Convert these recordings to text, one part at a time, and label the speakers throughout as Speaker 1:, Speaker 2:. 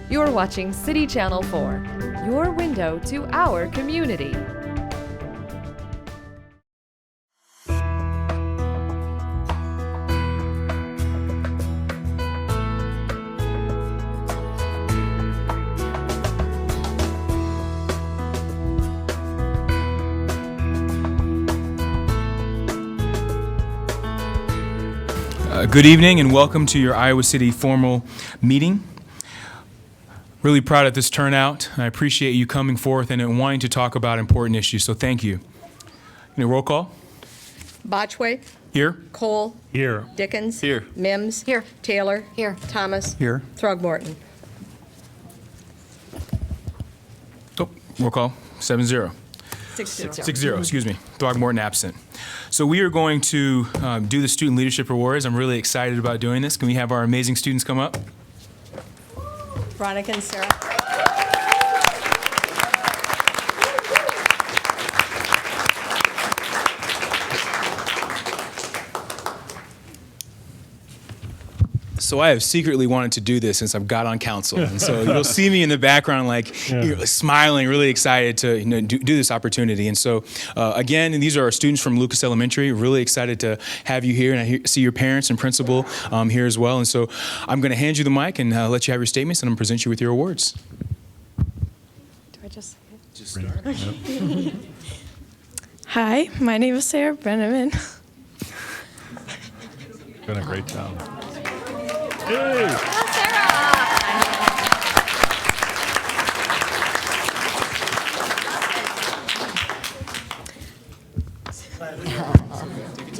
Speaker 1: You're watching City Channel 4, your window to our community.
Speaker 2: Good evening and welcome to your Iowa City formal meeting. Really proud of this turnout. I appreciate you coming forth and wanting to talk about important issues, so thank you. Any roll call?
Speaker 3: Botchway.
Speaker 2: Here.
Speaker 3: Cole.
Speaker 4: Here.
Speaker 3: Dickens.
Speaker 4: Here.
Speaker 3: Mims.
Speaker 1: Here.
Speaker 3: Taylor.
Speaker 1: Here.
Speaker 3: Thomas.
Speaker 2: Here.
Speaker 3: Throgmorton.
Speaker 2: Oh, roll call, 7-0.
Speaker 3: 6-0.
Speaker 2: 6-0, excuse me. Throgmorton absent. So we are going to do the Student Leadership Awards. I'm really excited about doing this. Can we have our amazing students come up?
Speaker 3: Veronica and Sarah.
Speaker 2: So I have secretly wanted to do this since I've got on council, and so you'll see me in the background, like smiling, really excited to do this opportunity. And so again, these are our students from Lucas Elementary. Really excited to have you here, and I see your parents and principal here as well. And so I'm going to hand you the mic and let you have your statements, and I'm going to present you with your awards.
Speaker 5: Do I just start? Hi, my name is Sarah Brenneman.
Speaker 4: Doing a great job.
Speaker 1: You're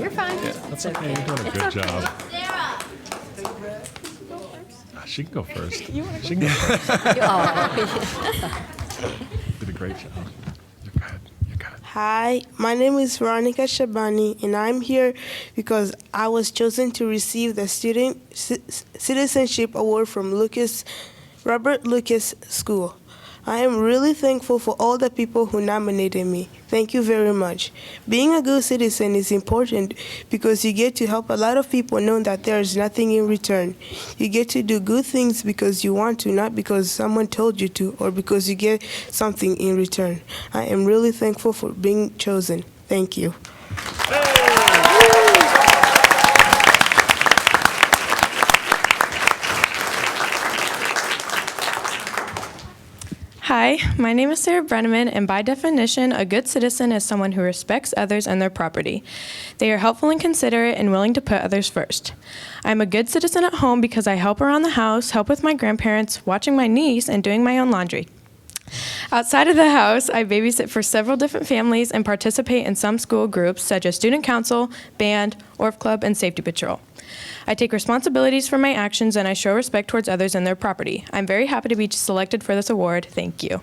Speaker 1: fine.
Speaker 4: That's okay. You're doing a good job. She can go first. She can go first. Did a great job. You're good. You're good.
Speaker 6: Hi, my name is Veronica Shabani, and I'm here because I was chosen to receive the Student Citizenship Award from Robert Lucas School. I am really thankful for all the people who nominated me. Thank you very much. Being a good citizen is important because you get to help a lot of people know that there is nothing in return. You get to do good things because you want to, not because someone told you to or because you get something in return. I am really thankful for being chosen. Thank you.
Speaker 5: Hi, my name is Sarah Brenneman, and by definition, a good citizen is someone who respects others and their property. They are helpful and considerate and willing to put others first. I'm a good citizen at home because I help around the house, help with my grandparents, watching my niece, and doing my own laundry. Outside of the house, I babysit for several different families and participate in some school groups such as student council, band, Orph Club, and safety patrol. I take responsibilities for my actions and I show respect towards others and their property. I'm very happy to be selected for this award. Thank you.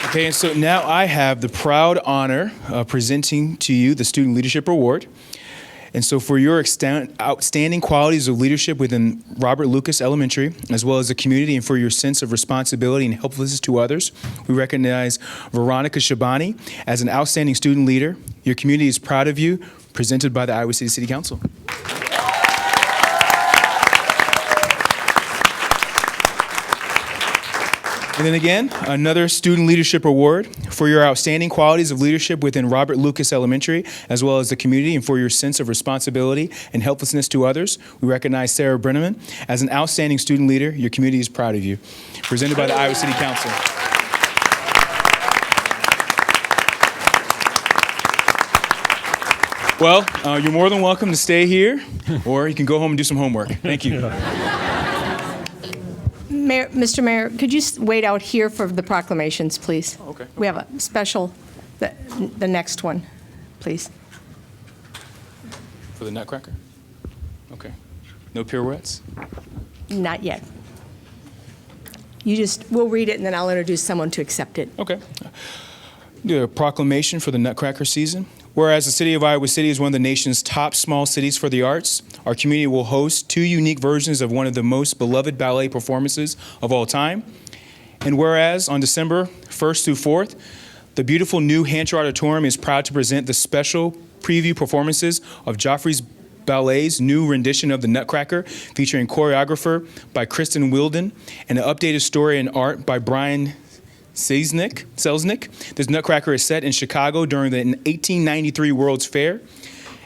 Speaker 2: Okay, and so now I have the proud honor of presenting to you the Student Leadership Award. And so for your outstanding qualities of leadership within Robert Lucas Elementary, as well as the community, and for your sense of responsibility and helpfulness to others, we recognize Veronica Shabani as an outstanding student leader. Your community is proud of you, presented by the Iowa City City Council. And then again, another Student Leadership Award for your outstanding qualities of leadership within Robert Lucas Elementary, as well as the community, and for your sense of responsibility and helplessness to others. We recognize Sarah Brenneman as an outstanding student leader. Your community is proud of you. Presented by the Iowa City Council. Well, you're more than welcome to stay here, or you can go home and do some homework. Thank you.
Speaker 3: Mayor, Mr. Mayor, could you wait out here for the proclamations, please?
Speaker 2: Oh, okay.
Speaker 3: We have a special, the next one, please.
Speaker 2: For the Nutcracker? Okay. No pirouettes?
Speaker 3: Not yet. We'll read it and then I'll introduce someone to accept it.
Speaker 2: Okay. The proclamation for the Nutcracker season. Whereas the city of Iowa City is one of the nation's top small cities for the arts, our community will host 2 unique versions of one of the most beloved ballet performances of all time. And whereas on December 1st through 4th, the beautiful new Hancher Auditorium is proud to present the special preview performances of Joffrey's Ballet's new rendition of The Nutcracker, featuring choreographer by Kristen Wilden and an updated story and art by Brian Selznick. This Nutcracker is set in Chicago during the 1893 World's Fair.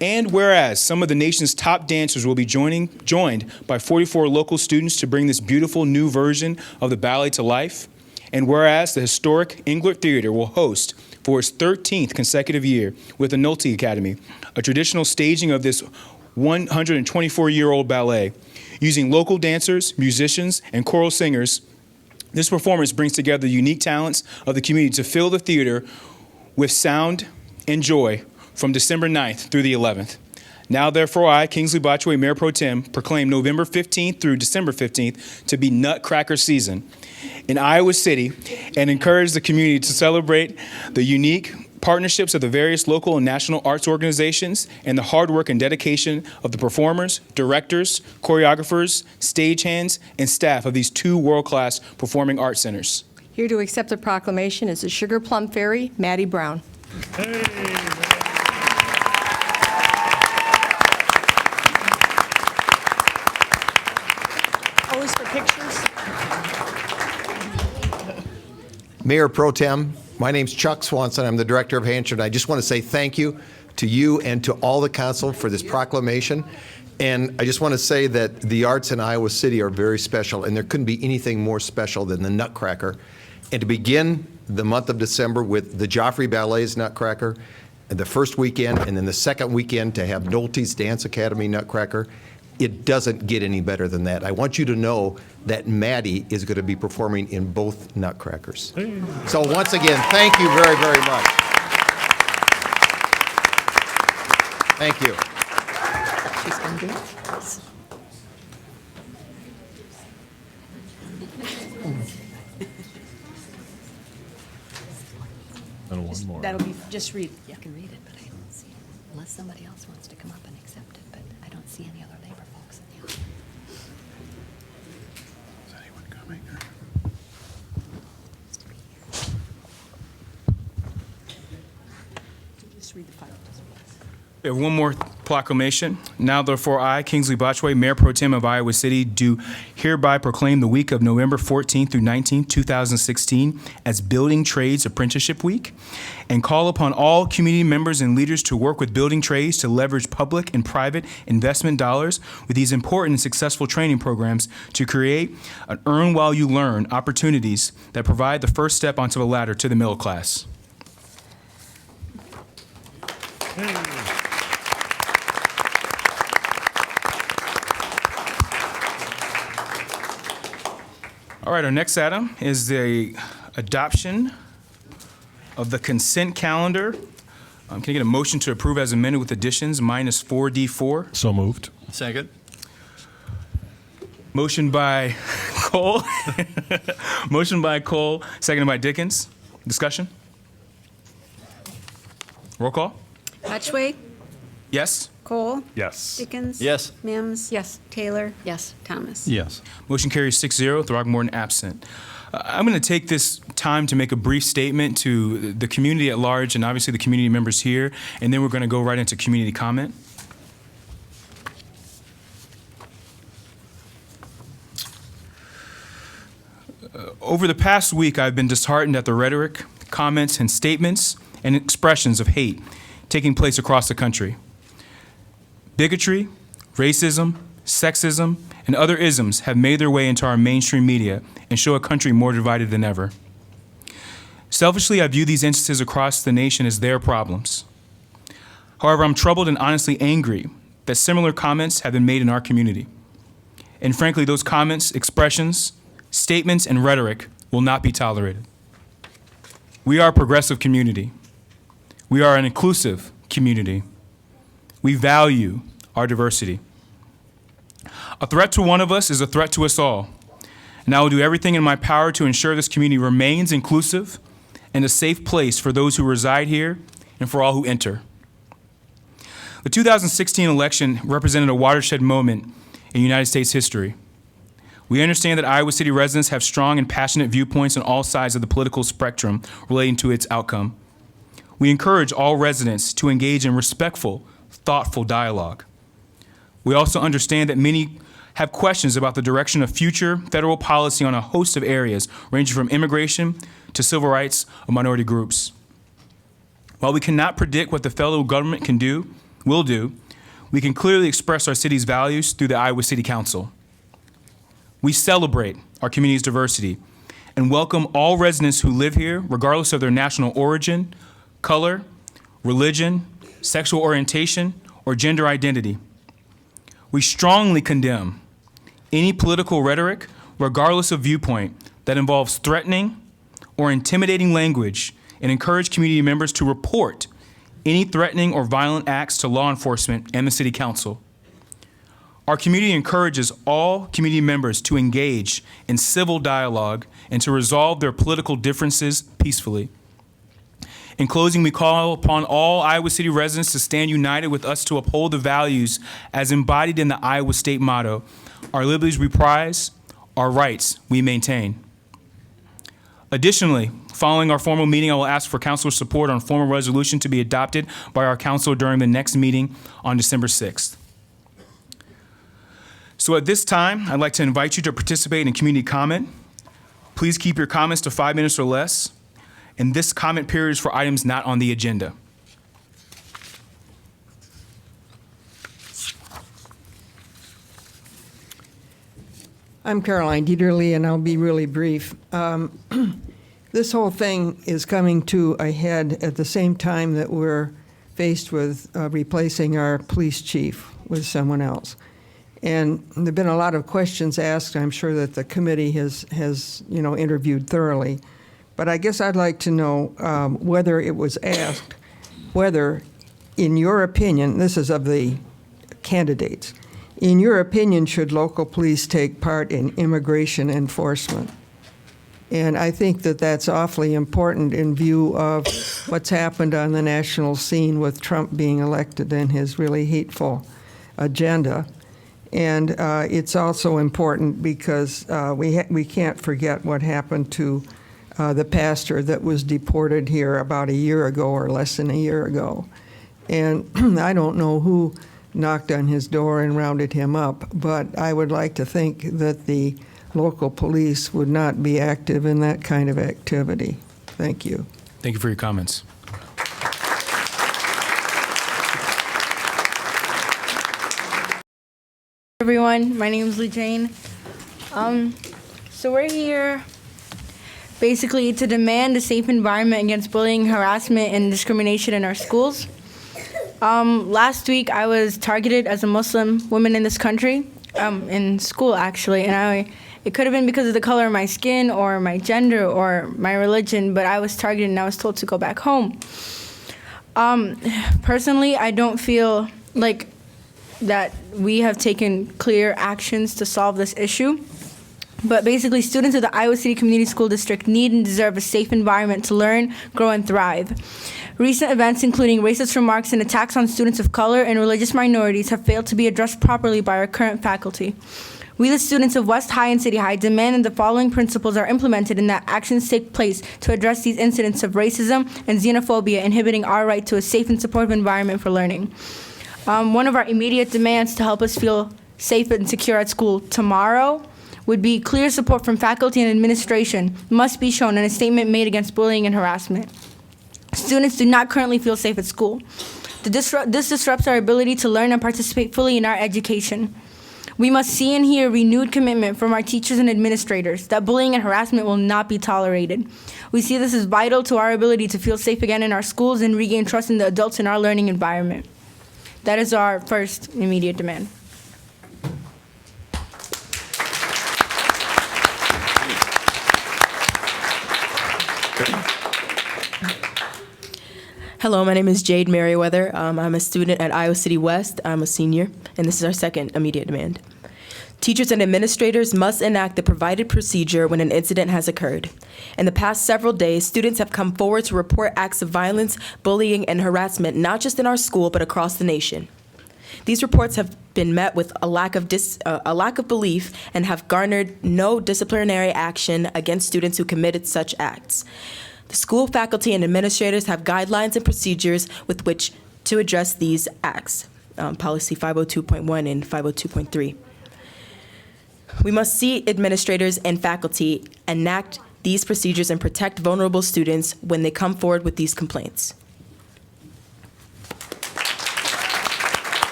Speaker 2: And whereas some of the nation's top dancers will be joined by 44 local students to bring this beautiful new version of the ballet to life, and whereas the historic Englert Theater will host for its 13th consecutive year with the Nolte Academy, a traditional staging of this 124-year-old ballet. Using local dancers, musicians, and choral singers, this performance brings together the unique talents of the community to fill the theater with sound and joy from December 9th through the 11th. Now, therefore, I, Kingsley Botchway, Mayor Pro Tem, proclaim November 15th through December 15th to be Nutcracker season in Iowa City and encourage the community to celebrate the unique partnerships of the various local and national arts organizations and the hard work and dedication of the performers, directors, choreographers, stagehands, and staff of these two world-class performing arts centers.
Speaker 3: Here to accept the proclamation is the Sugar Plum Fairy, Maddie Brown. Always for pictures.
Speaker 7: Mayor Pro Tem, my name's Chuck Swanson. I'm the Director of Hampshire, and I just want to say thank you to you and to all the council for this proclamation. And I just want to say that the arts in Iowa City are very special, and there couldn't be anything more special than the Nutcracker. And to begin the month of December with the Joffrey Ballet's Nutcracker, and the first weekend, and then the second weekend to have Nolte's Dance Academy Nutcracker, it doesn't get any better than that. I want you to know that Maddie is going to be performing in both Nutcrackers. So once again, thank you very, very much. Thank you.
Speaker 3: She's going to do it.
Speaker 4: And one more.
Speaker 3: That'll be, just read.
Speaker 8: You can read it, but I don't see it. Unless somebody else wants to come up and accept it, but I don't see any other labor folks in the audience.
Speaker 4: Is anyone coming?
Speaker 3: Just read the final.
Speaker 2: We have one more proclamation. Now, therefore, I, Kingsley Botchway, Mayor Pro Tem of Iowa City, do hereby proclaim the week of November 14th through 19th, 2016 as Building Trades Apprenticeship Week, and call upon all community members and leaders to work with building trades to leverage public and private investment dollars with these important and successful training programs to create an earn while you learn opportunities that provide the first step onto the ladder to the middle class. All right, our next item is the adoption of the consent calendar. Can I get a motion to approve as amended with additions minus 4D4?
Speaker 4: So moved. Second.
Speaker 2: Motion by Cole. Motion by Cole, seconded by Dickens. Discussion? Roll call?
Speaker 9: Botchway,
Speaker 2: Yes?
Speaker 9: Cole,
Speaker 4: Yes.
Speaker 9: Dickens.
Speaker 4: Yes.
Speaker 9: Mims.
Speaker 3: Yes.
Speaker 9: Taylor.
Speaker 8: Yes.
Speaker 9: Thomas.
Speaker 4: Yes.
Speaker 2: Motion carries 6-0, Throckmorton absent. I'm going to take this time to make a brief statement to the community at large and obviously the community members here, and then we're going to go right into community comment. Over the past week, I've been disheartened at the rhetoric, comments, and statements and expressions of hate taking place across the country. Bigotry, racism, sexism, and other isms have made their way into our mainstream media and show a country more divided than ever. Selfishly, I view these instances across the nation as their problems. However, I'm troubled and honestly angry that similar comments have been made in our community. And frankly, those comments, expressions, statements, and rhetoric will not be tolerated. We are a progressive community. We are an inclusive community. We value our diversity. A threat to one of us is a threat to us all, and I will do everything in my power to ensure this community remains inclusive and a safe place for those who reside here and for all who enter. The 2016 election represented a watershed moment in United States history. We understand that Iowa City residents have strong and passionate viewpoints on all sides of the political spectrum relating to its outcome. We encourage all residents to engage in respectful, thoughtful dialogue. We also understand that many have questions about the direction of future federal policy on a host of areas, ranging from immigration to civil rights of minority groups. While we cannot predict what the federal government will do, we can clearly express our city's values through the Iowa City Council. We celebrate our community's diversity and welcome all residents who live here, regardless of their national origin, color, religion, sexual orientation, or gender identity. We strongly condemn any political rhetoric, regardless of viewpoint, that involves threatening or intimidating language, and encourage community members to report any threatening or violent acts to law enforcement and the City Council. Our community encourages all community members to engage in civil dialogue and to resolve their political differences peacefully. In closing, we call upon all Iowa City residents to stand united with us to uphold the values as embodied in the Iowa State motto: our liberties we prize, our rights we maintain. Additionally, following our formal meeting, I will ask for councilor support on a formal resolution to be adopted by our council during the next meeting on December 6th. So at this time, I'd like to invite you to participate in community comment. Please keep your comments to 5 minutes or less. And this comment period is for items not on the agenda.
Speaker 9: I'm Caroline Dieterle, and I'll be really brief. This whole thing is coming to a head at the same time that we're faced with replacing our police chief with someone else. And there have been a lot of questions asked. I'm sure that the committee has interviewed thoroughly. But I guess I'd like to know whether it was asked, whether, in your opinion, this is of the candidates, in your opinion, should local police take part in immigration enforcement? And I think that that's awfully important in view of what's happened on the national scene with Trump being elected and his really hateful agenda. And it's also important because we can't forget what happened to the pastor that was deported here about a year ago or less than a year ago. And I don't know who knocked on his door and rounded him up, but I would like to think that the local police would not be active in that kind of activity. Thank you.
Speaker 2: Thank you for your comments.
Speaker 10: Everyone, my name is Lee Jane. So we're here basically to demand a safe environment against bullying, harassment, and discrimination in our schools. Last week, I was targeted as a Muslim woman in this country, in school actually, and it could have been because of the color of my skin or my gender or my religion, but I was targeted and I was told to go back home. Personally, I don't feel like that we have taken clear actions to solve this issue. But basically, students of the Iowa City Community School District need and deserve a safe environment to learn, grow, and thrive. Recent events, including racist remarks and attacks on students of color and religious minorities, have failed to be addressed properly by our current faculty. We, the students of West High and City High, demand that the following principles are implemented and that actions take place to address these incidents of racism and xenophobia, inhibiting our right to a safe and supportive environment for learning. One of our immediate demands to help us feel safe and secure at school tomorrow would be clear support from faculty and administration must be shown in a statement made against bullying and harassment. Students do not currently feel safe at school. This disrupts our ability to learn and participate fully in our education. We must see and hear renewed commitment from our teachers and administrators that bullying and harassment will not be tolerated. We see this as vital to our ability to feel safe again in our schools and regain trust in the adults in our learning environment. That is our first immediate demand.
Speaker 11: Hello, my name is Jade Merriweather. I'm a student at Iowa City West. I'm a senior, and this is our second immediate demand. Teachers and administrators must enact the provided procedure when an incident has occurred. In the past several days, students have come forward to report acts of violence, bullying, and harassment, not just in our school, but across the nation. These reports have been met with a lack of belief and have garnered no disciplinary action against students who committed such acts. The school faculty and administrators have guidelines and procedures with which to address these acts, policy 502.1 and 502.3. We must see administrators and faculty enact these procedures and protect vulnerable students when they come forward with these complaints.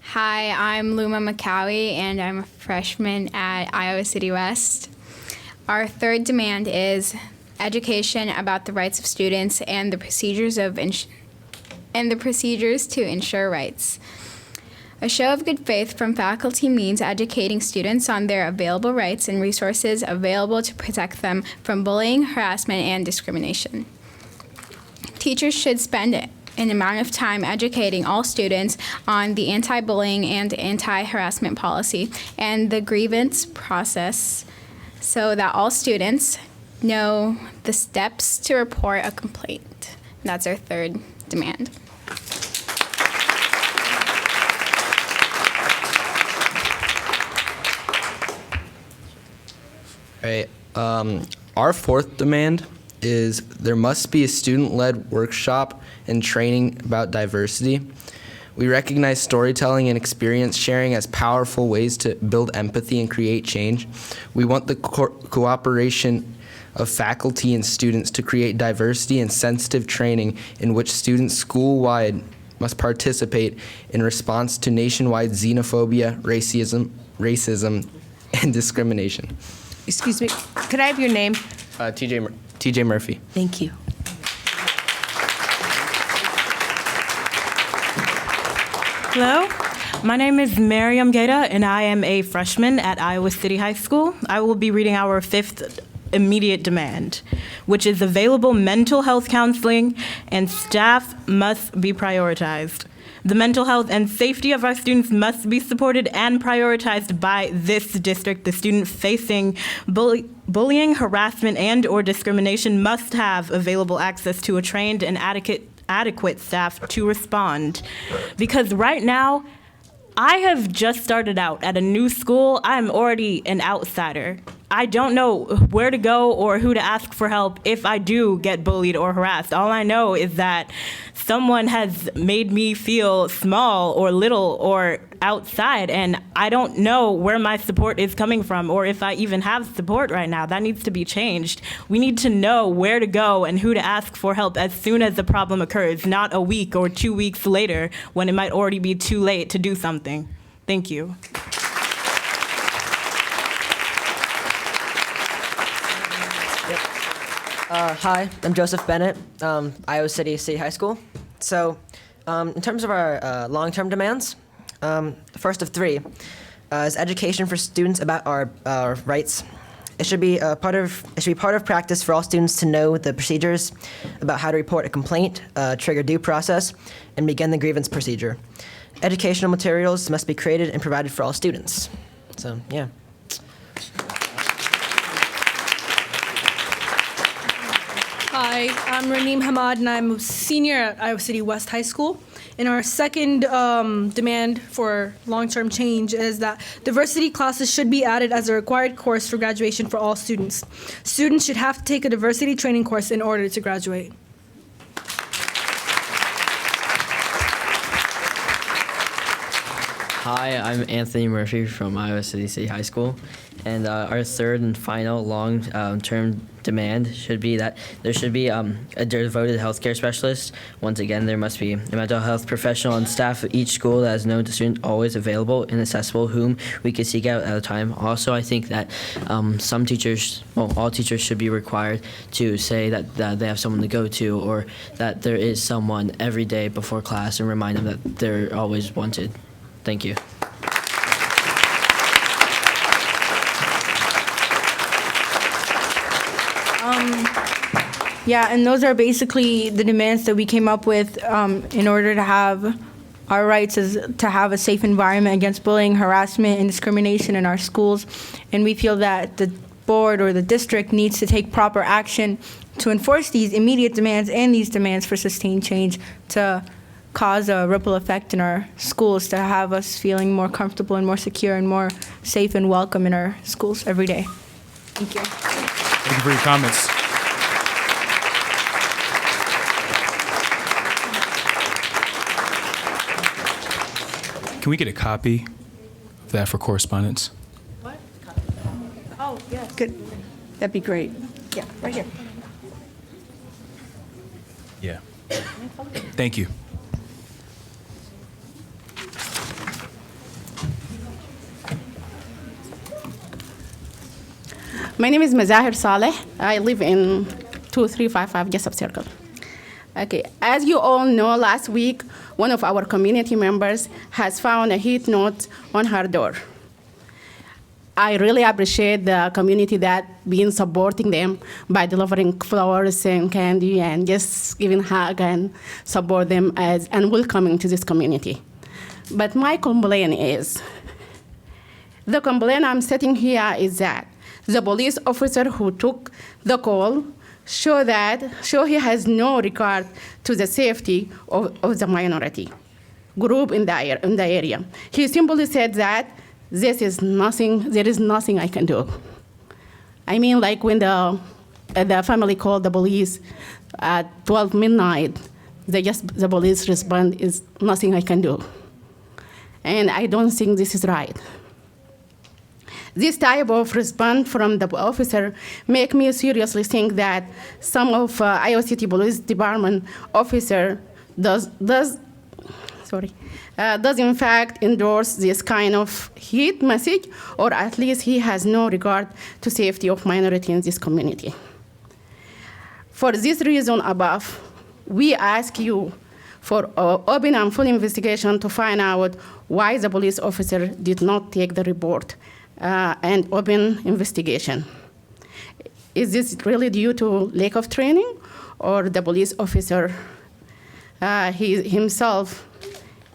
Speaker 12: Hi, I'm Luma McCowie, and I'm a freshman at Iowa City West. Our third demand is education about the rights of students and the procedures to ensure rights. A show of good faith from faculty means educating students on their available rights and resources available to protect them from bullying, harassment, and discrimination. Teachers should spend an amount of time educating all students on the anti-bullying and anti-harassment policy and the grievance process so that all students know the steps to report a complaint. That's our third demand.
Speaker 13: Right. Our fourth demand is there must be a student-led workshop and training about diversity. We recognize storytelling and experience sharing as powerful ways to build empathy and create change. We want the cooperation of faculty and students to create diversity and sensitive training in which students school-wide must participate in response to nationwide xenophobia, racism, and discrimination.
Speaker 3: Excuse me, could I have your name?
Speaker 13: TJ Murphy.
Speaker 11: Thank you.
Speaker 14: Hello, my name is Miriam Gaeta, and I am a freshman at Iowa City High School. I will be reading our fifth immediate demand, which is available mental health counseling, and staff must be prioritized. The mental health and safety of our students must be supported and prioritized by this district. The student facing bullying, harassment, and/or discrimination must have available access to a trained and adequate staff to respond. Because right now, I have just started out at a new school. I'm already an outsider. I don't know where to go or who to ask for help if I do get bullied or harassed. All I know is that someone has made me feel small or little or outside, and I don't know where my support is coming from or if I even have support right now. That needs to be changed. We need to know where to go and who to ask for help as soon as the problem occurs, not a week or 2 weeks later when it might already be too late to do something. Thank you.
Speaker 15: Hi, I'm Joseph Bennett, Iowa City High School. So, in terms of our long-term demands, the first of three is education for students about our rights. It should be part of practice for all students to know the procedures about how to report a complaint, trigger due process, and begin the grievance procedure. Educational materials must be created and provided for all students. So, yeah.
Speaker 10: Hi, I'm Raneem Hamad, and I'm a senior at Iowa City West High School. And our second demand for long-term change is that diversity classes should be added as a required course for graduation for all students. Students should have to take a diversity training course in order to graduate.
Speaker 16: Hi, I'm Anthony Murphy from Iowa City High School, and our third and final long-term demand should be that there should be a devoted healthcare specialist. Once again, there must be a mental health professional on staff at each school that is known to students, always available and accessible, whom we could seek out at a time. Also, I think that some teachers, well, all teachers should be required to say that they have someone to go to, or that there is someone every day before class and remind them that they're always wanted. Thank you.
Speaker 10: Yeah, and those are basically the demands that we came up with in order to have our rights is to have a safe environment against bullying, harassment, and discrimination in our schools. And we feel that the board or the district needs to take proper action to enforce these immediate demands and these demands for sustained change to cause a ripple effect in our schools to have us feeling more comfortable and more secure and more safe and welcome in our schools every day. Thank you.
Speaker 2: Thank you for your comments. Can we get a copy of that for correspondence?
Speaker 10: What? Oh, yes.
Speaker 3: Good. That'd be great.
Speaker 10: Yeah, right here.
Speaker 2: Yeah. Thank you.
Speaker 17: My name is Mazahir Saleh. I live in 2355 Jessup Circle. Okay, as you all know, last week, one of our community members has found a heat note on her door. I really appreciate the community that been supporting them by delivering flowers and candy and just giving hug and support them as and welcoming to this community. But my complaint is, the complaint I'm setting here is that the police officer who took the call show he has no regard to the safety of the minority group in the area. He simply said that there is nothing I can do. I mean, like when the family called the police at 12 midnight, the police respond is nothing I can do. And I don't think this is right. This type of response from the officer make me seriously think that some of Iowa City Police Department officer does in fact endorse this kind of hate message, or at least he has no regard to safety of minority in this community. For this reason above, we ask you for open and full investigation to find out why the police officer did not take the report and open investigation. Is this really due to lack of training, or the police officer he himself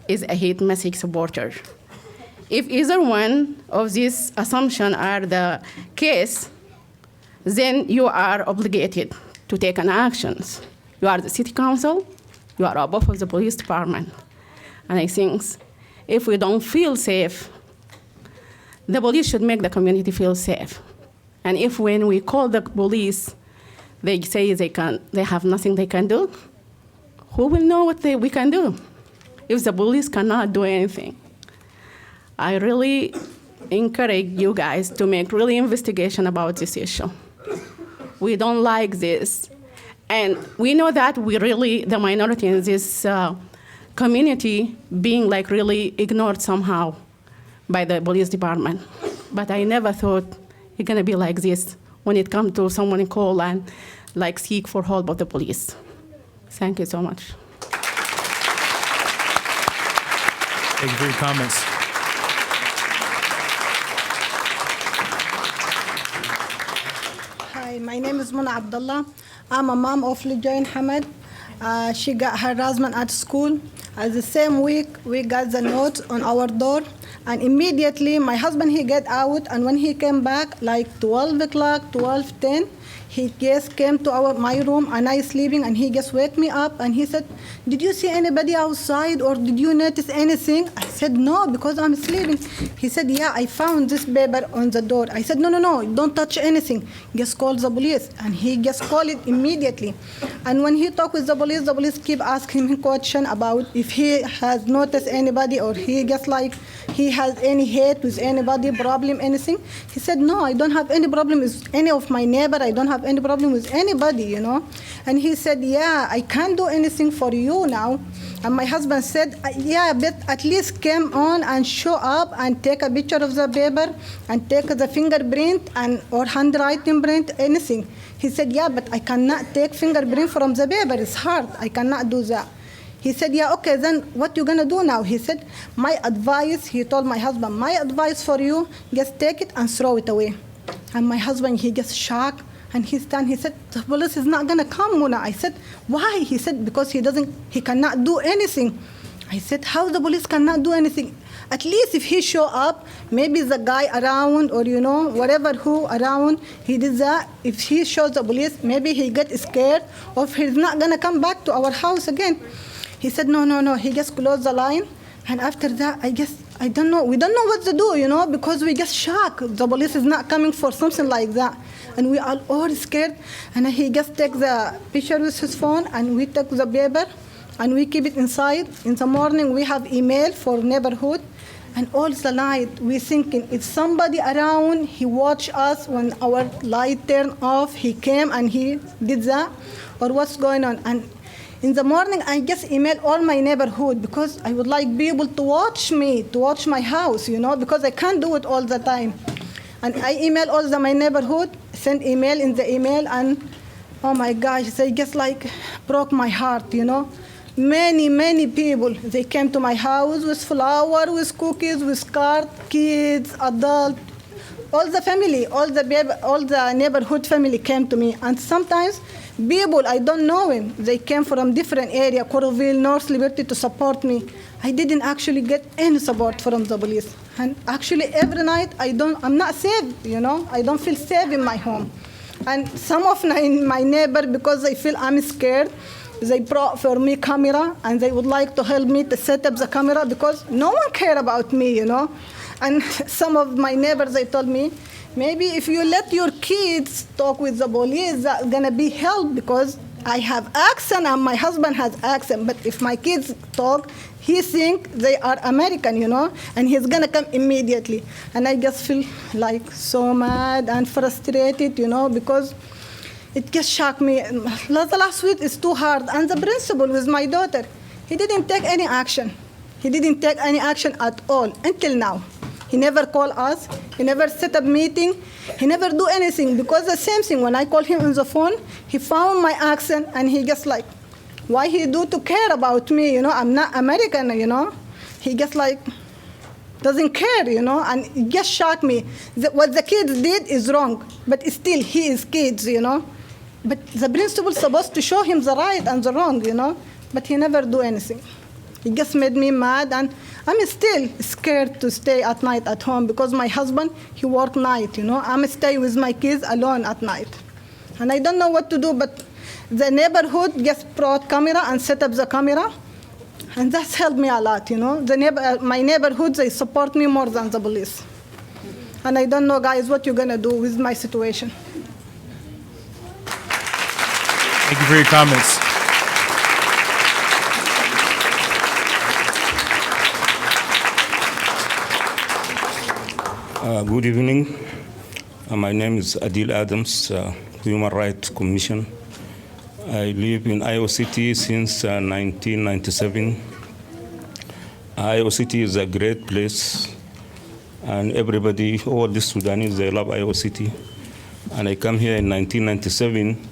Speaker 17: is a hate message supporter? If either one of these assumptions are the case, then you are obligated to take an actions. You are the city council, you are above of the police department. And I think if we don't feel safe, the police should make the community feel safe. And if when we call the police, they say they have nothing they can do, who will know what we can do if the police cannot do anything? I really encourage you guys to make really investigation about this issue. We don't like this. And we know that the minority in this community being like really ignored somehow by the police department. But I never thought it's gonna be like this when it comes to someone call and like seek for help of the police. Thank you so much.
Speaker 2: Thank you for your comments.
Speaker 18: Hi, my name is Mona Abdullah. I'm a mom of Lijain Hamad. She got harassment at school. The same week, we got the note on our door. And immediately, my husband, he got out. And when he came back, like 12 o'clock, 12:10, he just came to my room, and I sleeping, and he just wake me up, and he said, "Did you see anybody outside, or did you notice anything?" I said, "No, because I'm sleeping." He said, "Yeah, I found this paper on the door." I said, No, don't touch anything. Just call the police." And he just called it immediately. And when he talked with the police keep asking him question about if he has noticed anybody, or he just like he has any hate with anybody, problem, anything. He said, "No, I don't have any problem with any of my neighbor. I don't have any problem with anybody, you know." And he said, "Yeah, I can't do anything for you now." And my husband said, "Yeah, but at least come on and show up and take a picture of the paper and take the fingerprint and or handwriting print, anything." He said, "Yeah, but I cannot take fingerprint from the paper. It's hard. I cannot do that." He said, "Yeah, okay, then what you gonna do now?" He said, "My advice," he told my husband, "my advice for you, just take it and throw it away." And my husband, he just shocked. And he said, "The police is not gonna come, Mona." I said, "Why?" He said, "Because he cannot do anything." I said, "How the police cannot do anything? At least if he show up, maybe the guy around, or whatever who around, he did that. If he shows the police, maybe he get scared, or he's not gonna come back to our house again." He said, no. He just closed the line. And after that, I don't know. We don't know what to do, because we get shocked. The police is not coming for something like that. And we are all scared. And he just takes the picture with his phone, and we take the paper, and we keep it inside. In the morning, we have email for neighborhood. And all the night, we thinking, if somebody around, he watch us when our light turned off, he came and he did that, or what's going on. And in the morning, I just email all my neighborhood because I would like people to watch me, to watch my house, because I can't do it all the time. And I email all my neighborhood, send email in the email, and oh my gosh, they just broke my heart, Many people, they came to my house with flour, with cookies, with card, kids, adults, all the family, all the neighborhood family came to me. And sometimes people, I don't know them, they came from different area, Coralville, North Liberty, to support me. I didn't actually get any support from the police. And actually every night, I'm not safe, I don't feel safe in my home. And some of my neighbors, because they feel I'm scared, they brought for me camera, and they would like to help me to set up the camera because no one care about me, And some of my neighbors, they told me, maybe if you let your kids talk with the police, that's gonna be help because I have accent and my husband has accent. But if my kids talk, he think they are American, and he's gonna come immediately. And I just feel so mad and frustrated, because it just shocked me. The last week is too hard. And the principal with my daughter, he didn't take any action. He didn't take any action at all until now. He never called us. He never set up meeting. He never do anything because the same thing, when I called him on the phone, he found my accent and he just why he do to care about me, I'm not American, He just doesn't care, and it just shocked me. What the kids did is wrong, but still he is kids, But the principal supposed to show him the right and the wrong, but he never do anything. It just made me mad, and I'm still scared to stay at night at home because my husband, he work night, I'm stay with my kids alone at night. And I don't know what to do, but the neighborhood just brought camera and set up the camera, and that's helped me a lot, My neighborhood, they support me more than the police. And I don't know, guys, what you're gonna do with my situation.
Speaker 2: Thank you for your comments.
Speaker 19: Good evening. My name is Adil Adams, Human Rights Commission. I live in Iowa City since 1997. Iowa City is a great place, and everybody, all the Sudanese, they love Iowa City. And I come here in 1997,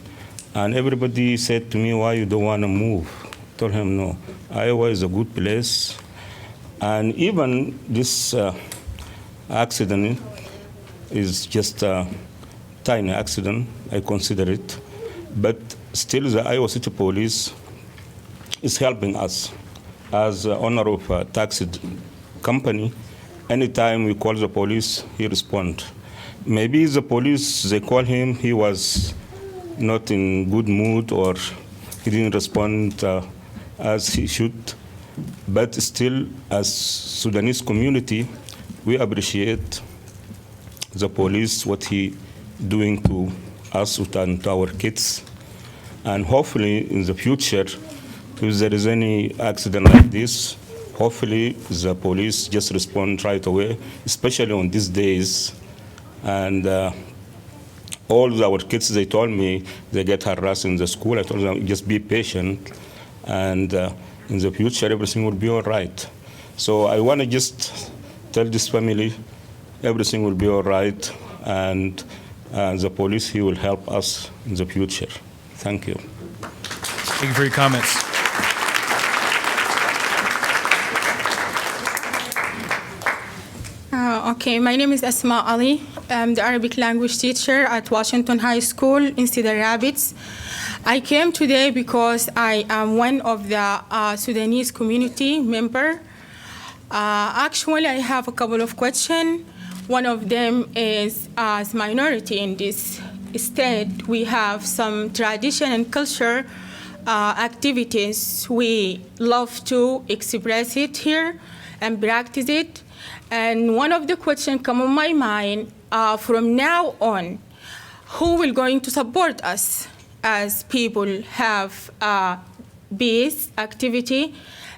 Speaker 19: and everybody said to me, why you don't want to move? I told him, no, Iowa is a good place. And even this accident is just a tiny accident, I consider it. But still, the Iowa City Police is helping us. As owner of a taxi company, anytime we call the police, he responds. Maybe the police, they call him, he was not in good mood or he didn't respond as he should. But still, as Sudanese community, we appreciate the police, what he doing to us and to our kids. And hopefully in the future, if there is any accident like this, hopefully the police just respond right away, especially on these days. And all our kids, they told me they get harassed in the school. I told them, just be patient. And in the future, everything will be all right. So I want to just tell this family, everything will be all right. And the police, he will help us in the future. Thank you.
Speaker 2: Thank you for your comments.
Speaker 20: Okay, my name is Asma Ali. I'm the Arabic language teacher at Washington High School in Cedar Rapids. I came today because I am one of the Sudanese community member. Actually, I have a couple of questions. One of them is, as minority in this state, we have some tradition and culture activities. We love to express it here and practice it. And one of the questions come on my mind, from now on, who will going to support us as people have this activity?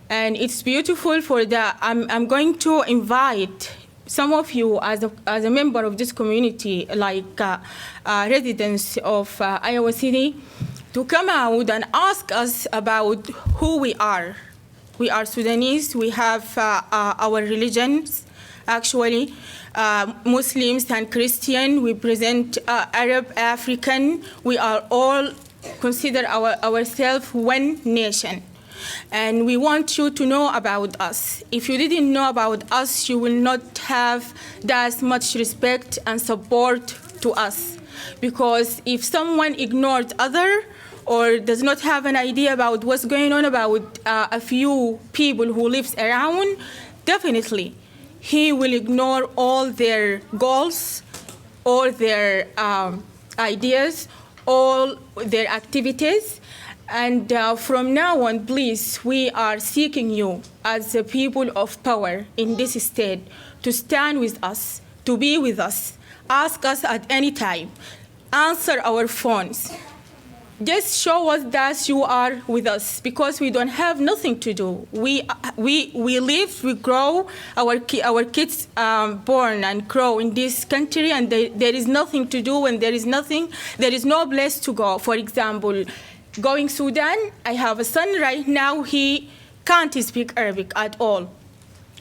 Speaker 20: And it's beautiful for that. I'm going to invite some of you as a member of this community, like residents of Iowa City, to come out and ask us about who we are. We are Sudanese. We have our religions, actually, Muslims and Christian. We present Arab, African. We are all consider ourselves one nation. And we want you to know about us. If you didn't know about us, you will not have that much respect and support to us. Because if someone ignored other or does not have an idea about what's going on about a few people who lives around, definitely he will ignore all their goals, all their ideas, all their activities. And from now on, please, we are seeking you as the people of power in this state to stand with us, to be with us, ask us at any time, answer our phones. Just show us that you are with us, because we don't have nothing to do. We live, we grow, our kids born and grow in this country, and there is nothing to do, and there is no place to go. For example, going Sudan, I have a son right now, he can't speak Arabic at all.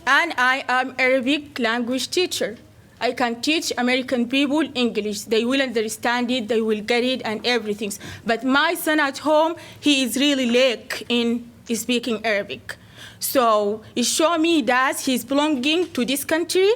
Speaker 20: And I am Arabic language teacher. I can teach American people English. They will understand it, they will get it and everything. But my son at home, he is really lack in speaking Arabic. So it shows me that he's belonging to this country.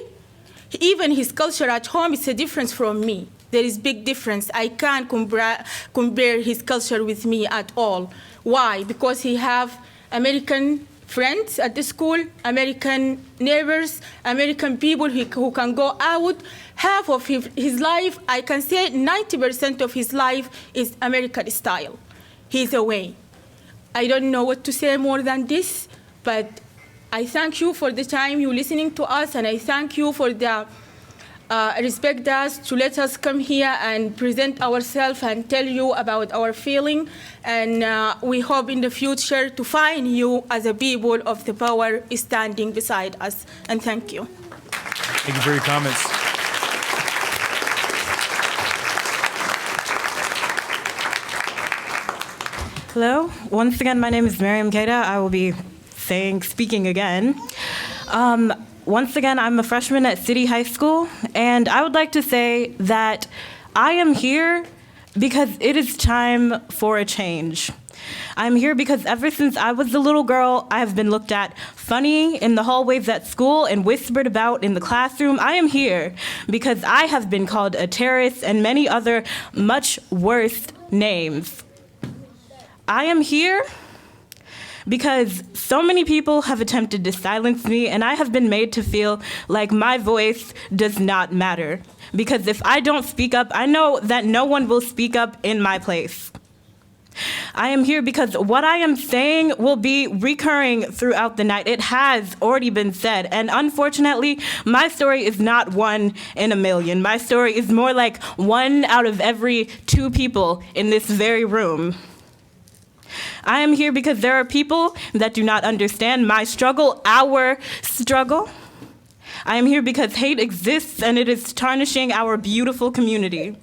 Speaker 20: Even his culture at home is a difference from me. There is big difference. I can't compare his culture with me at all. Why? Because he have American friends at the school, American neighbors, American people who can go out. Half of his life, I can say 90% of his life is American style. He's away. I don't know what to say more than this, but I thank you for the time you listening to us, and I thank you for the respect us to let us come here and present ourselves and tell you about our feeling. And we hope in the future to find you as a people of the power standing beside us. And thank you.
Speaker 2: Thank you for your comments.
Speaker 14: Hello. Once again, my name is Miriam Keita. I will be speaking again. Once again, I'm a freshman at City High School, and I would like to say that I am here because it is time for a change. I'm here because ever since I was a little girl, I have been looked at funny in the hallways at school and whispered about in the classroom. I am here because I have been called a terrorist and many other much worse names. I am here because so many people have attempted to silence me, and I have been made to feel like my voice does not matter. Because if I don't speak up, I know that no one will speak up in my place. I am here because what I am saying will be recurring throughout the night. It has already been said, and unfortunately, my story is not 1 in a million. My story is more like 1 out of every 2 people in this very room. I am here because there are people that do not understand my struggle, our struggle. I am here because hate exists and it is tarnishing our beautiful community.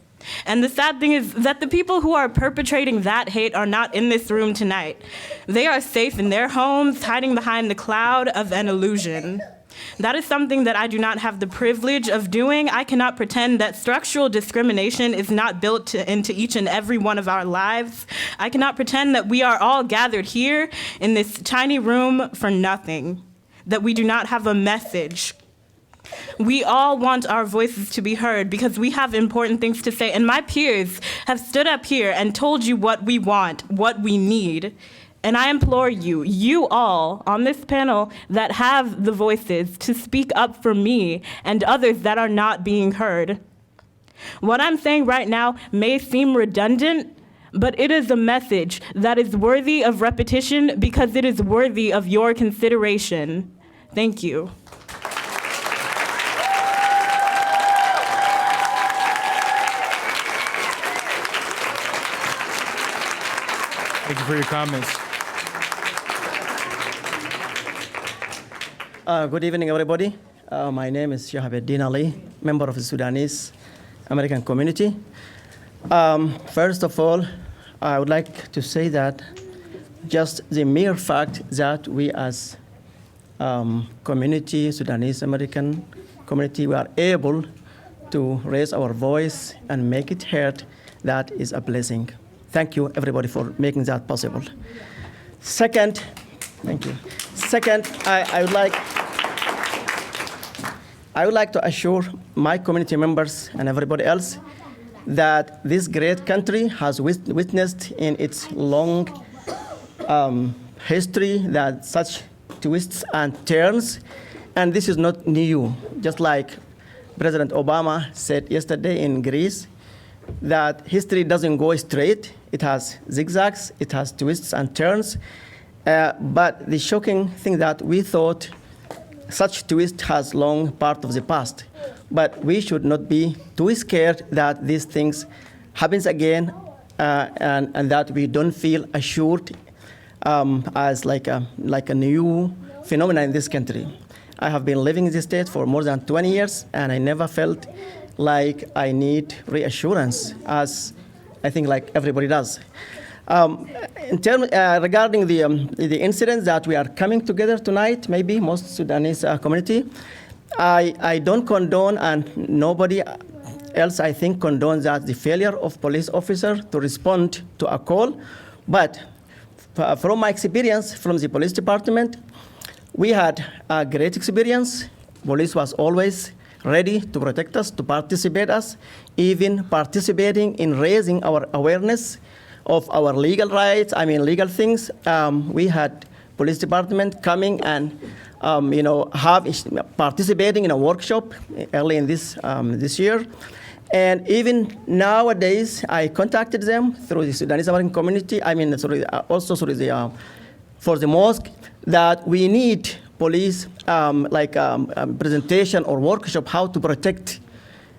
Speaker 14: And the sad thing is that the people who are perpetrating that hate are not in this room tonight. They are safe in their homes, hiding behind the cloud of an illusion. That is something that I do not have the privilege of doing. I cannot pretend that structural discrimination is not built into each and every one of our lives. I cannot pretend that we are all gathered here in this tiny room for nothing, that we do not have a message. We all want our voices to be heard because we have important things to say, and my peers have stood up here and told you what we want, what we need. And I implore you, you all on this panel that have the voices, to speak up for me and others that are not being heard. What I'm saying right now may seem redundant, but it is a message that is worthy of repetition because it is worthy of your consideration. Thank you.
Speaker 2: Thank you for your comments.
Speaker 21: Good evening, everybody. My name is Shahabuddin Ali, member of the Sudanese American community. First of all, I would like to say that just the mere fact that we as community, Sudanese American community, we are able to raise our voice and make it heard, that is a blessing. Thank you, everybody, for making that possible. Second, thank you. Second, I would like to assure my community members and everybody else that this great country has witnessed in its long history that such twists and turns, and this is not new. Just like President Obama said yesterday in Greece, that history doesn't go straight. It has zigzags, it has twists and turns. But the shocking thing that we thought such twist has long part of the past. But we should not be too scared that these things happens again and that we don't feel assured as like a new phenomenon in this country. I have been living in this state for more than 20 years, and I never felt like I need reassurance, as I think like everybody does. Regarding the incidents that we are coming together tonight, maybe most Sudanese community, I don't condone, and nobody else I think condones that the failure of police officer to respond to a call. But from my experience from the police department, we had a great experience. Police was always ready to protect us, to participate us, even participating in raising our awareness of our legal rights, legal things. We had police department coming and, participating in a workshop early in this year. And even nowadays, I contacted them through the Sudanese American community, for the mosque, that we need police presentation or workshop how to protect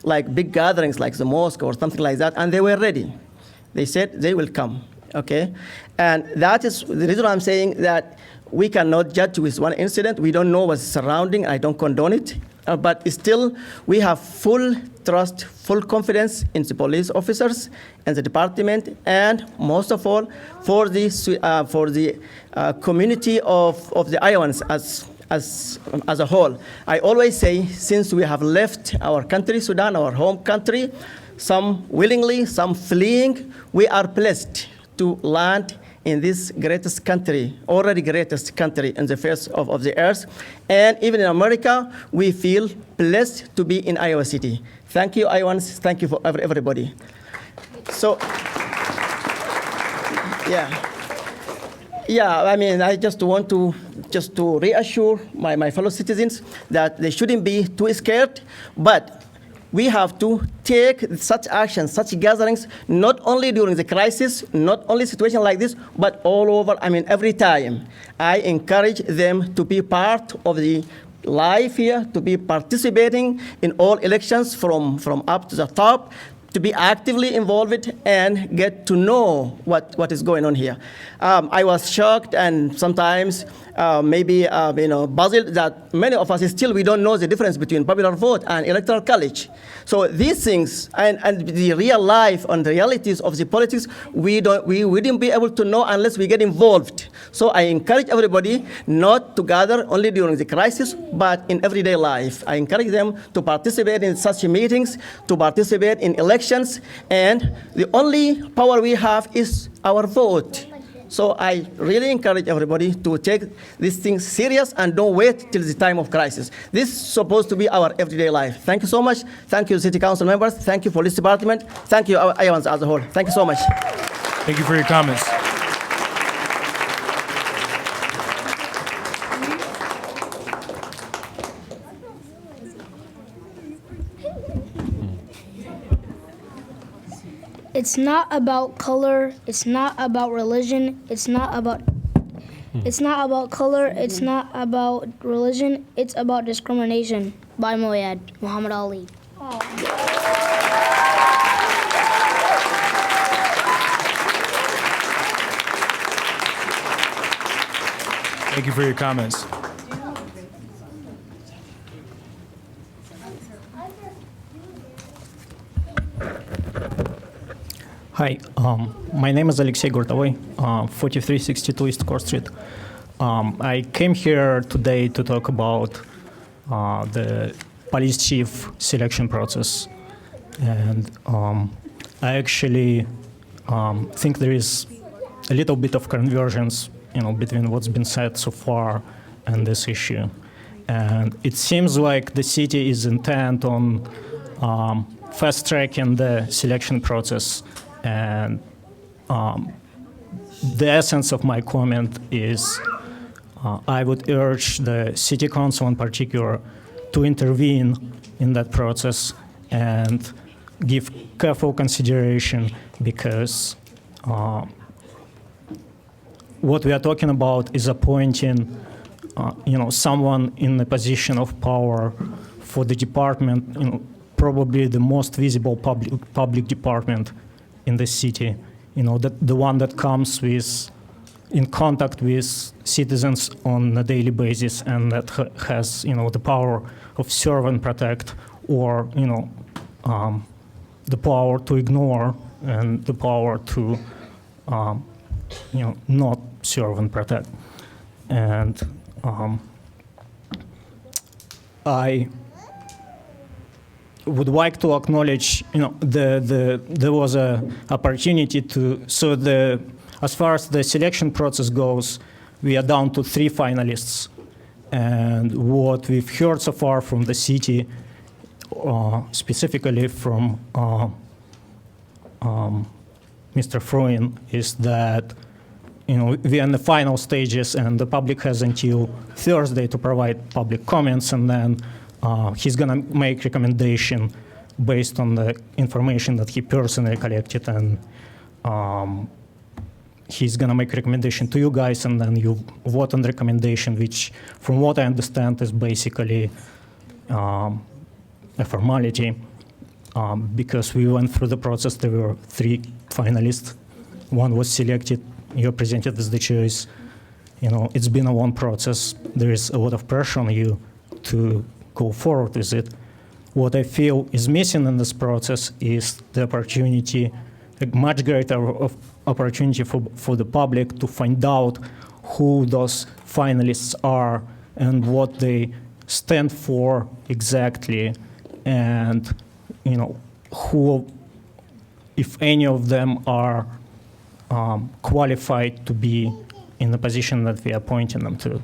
Speaker 21: like big gatherings like the mosque or something like that, and they were ready. They said they will come, okay? And that is the reason I'm saying that we cannot judge with one incident. We don't know what's surrounding. I don't condone it. But still, we have full trust, full confidence in the police officers and the department, and most of all, for the community of the Iowans as a whole. I always say, since we have left our country, Sudan, our home country, some willingly, some fleeing, we are blessed to land in this greatest country, already greatest country in the face of the earth. And even in America, we feel blessed to be in Iowa City. Thank you, Iowans. Thank you for everybody. So, I just want to reassure my fellow citizens that they shouldn't be too scared, but we have to take such actions, such gatherings, not only during the crisis, not only situation like this, but all over, every time. I encourage them to be part of the life here, to be participating in all elections from up to the top, to be actively involved and get to know what is going on here. I was shocked and sometimes puzzled that many of us still we don't know the difference between popular vote and electoral college. So these things and the real life and the realities of the politics, we wouldn't be able to know unless we get involved. So I encourage everybody not to gather only during the crisis, but in everyday life. I encourage them to participate in such meetings, to participate in elections, and the only power we have is our vote. So I really encourage everybody to take these things serious and don't wait till the time of crisis. This is supposed to be our everyday life. Thank you so much. Thank you, City Council members. Thank you, Police Department. Thank you, Iowans as a whole. Thank you so much.
Speaker 2: Thank you for your comments.
Speaker 1: It's not about color. It's not about religion. It's not about color. It's not about religion. It's about discrimination. By Moyad, Muhammad Ali.
Speaker 2: Thank you for your comments.
Speaker 22: Hi, my name is Alexey Gurtovy, 4362 East Court Street. I came here today to talk about the police chief selection process. And I actually think there is a little bit of convergence, between what's been said so far and this issue. And it seems like the city is intent on fast-tracking the selection process. And the essence of my comment is I would urge the city council in particular to intervene in that process and give careful consideration, because what we are talking about is appointing someone in a position of power for the department, probably the most visible public department in the city, the one that comes in contact with citizens on a daily basis, and that has, the power of serve and protect, or, the power to ignore and the power to, not serve and protect. And I would like to acknowledge, there was an opportunity to, as far as the selection process goes, we are down to 3 finalists. And what we've heard so far from the city, specifically from Mr. Fruin, is that we are in the final stages, and the public has until Thursday to provide public comments, and then he's going to make recommendation based on the information that he personally collected, and he's going to make recommendation to you guys, and then you vote on the recommendation, which, from what I understand, is basically a formality, because we went through the process. There were 3 finalists. One was selected. You're presented as the choice. It's been a long process. There is a lot of pressure on you to go forward with it. What I feel is missing in this process is the opportunity, a much greater opportunity for the public to find out who those finalists are and what they stand for exactly, and who, if any of them are qualified to be in the position that we are appointing them to.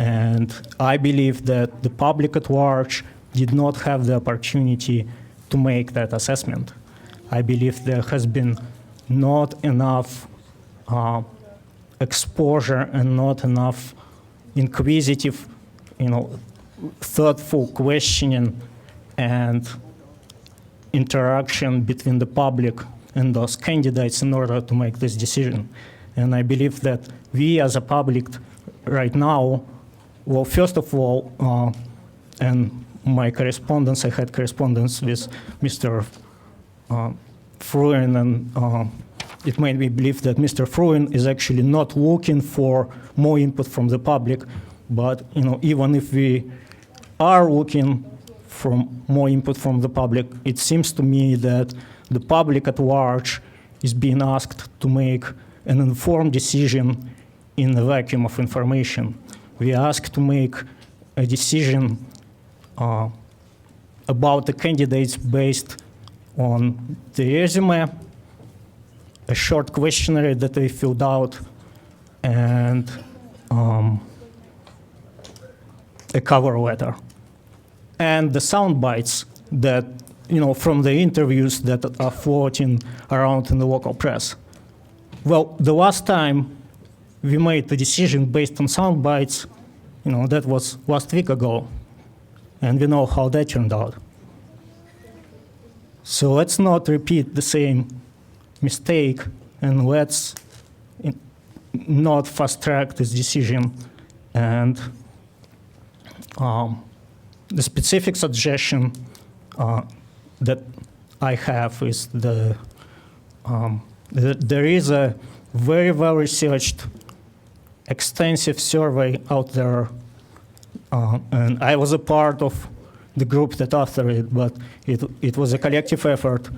Speaker 22: And I believe that the public at large did not have the opportunity to make that assessment. I believe there has been not enough exposure and not enough inquisitive, thoughtful questioning and interaction between the public and those candidates in order to make this decision. And I believe that we as a public right now, well, first of all, and my correspondence, I had correspondence with Mr. Fruin, and it made me believe that Mr. Fruin is actually not looking for more input from the public, but even if we are looking for more input from the public, it seems to me that the public at large is being asked to make an informed decision in a vacuum of information. We are asked to make a decision about the candidates based on the resume, a short questionnaire that they filled out, and a cover letter, and the sound bites that from the interviews that are floating around in the local press. Well, the last time we made the decision based on sound bites, that was last week ago, and we know how that turned out. So let's not repeat the same mistake, and let's not fast track this decision. And the specific suggestion that I have is there is a very well researched, extensive survey out there, and I was a part of the group that authored it, but it was a collective effort,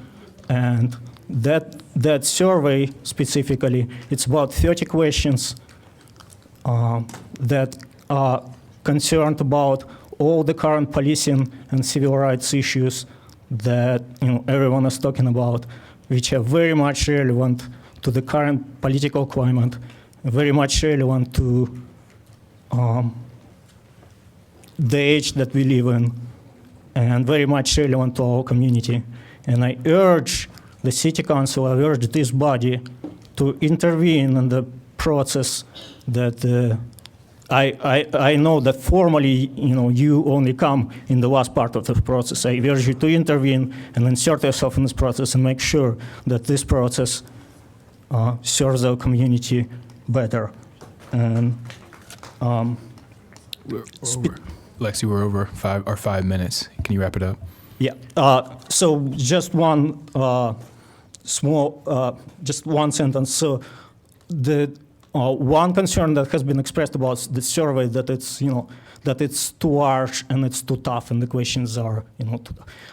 Speaker 22: and that survey specifically, it's about 30 questions that are concerned about all the current policing and civil rights issues that everyone is talking about, which are very much relevant to the current political climate, very much relevant to the age that we live in, and very much relevant to our community. And I urge the City Council, I urge this body to intervene in the process that I know that formally, you only come in the last part of the process. I urge you to intervene and insert yourself in this process and make sure that this process serves our community better. And
Speaker 2: Lexi, we're over 5 minutes. Can you wrap it up?
Speaker 22: Yeah. So just one just one sentence. So the one concern that has been expressed about the survey that it's too harsh and it's too tough, and the questions are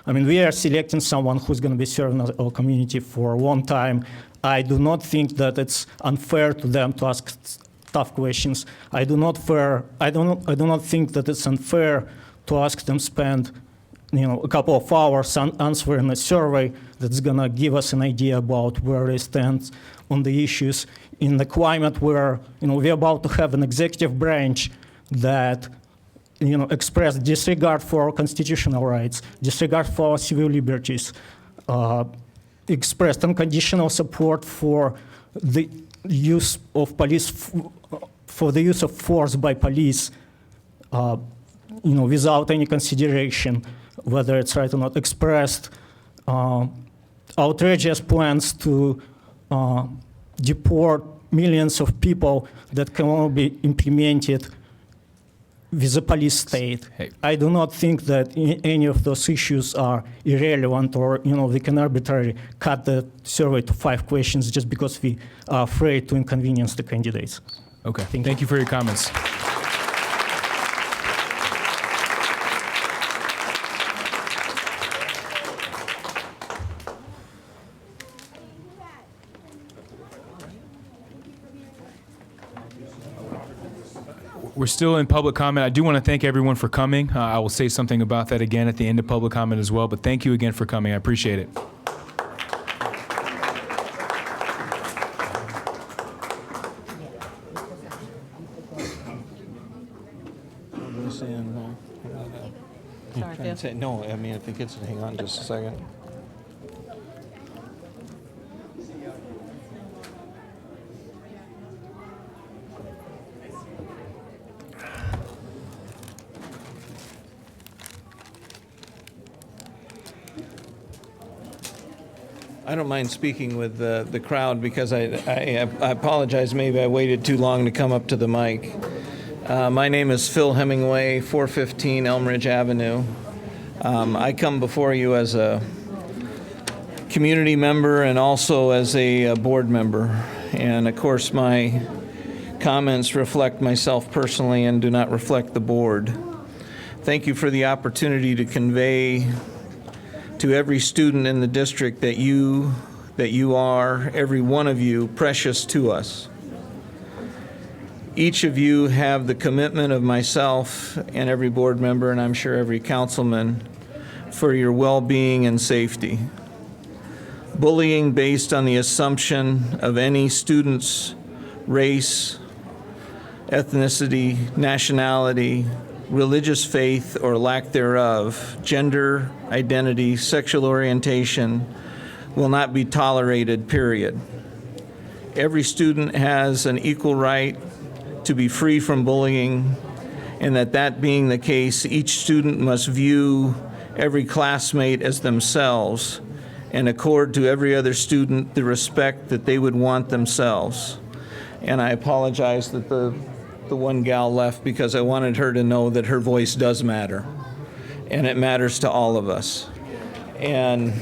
Speaker 22: we are selecting someone who's going to be serving our community for a long time. I do not think that it's unfair to them to ask tough questions. I do not think that it's unfair to ask them spend a couple of hours answering a survey that's going to give us an idea about where they stand on the issues in the climate where we're about to have an executive branch that express disregard for our constitutional rights, disregard for our civil liberties, expressed unconditional support for the use of police, for the use of force by police, without any consideration whether it's right or not, expressed outrageous plans to deport millions of people that can only be implemented with a police state. I do not think that any of those issues are irrelevant, or we can arbitrarily cut the survey to 5 questions just because we are afraid to inconvenience the candidates.
Speaker 2: Okay. Thank you for your comments. We're still in public comment. I do want to thank everyone for coming. I will say something about that again at the end of public comment as well, but thank you again for coming. I appreciate it.
Speaker 5: No, I mean, if the kids would hang on just a second. I don't mind speaking with the crowd because I apologize. Maybe I waited too long to come up to the mic. My name is Phil Hemingway, 415 Elmridge Avenue. I come before you as a community member and also as a board member. And of course, my comments reflect myself personally and do not reflect the board. Thank you for the opportunity to convey to every student in the district that you are, every one of you, precious to us. Each of you have the commitment of myself and every board member, and I'm sure every councilman, for your well-being and safety. Bullying based on the assumption of any student's race, ethnicity, nationality, religious faith or lack thereof, gender identity, sexual orientation will not be tolerated, period. Every student has an equal right to be free from bullying, and that being the case, each student must view every classmate as themselves and accord to every other student the respect that they would want themselves. And I apologize that the one gal left because I wanted her to know that her voice does matter, and it matters to all of us. And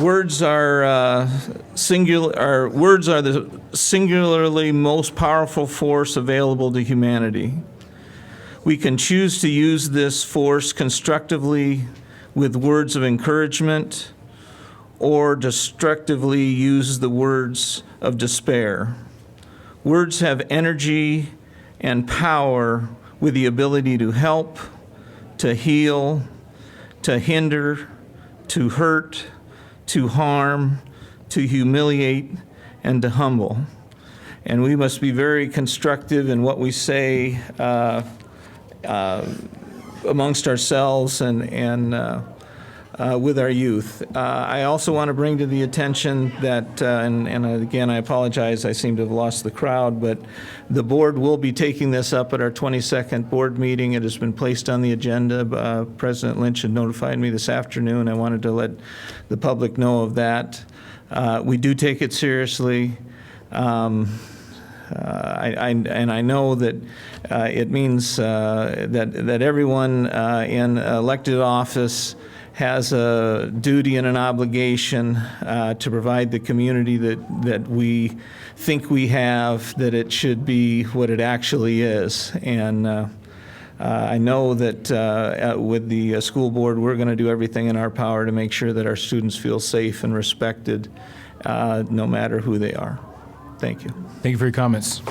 Speaker 5: words are the singularly most powerful force available to humanity. We can choose to use this force constructively with words of encouragement, or destructively use the words of despair. Words have energy and power with the ability to help, to heal, to hinder, to hurt, to harm, to humiliate, and to humble. And we must be very constructive in what we say amongst ourselves and with our youth. I also want to bring to the attention that, and again, I apologize, I seem to have lost the crowd, but the board will be taking this up at our 22nd board meeting. It has been placed on the agenda. President Lynch had notified me this afternoon. I wanted to let the public know of that. We do take it seriously. And I know that it means that everyone in elected office has a duty and an obligation to provide the community that we think we have, that it should be what it actually is. And I know that with the school board, we're going to do everything in our power to make sure that our students feel safe and respected, no matter who they are. Thank you.
Speaker 2: Thank you for your comments.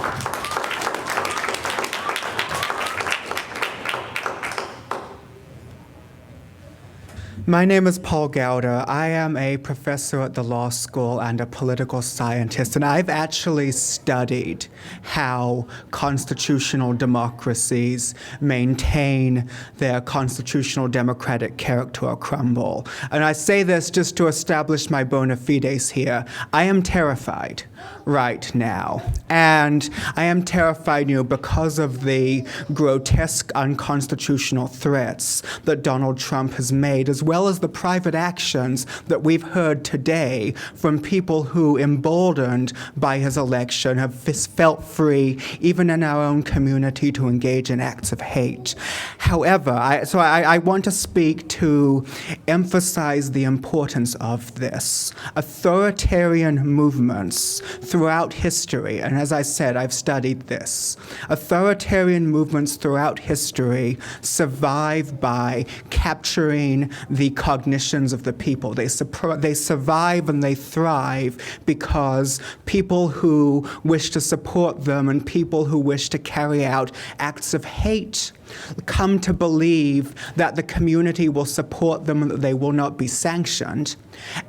Speaker 6: My name is Paul Gowder. I am a professor at the law school and a political scientist, and I've actually studied how constitutional democracies maintain their constitutional democratic character or crumble. And I say this just to establish my bona fides here. I am terrified right now. And I am terrified, because of the grotesque unconstitutional threats that Donald Trump has made, as well as the private actions that we've heard today from people who, emboldened by his election, have felt free, even in our own community, to engage in acts of hate. However, I want to speak to emphasize the importance of this. Authoritarian movements throughout history, and as I said, I've studied this, authoritarian movements throughout history survive by capturing the cognitions of the people. They survive and they thrive because people who wish to support them and people who wish to carry out acts of hate come to believe that the community will support them and that they will not be sanctioned.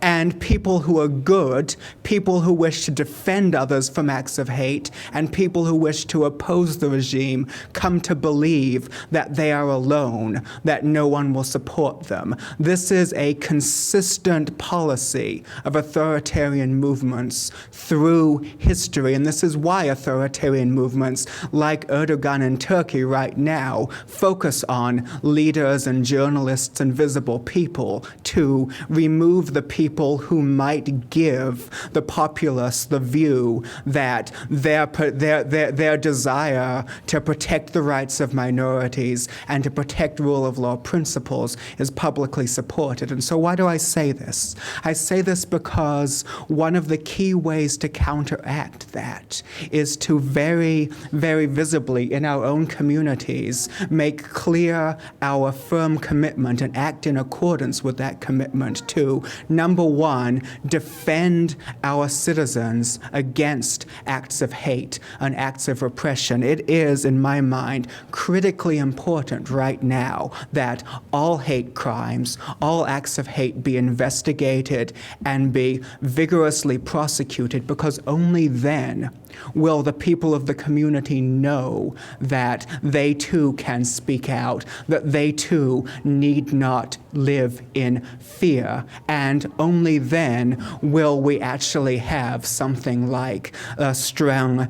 Speaker 6: And people who are good, people who wish to defend others from acts of hate, and people who wish to oppose the regime come to believe that they are alone, that no one will support them. This is a consistent policy of authoritarian movements through history, and this is why authoritarian movements like Erdogan in Turkey right now focus on leaders and journalists and visible people to remove the people who might give the populace the view that their desire to protect the rights of minorities and to protect rule of law principles is publicly supported. And so why do I say this? I say this because one of the key ways to counteract that is to very, very visibly in our own communities make clear our firm commitment and act in accordance with that commitment to, number one, defend our citizens against acts of hate and acts of repression. It is, in my mind, critically important right now that all hate crimes, all acts of hate be investigated and be vigorously prosecuted, because only then will the people of the community know that they too can speak out, that they too need not live in fear, and only then will we actually have something like a strong,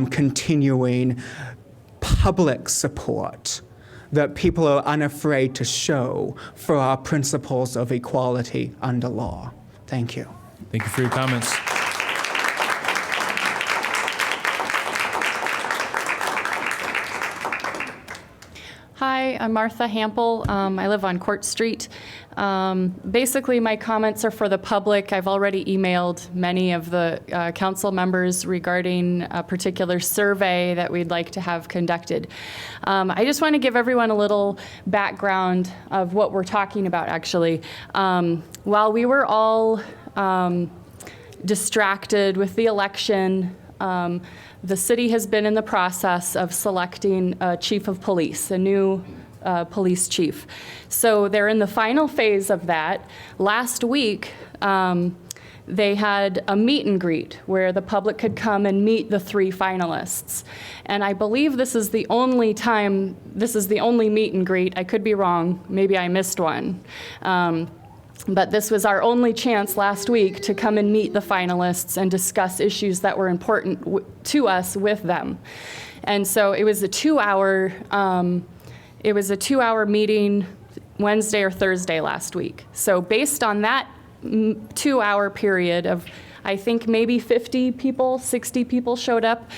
Speaker 6: continuing public support that people are unafraid to show for our principles of equality under law. Thank you.
Speaker 2: Thank you for your comments.
Speaker 7: Hi, I'm Martha Hampel. I live on Court Street. Basically, my comments are for the public. I've already emailed many of the council members regarding a particular survey that we'd like to have conducted. I just want to give everyone a little background of what we're talking about, actually. While we were all distracted with the election, the city has been in the process of selecting a chief of police, a new police chief. So they're in the final phase of that. Last week, they had a meet and greet where the public could come and meet the 3 finalists. And I believe this is the only meet and greet. I could be wrong. Maybe I missed one. But this was our only chance last week to come and meet the finalists and discuss issues that were important to us with them. And so it was a 2-hour meeting Wednesday or Thursday last week. So based on that 2-hour period of, I think maybe 50 people, 60 people showed up.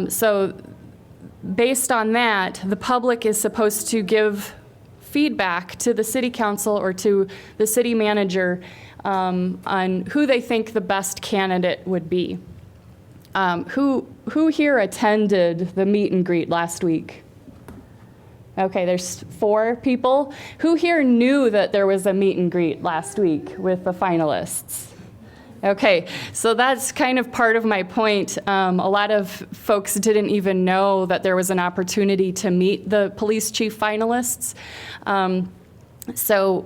Speaker 7: So based on that, the public is supposed to give feedback to the city council or to the city manager on who they think the best candidate would be. Who here attended the meet and greet last week? Okay, there's 4 people. Who here knew that there was a meet and greet last week with the finalists? Okay, so that's kind of part of my point. A lot of folks didn't even know that there was an opportunity to meet the police chief finalists. So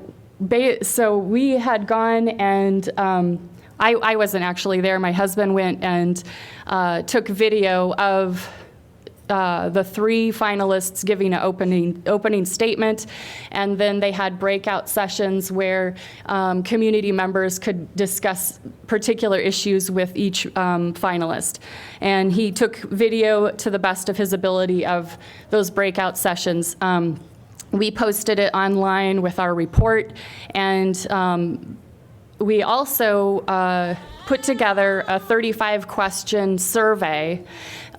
Speaker 7: we had gone and I wasn't actually there. My husband went and took video of the 3 finalists giving an opening statement, and then they had breakout sessions where community members could discuss particular issues with each finalist. And he took video to the best of his ability of those breakout sessions. We posted it online with our report, and we also put together a 35-question survey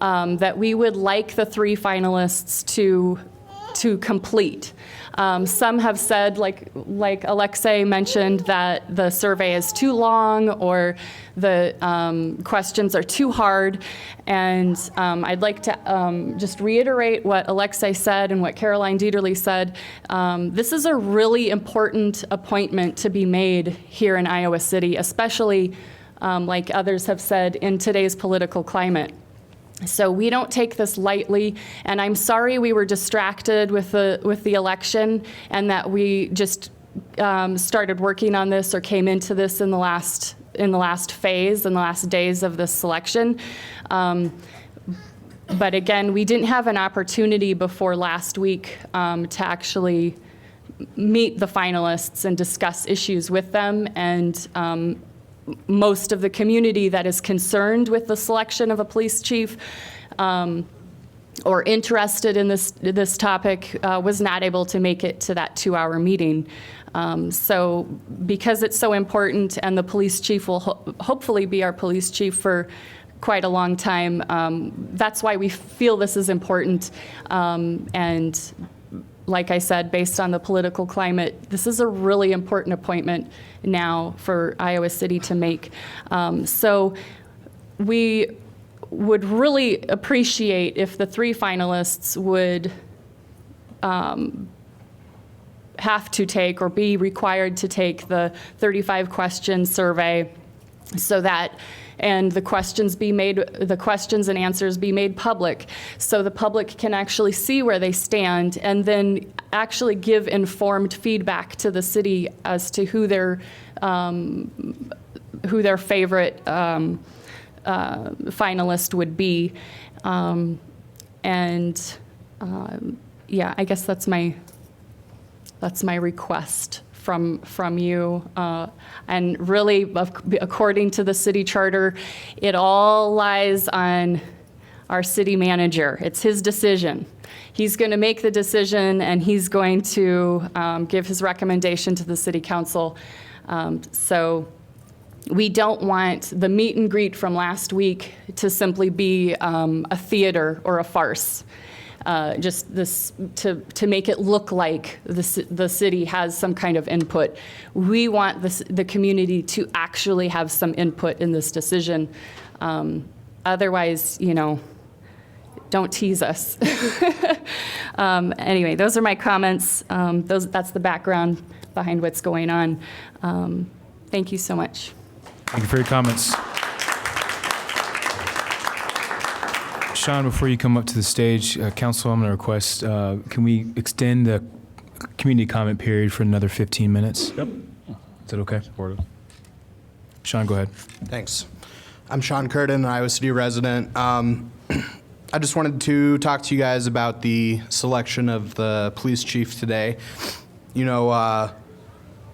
Speaker 7: that we would like the 3 finalists to complete. Some have said, like Alexei mentioned, that the survey is too long or the questions are too hard. And I'd like to just reiterate what Alexei said and what Caroline Dieterle said. This is a really important appointment to be made here in Iowa City, especially like others have said, in today's political climate. So we don't take this lightly, and I'm sorry we were distracted with the election and that we just started working on this or came into this in the last phase, in the last days of this selection. But again, we didn't have an opportunity before last week to actually meet the finalists and discuss issues with them, and most of the community that is concerned with the selection of a police chief or interested in this topic was not able to make it to that 2-hour meeting. So because it's so important and the police chief will hopefully be our police chief for quite a long time, that's why we feel this is important. And like I said, based on the political climate, this is a really important appointment now for Iowa City to make. So we would really appreciate if the 3 finalists would have to take or be required to take the 35-question survey so that and the questions and answers be made public so the public can actually see where they stand and then actually give informed feedback to the city as to who their favorite finalist would be. Yeah, I guess that's my request from you. And really, according to the city charter, it all lies on our city manager. It's his decision. He's going to make the decision, and he's going to give his recommendation to the city council. So we don't want the meet and greet from last week to simply be a theater or a farce. Just this to make it look like the city has some kind of input. We want the community to actually have some input in this decision. Otherwise, don't tease us. Anyway, those are my comments. That's the background behind what's going on. Thank you so much.
Speaker 2: Thank you for your comments. Sean, before you come up to the stage, Council, I'm going to request, can we extend the community comment period for another 15 minutes?
Speaker 4: Yep.
Speaker 2: Is that okay? Supportive. Sean, go ahead.
Speaker 4: Thanks. I'm Sean Curtin, an Iowa City resident. I just wanted to talk to you guys about the selection of the police chief today.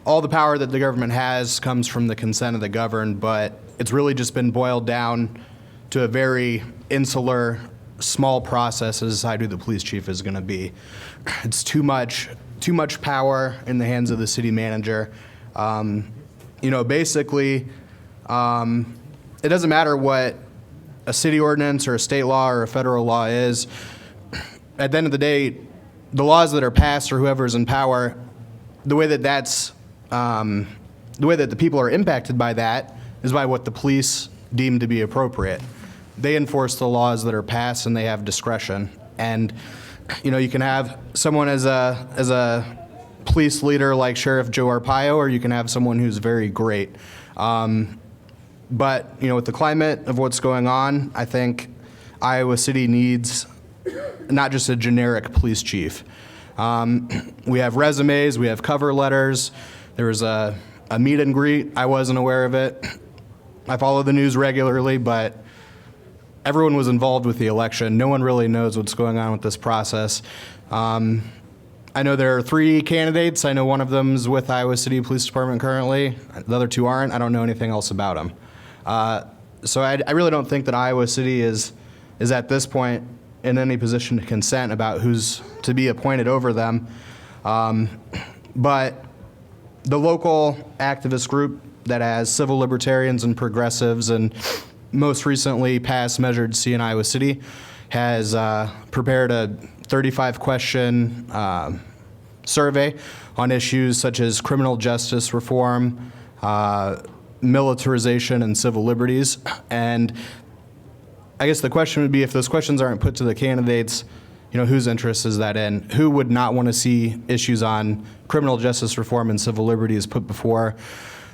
Speaker 4: All the power that the government has comes from the consent of the governed, but it's really just been boiled down to a very insular, small process to decide who the police chief is going to be. It's too much power in the hands of the city manager. Basically, it doesn't matter what a city ordinance or a state law or a federal law is. At the end of the day, the laws that are passed or whoever's in power, the way that the people are impacted by that is by what the police deem to be appropriate. They enforce the laws that are passed, and they have discretion. And you can have someone as a police leader like Sheriff Joe Arpaio, or you can have someone who's very great. But with the climate of what's going on, I think Iowa City needs not just a generic police chief. We have resumes, we have cover letters. There was a meet and greet. I wasn't aware of it. I follow the news regularly, but everyone was involved with the election. No one really knows what's going on with this process. I know there are 3 candidates. I know one of them's with Iowa City Police Department currently. The other 2 aren't. I don't know anything else about them. So I really don't think that Iowa City is at this point in any position to consent about who's to be appointed over them. But the local activist group that has civil libertarians and progressives and most recently passed Measured C in Iowa City has prepared a 35-question survey on issues such as criminal justice reform, militarization, and civil liberties. And I guess the question would be, if those questions aren't put to the candidates, whose interest is that in? Who would not want to see issues on criminal justice reform and civil liberties put before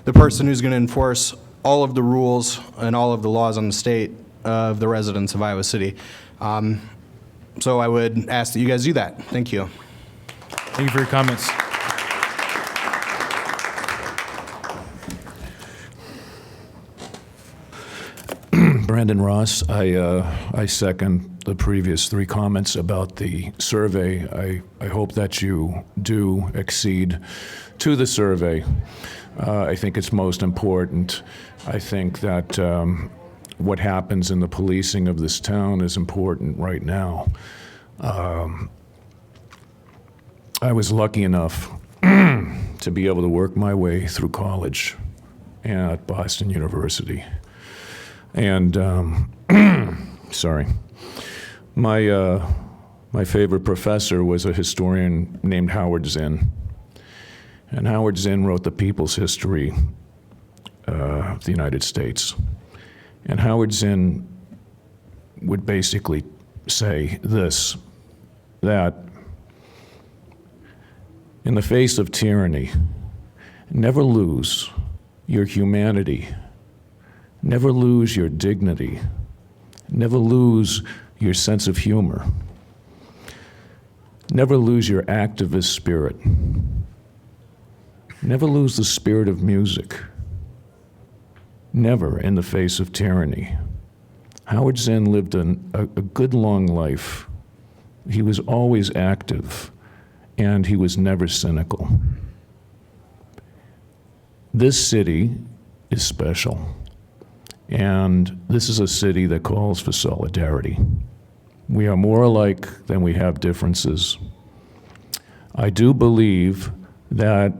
Speaker 4: the person who's going to enforce all of the rules and all of the laws on the state of the residents of Iowa City? So I would ask that you guys do that. Thank you.
Speaker 2: Thank you for your comments.
Speaker 8: Brandon Ross, I second the previous 3 comments about the survey. I hope that you do accede to the survey. I think it's most important. I think that what happens in the policing of this town is important right now. I was lucky enough to be able to work my way through college at Boston University. And, sorry, my favorite professor was a historian named Howard Zinn. And Howard Zinn wrote the People's History of the United States. And Howard Zinn would basically say this, that in the face of tyranny, never lose your humanity. Never lose your dignity. Never lose your sense of humor. Never lose your activist spirit. Never lose the spirit of music. Never in the face of tyranny. Howard Zinn lived a good long life. He was always active, and he was never cynical. This city is special. And this is a city that calls for solidarity. We are more alike than we have differences. I do believe that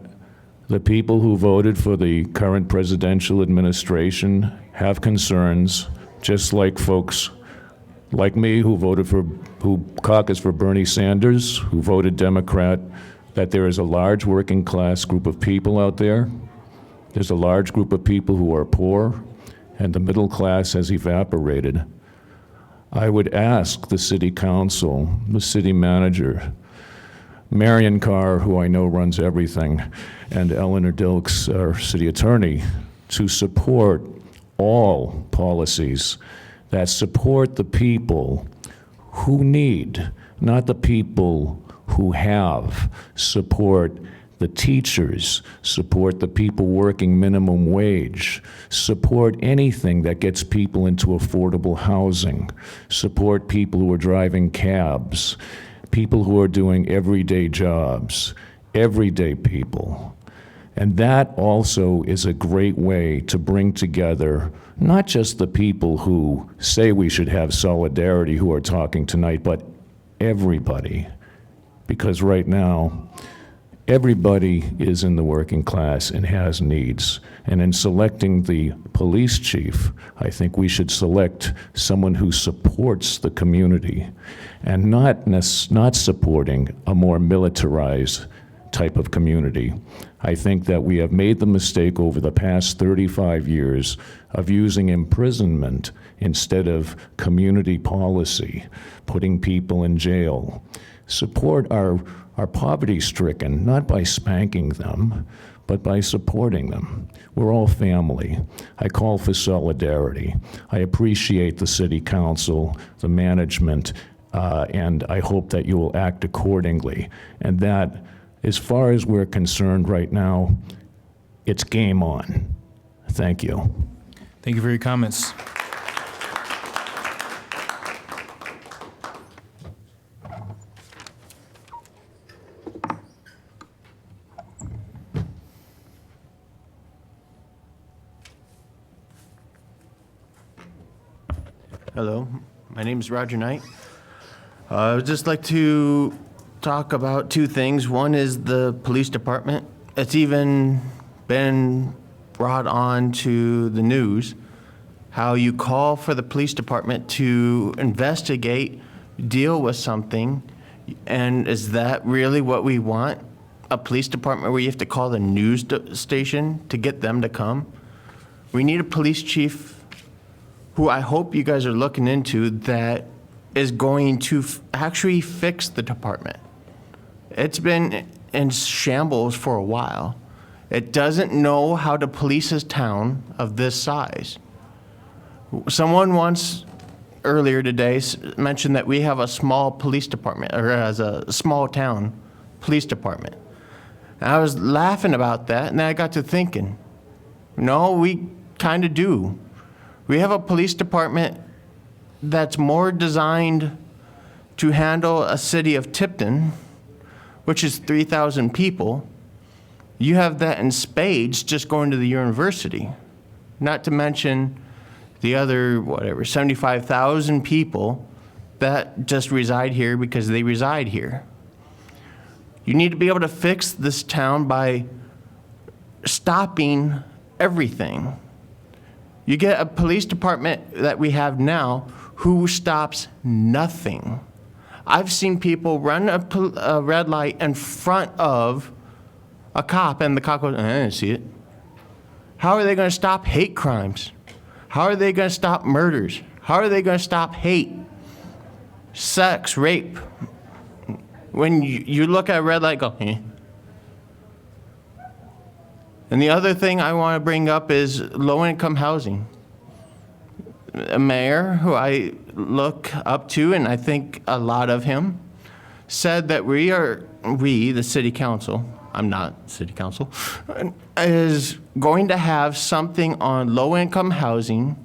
Speaker 8: the people who voted for the current presidential administration have concerns, just like folks like me who caucused for Bernie Sanders, who voted Democrat, that there is a large working class group of people out there. There's a large group of people who are poor, and the middle class has evaporated. I would ask the city council, the city manager, Marion Carr, who I know runs everything, and Eleanor Dilks, our city attorney, to support all policies that support the people who need, not the people who have. Support the teachers, support the people working minimum wage, support anything that gets people into affordable housing, support people who are driving cabs, people who are doing everyday jobs, everyday people. And that also is a great way to bring together not just the people who say we should have solidarity who are talking tonight, but everybody. Because right now, everybody is in the working class and has needs. And in selecting the police chief, I think we should select someone who supports the community and not supporting a more militarized type of community. I think that we have made the mistake over the past 35 years of using imprisonment instead of community policy, putting people in jail. Support our poverty-stricken, not by spanking them, but by supporting them. We're all family. I call for solidarity. I appreciate the city council, the management, and I hope that you will act accordingly. And that, as far as we're concerned right now, it's game on. Thank you.
Speaker 2: Thank you for your comments.
Speaker 9: Hello, my name is Roger Knight. I would just like to talk about two things. One is the police department. It's even been brought on to the news, how you call for the police department to investigate, deal with something, and is that really what we want? A police department where you have to call the news station to get them to come? We need a police chief who I hope you guys are looking into that is going to actually fix the department. It's been in shambles for a while. It doesn't know how to police a town of this size. Someone once earlier today mentioned that we have a small police department, or as a small town police department. And I was laughing about that, and then I got to thinking, no, we kind of do. We have a police department that's more designed to handle a city of Tipton, which is 3,000 people. You have that in spades just going to the university, not to mention the other, 75,000 people that just reside here because they reside here. You need to be able to fix this town by stopping everything. You get a police department that we have now who stops nothing. I've seen people run a red light in front of a cop, and the cop goes, I didn't see it. How are they going to stop hate crimes? How are they going to stop murders? How are they going to stop hate, sex, rape? When you look at a red light, go, eh. And the other thing I want to bring up is low-income housing. A mayor who I look up to, and I think a lot of him, said that we, the city council, I'm not city council, is going to have something on low-income housing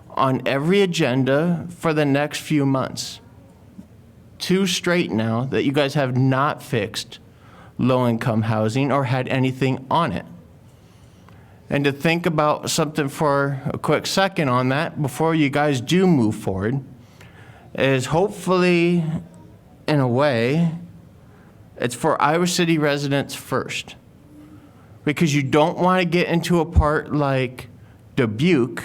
Speaker 9: on every agenda for the next few months. 2 straight now that you guys have not fixed low-income housing or had anything on it. And to think about something for a quick second on that before you guys do move forward is hopefully, in a way, it's for Iowa City residents first. Because you don't want to get into a part like Dubuque,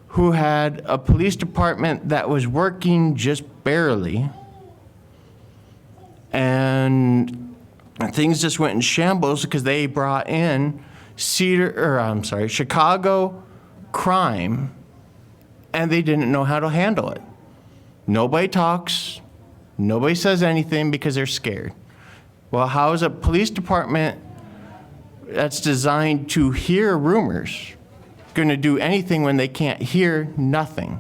Speaker 9: who had a police department that was working just barely, and things just went in shambles because they brought in Chicago crime, and they didn't know how to handle it. Nobody talks, nobody says anything because they're scared. Well, how is a police department that's designed to hear rumors going to do anything when they can't hear nothing?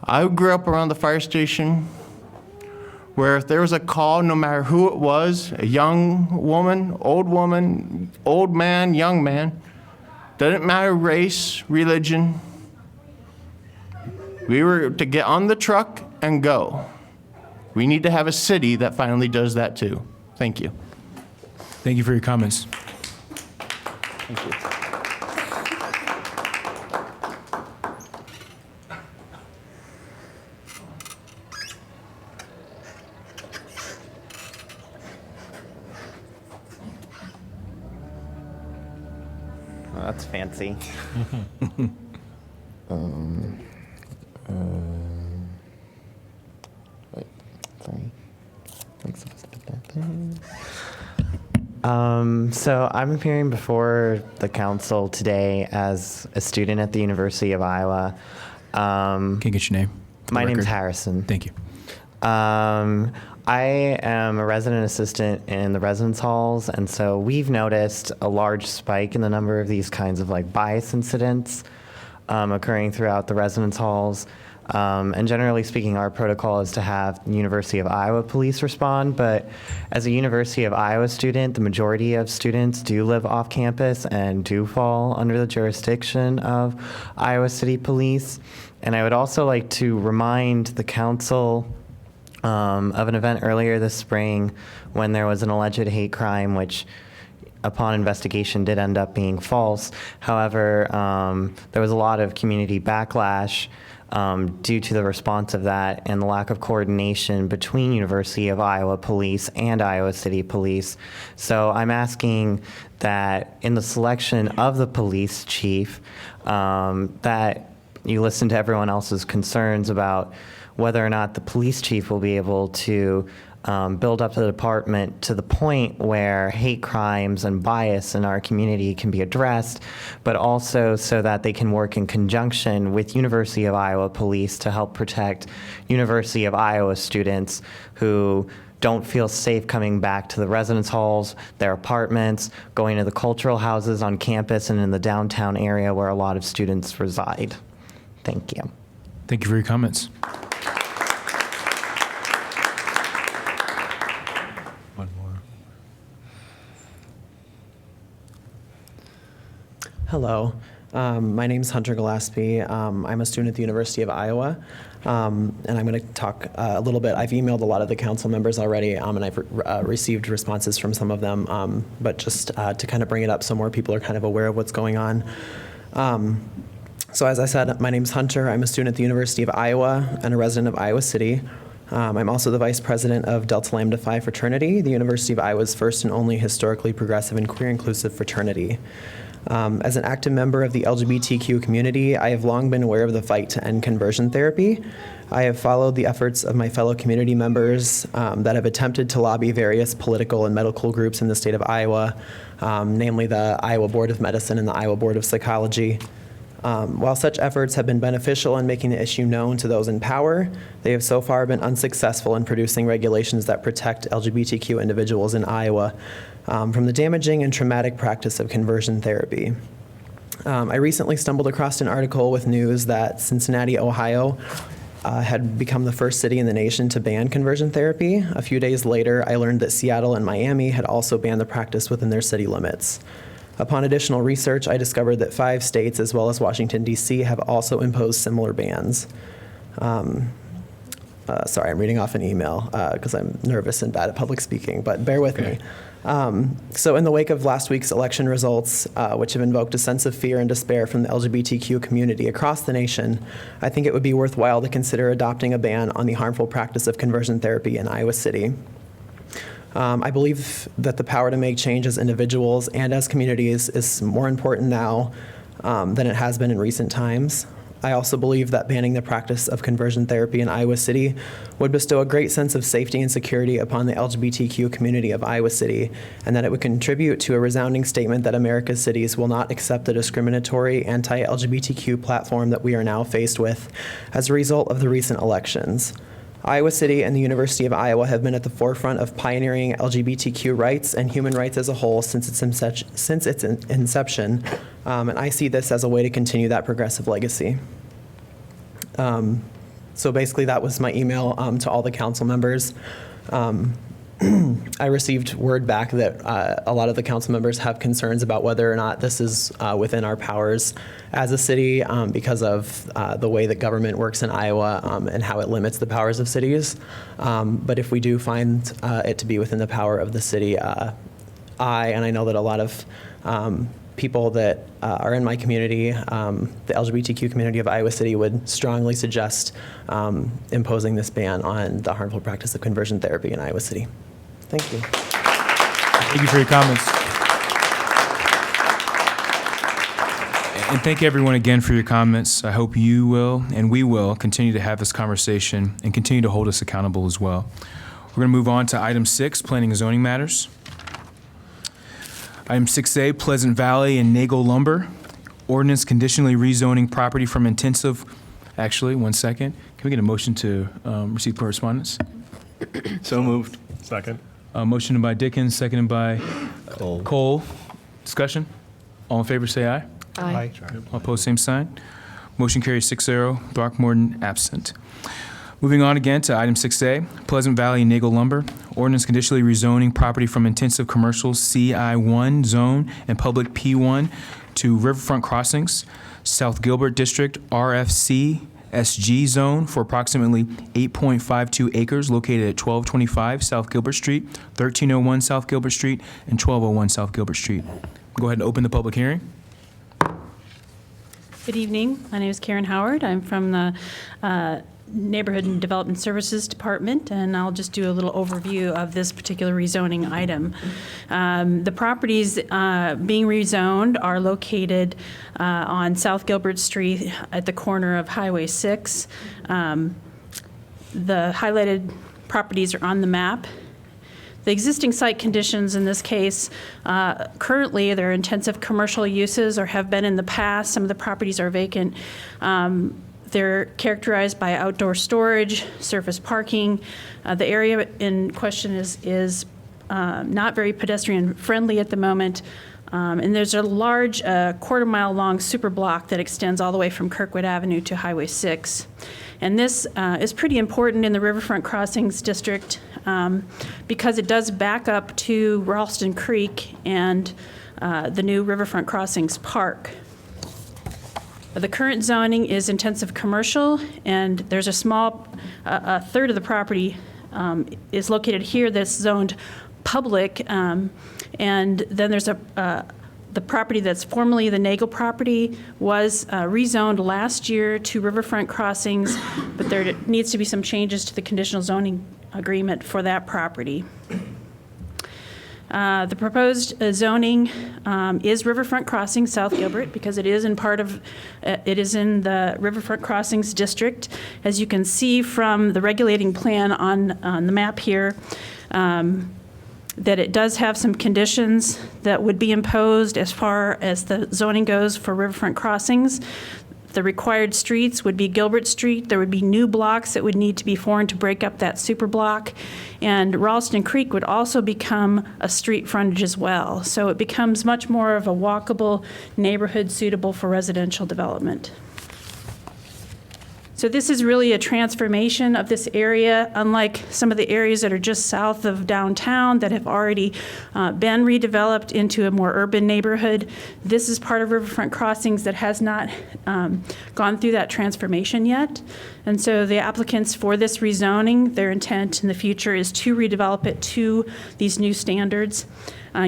Speaker 9: I grew up around the fire station where if there was a call, no matter who it was, a young woman, old man, young man, doesn't matter race, religion, we were to get on the truck and go. We need to have a city that finally does that too. Thank you.
Speaker 2: Thank you for your comments.
Speaker 9: Thank you.
Speaker 12: Oh, that's fancy.
Speaker 13: Wait, sorry. I'm supposed to put that there.
Speaker 12: So I'm appearing before the council today as a student at the University of Iowa.
Speaker 2: Can you get your name?
Speaker 12: My name's Harrison.
Speaker 2: Thank you.
Speaker 12: I am a resident assistant in the residence halls, and so we've noticed a large spike in the number of these kinds of like bias incidents occurring throughout the residence halls. And generally speaking, our protocol is to have University of Iowa police respond, but as a University of Iowa student, the majority of students do live off campus and do fall under the jurisdiction of Iowa City Police. And I would also like to remind the council of an event earlier this spring when there was an alleged hate crime, which upon investigation did end up being false. However, there was a lot of community backlash due to the response of that and the lack of coordination between University of Iowa Police and Iowa City Police. So I'm asking that in the selection of the police chief, that you listen to everyone else's concerns about whether or not the police chief will be able to build up the department to the point where hate crimes and bias in our community can be addressed, but also so that they can work in conjunction with University of Iowa Police to help protect University of Iowa students who don't feel safe coming back to the residence halls, their apartments, going to the cultural houses on campus and in the downtown area where a lot of students reside. Thank you.
Speaker 2: Thank you for your comments.
Speaker 23: Hello, my name is Hunter Gillespie. I'm a student at the University of Iowa, and I'm going to talk a little bit. I've emailed a lot of the council members already, and I've received responses from some of them, but just to kind of bring it up so more people are kind of aware of what's going on. So as I said, my name's Hunter. I'm a student at the University of Iowa and a resident of Iowa City. I'm also the vice president of Delta Lambda Phi fraternity, the University of Iowa's first and only historically progressive and queer inclusive fraternity. As an active member of the LGBTQ community, I have long been aware of the fight to end conversion therapy. I have followed the efforts of my fellow community members that have attempted to lobby various political and medical groups in the state of Iowa, namely the Iowa Board of Medicine and the Iowa Board of Psychology. While such efforts have been beneficial in making the issue known to those in power, they have so far been unsuccessful in producing regulations that protect LGBTQ individuals in Iowa from the damaging and traumatic practice of conversion therapy. I recently stumbled across an article with news that Cincinnati, Ohio, had become the first city in the nation to ban conversion therapy. A few days later, I learned that Seattle and Miami had also banned the practice within their city limits. Upon additional research, I discovered that 5 states, as well as Washington, D.C., have also imposed similar bans. Sorry, I'm reading off an email because I'm nervous and bad at public speaking, but bear with me. So in the wake of last week's election results, which have invoked a sense of fear and despair from the LGBTQ community across the nation, I think it would be worthwhile to consider adopting a ban on the harmful practice of conversion therapy in Iowa City. I believe that the power to make change as individuals and as communities is more important now than it has been in recent times. I also believe that banning the practice of conversion therapy in Iowa City would bestow a great sense of safety and security upon the LGBTQ community of Iowa City, and that it would contribute to a resounding statement that America's cities will not accept the discriminatory anti-LGBTQ platform that we are now faced with as a result of the recent elections. Iowa City and the University of Iowa have been at the forefront of pioneering LGBTQ rights and human rights as a whole since its inception, and I see this as a way to continue that progressive legacy. So basically that was my email to all the council members. I received word back that a lot of the council members have concerns about whether or not this is within our powers as a city because of the way that government works in Iowa and how it limits the powers of cities. But if we do find it to be within the power of the city, and I know that a lot of people that are in my community, the LGBTQ community of Iowa City, would strongly suggest imposing this ban on the harmful practice of conversion therapy in Iowa City. Thank you.
Speaker 2: Thank you for your comments. And thank everyone again for your comments. I hope you will and we will continue to have this conversation and continue to hold us accountable as well. We're going to move on to item 6, planning and zoning matters. Item 6A, Pleasant Valley and Nagel Lumber. Ordinance conditionally rezoning property from intensive, actually, one second. Can we get a motion to receive correspondence?
Speaker 11: So moved. Second.
Speaker 2: Motion by Dickens, seconded by Cole. Discussion? All in favor say aye.
Speaker 11: Aye.
Speaker 2: All opposed, same sign. Motion carries 6-0. Throckmorton absent. Moving on again to item 6A, Pleasant Valley and Nagel Lumber. Ordinance conditionally rezoning property from intensive commercial CI1 zone and public P1 to Riverfront Crossings, South Gilbert District RFC SG zone for approximately 8.52 acres located at 1225 South Gilbert Street, 1301 South Gilbert Street, and 1201 South Gilbert Street. Go ahead and open the public hearing.
Speaker 15: Good evening. My name is Karen Howard. I'm from the Neighborhood and Development Services Department, and I'll just do a little overview of this particular rezoning item. The properties being rezoned are located on South Gilbert Street at the corner of Highway 6. The highlighted properties are on the map. The existing site conditions in this case, currently they're intensive commercial uses or have been in the past. Some of the properties are vacant. They're characterized by outdoor storage, surface parking. The area in question is not very pedestrian friendly at the moment. And there's a large quarter-mile long super block that extends all the way from Kirkwood Avenue to Highway 6. And this is pretty important in the Riverfront Crossings District because it does back up to Ralston Creek and the new Riverfront Crossings Park. The current zoning is intensive commercial, and there's a small, a third of the property is located here that's zoned public, and then there's the property that's formerly the Nagel property was rezoned last year to Riverfront Crossings, but there needs to be some changes to the conditional zoning agreement for that property. The proposed zoning is Riverfront Crossings, South Gilbert, because it is in the Riverfront Crossings District. As you can see from the regulating plan on the map here, that it does have some conditions that would be imposed as far as the zoning goes for Riverfront Crossings. The required streets would be Gilbert Street. There would be new blocks that would need to be formed to break up that super block. And Ralston Creek would also become a street frontage as well. So it becomes much more of a walkable neighborhood suitable for residential development. So this is really a transformation of this area, unlike some of the areas that are just south of downtown that have already been redeveloped into a more urban neighborhood. This is part of Riverfront Crossings that has not gone through that transformation yet. And so the applicants for this rezoning, their intent in the future is to redevelop it to these new standards,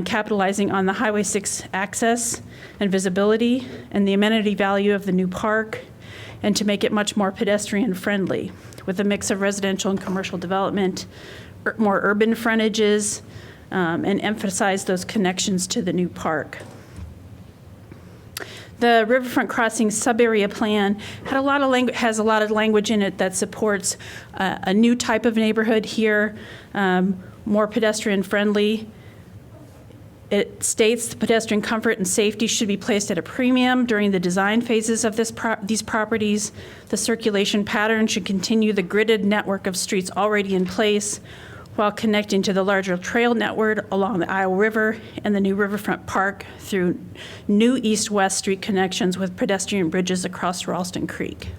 Speaker 15: capitalizing on the Highway 6 access and visibility and the amenity value of the new park, and to make it much more pedestrian friendly with a mix of residential and commercial development, more urban frontages, and emphasize those connections to the new park. The Riverfront Crossings sub-area plan has a lot of language in it that supports a new type of neighborhood here, more pedestrian friendly. It states the pedestrian comfort and safety should be placed at a premium during the design phases of these properties. The circulation pattern should continue the gridded network of streets already in place while connecting to the larger trail network along the Iowa River and the new Riverfront Park through new east-west street connections with pedestrian bridges across Ralston Creek.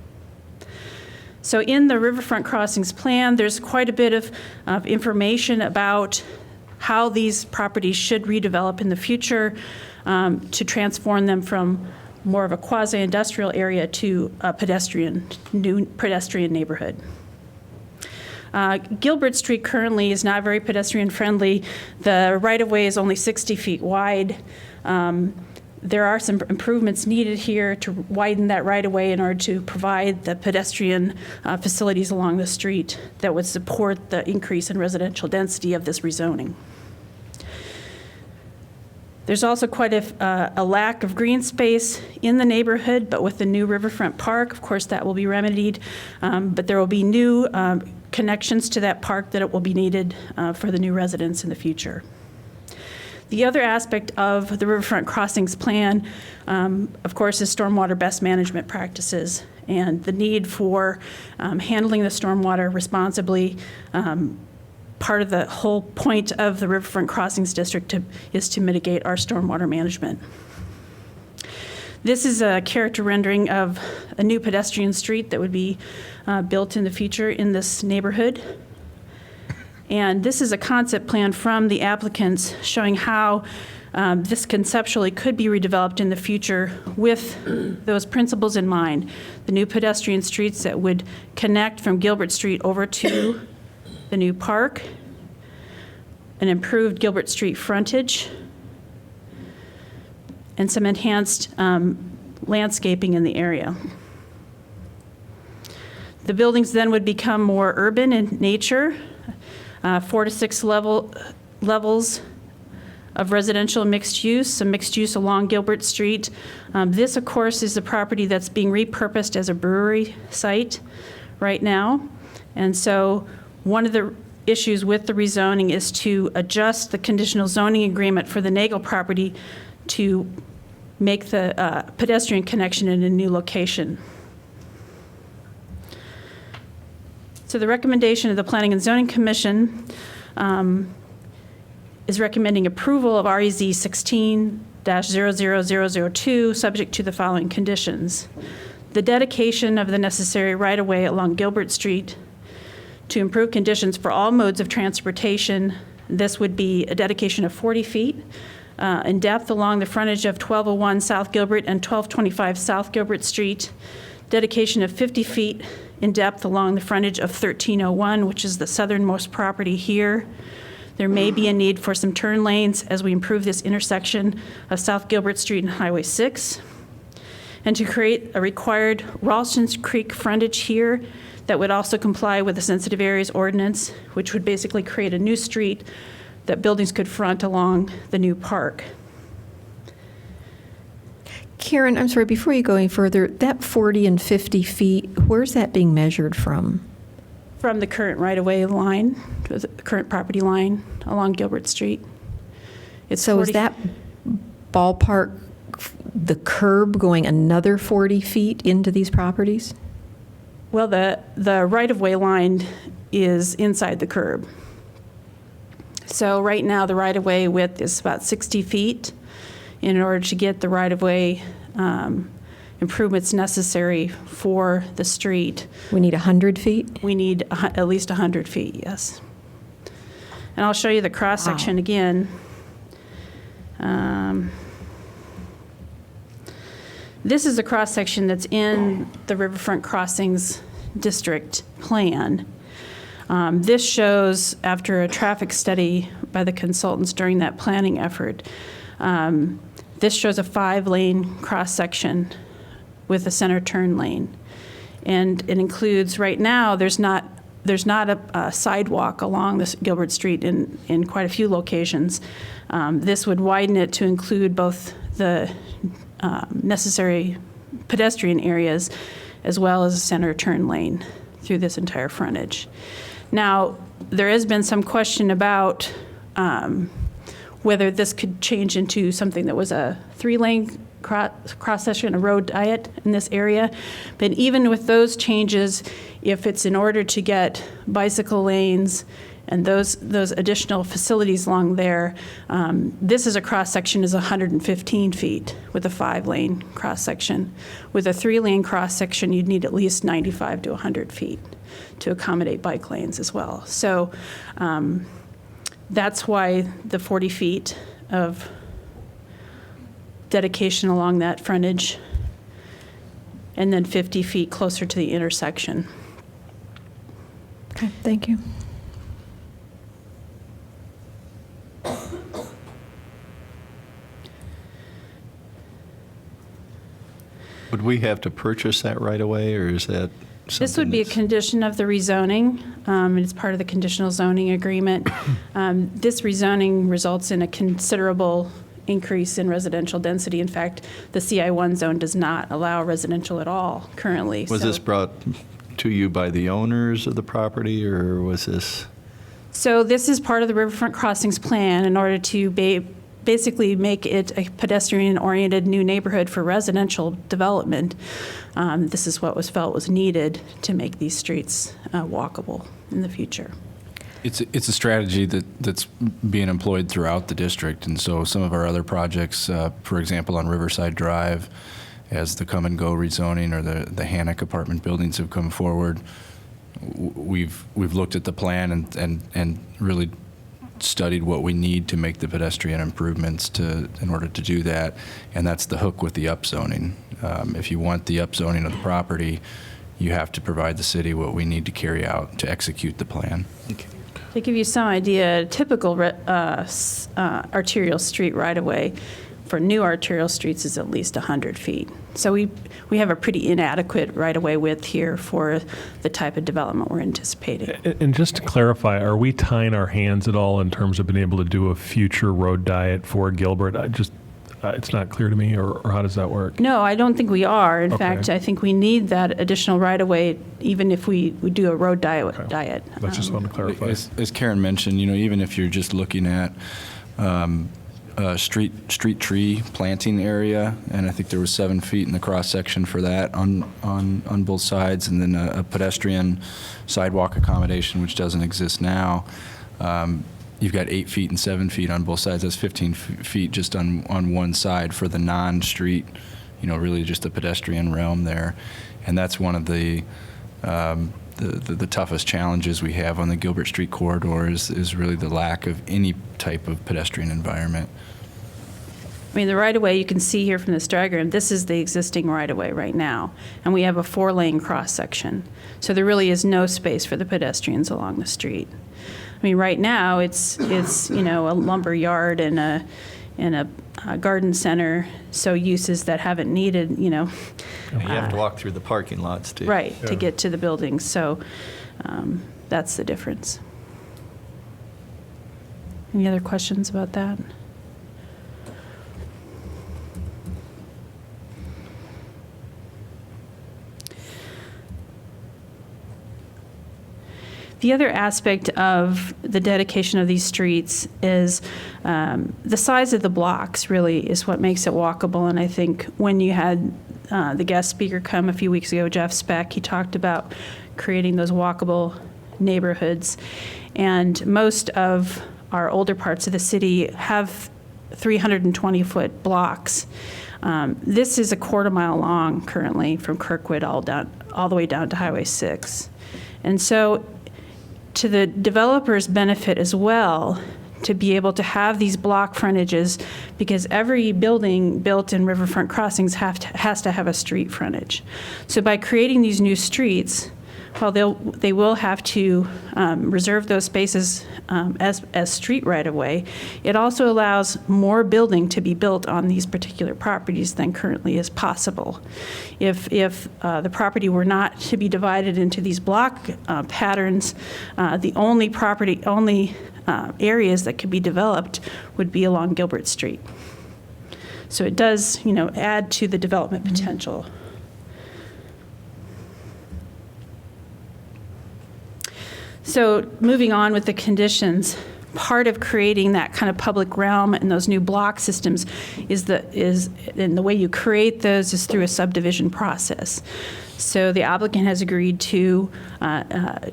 Speaker 15: So in the Riverfront Crossings plan, there's quite a bit of information about how these properties should redevelop in the future to transform them from more of a quasi-industrial area to a new pedestrian neighborhood. Gilbert Street currently is not very pedestrian friendly. The right-of-way is only 60 feet wide. There are some improvements needed here to widen that right-of-way in order to provide the pedestrian facilities along the street that would support the increase in residential density of this rezoning. There's also quite a lack of green space in the neighborhood, but with the new Riverfront Park, of course, that will be remedied. But there will be new connections to that park that it will be needed for the new residents in the future. The other aspect of the Riverfront Crossings plan, of course, is stormwater best management practices and the need for handling the stormwater responsibly. Part of the whole point of the Riverfront Crossings District is to mitigate our stormwater management. This is a character rendering of a new pedestrian street that would be built in the future in this neighborhood. And this is a concept plan from the applicants showing how this conceptually could be redeveloped in the future with those principles in mind. The new pedestrian streets that would connect from Gilbert Street over to the new park, an improved Gilbert Street frontage, and some enhanced landscaping in the area. The buildings then would become more urban in nature, 4 to 6 levels of residential and mixed use, some mixed use along Gilbert Street. This, of course, is the property that's being repurposed as a brewery site right now. And so one of the issues with the rezoning is to adjust the conditional zoning agreement for the Nagel property to make the pedestrian connection in a new location. So the recommendation of the Planning and Zoning Commission is recommending approval of REZ 16-00002, subject to the following conditions. The dedication of the necessary right-of-way along Gilbert Street to improve conditions for all modes of transportation. This would be a dedication of 40 feet in depth along the frontage of 1201 South Gilbert and 1225 South Gilbert Street. Dedication of 50 feet in depth along the frontage of 1301, which is the southernmost property here. There may be a need for some turn lanes as we improve this intersection of South Gilbert Street and Highway 6. And to create a required Ralston Creek frontage here that would also comply with the sensitive areas ordinance, which would basically create a new street that buildings could front along the new park.
Speaker 3: Karen, I'm sorry, before you go any further, that 40 and 50 feet, where's that being measured from?
Speaker 15: From the current right-of-way line, the current property line along Gilbert Street.
Speaker 3: So is that ballpark the curb going another 40 feet into these properties?
Speaker 15: Well, the right-of-way line is inside the curb. So right now, the right-of-way width is about 60 feet. In order to get the right-of-way improvements necessary for the street.
Speaker 3: We need 100 feet?
Speaker 15: We need at least 100 feet, yes. And I'll show you the cross-section again. This is a cross-section that's in the Riverfront Crossings District Plan. This shows, after a traffic study by the consultants during that planning effort, this shows a 5-lane cross-section with a center turn lane. And it includes, right now, there's not a sidewalk along this Gilbert Street in quite a few locations. This would widen it to include both the necessary pedestrian areas as well as a center turn lane through this entire frontage. Now, there has been some question about whether this could change into something that was a 3-lane cross-section, a road diet in this area. But even with those changes, if it's in order to get bicycle lanes and those additional facilities along there, this is a cross-section is 115 feet with a 5-lane cross-section. With a 3-lane cross-section, you'd need at least 95 to 100 feet to accommodate bike lanes as well. So that's why the 40 feet of dedication along that frontage, and then 50 feet closer to the intersection.
Speaker 3: Okay, thank you.
Speaker 11: Would we have to purchase that right away, or is that something
Speaker 15: This would be a condition of the rezoning. It's part of the conditional zoning agreement. This rezoning results in a considerable increase in residential density. In fact, the CI1 zone does not allow residential at all currently.
Speaker 11: Was this brought to you by the owners of the property, or was this?
Speaker 15: So this is part of the Riverfront Crossings plan in order to basically make it a pedestrian-oriented new neighborhood for residential development. This is what was felt was needed to make these streets walkable in the future.
Speaker 10: It's a strategy that's being employed throughout the district, and so some of our other projects, for example, on Riverside Drive, as the come and go rezoning or the Hannock apartment buildings have come forward, we've looked at the plan and really studied what we need to make the pedestrian improvements in order to do that, and that's the hook with the upzoning. If you want the upzoning of the property, you have to provide the city what we need to carry out to execute the plan.
Speaker 11: Okay.
Speaker 15: To give you some idea, a typical arterial street right-of-way for new arterial streets is at least 100 feet. So we have a pretty inadequate right-of-way width here for the type of development we're anticipating.
Speaker 16: And just to clarify, are we tying our hands at all in terms of being able to do a future road diet for Gilbert? It's not clear to me, or how does that work?
Speaker 15: No, I don't think we are. In
Speaker 16: Okay.
Speaker 15: fact, I think we need that additional right-of-way even if we do a road diet.
Speaker 16: I just want to clarify.
Speaker 10: As Karen mentioned, even if you're just looking at street tree planting area, and I think there was 7 feet in the cross section for that on both sides, and then a pedestrian sidewalk accommodation, which doesn't exist now. You've got 8 feet and 7 feet on both sides. That's 15 feet just on one side for the non-street, really just the pedestrian realm there. And that's one of the toughest challenges we have on the Gilbert Street corridor is really the lack of any type of pedestrian environment.
Speaker 15: I mean, the right-of-way you can see here from this diagram, this is the existing right-of-way right now, and we have a 4-lane cross-section. So there really is no space for the pedestrians along the street. I mean, right now, it's a lumber yard and a garden center, so uses that haven't needed,
Speaker 11: You have to walk through the parking lots too.
Speaker 15: Right, to get to the buildings. So that's the difference. Any other questions about that? The other aspect of the dedication of these streets is the size of the blocks really is what makes it walkable. And I think when you had the guest speaker come a few weeks ago, Jeff Speck, he talked about creating those walkable neighborhoods. And most of our older parts of the city have 320-foot blocks. This is a quarter mile long currently from Kirkwood all the way down to Highway 6. And so to the developer's benefit as well, to be able to have these block frontages, because every building built in riverfront crossings has to have a street frontage. So by creating these new streets, while they will have to reserve those spaces as street right-of-way, it also allows more building to be built on these particular properties than currently is possible. If the property were not to be divided into these block patterns, the only areas that could be developed would be along Gilbert Street. So it does, add to the development potential. So moving on with the conditions, part of creating that kind of public realm and those new block systems and the way you create those is through a subdivision process. So the applicant has agreed to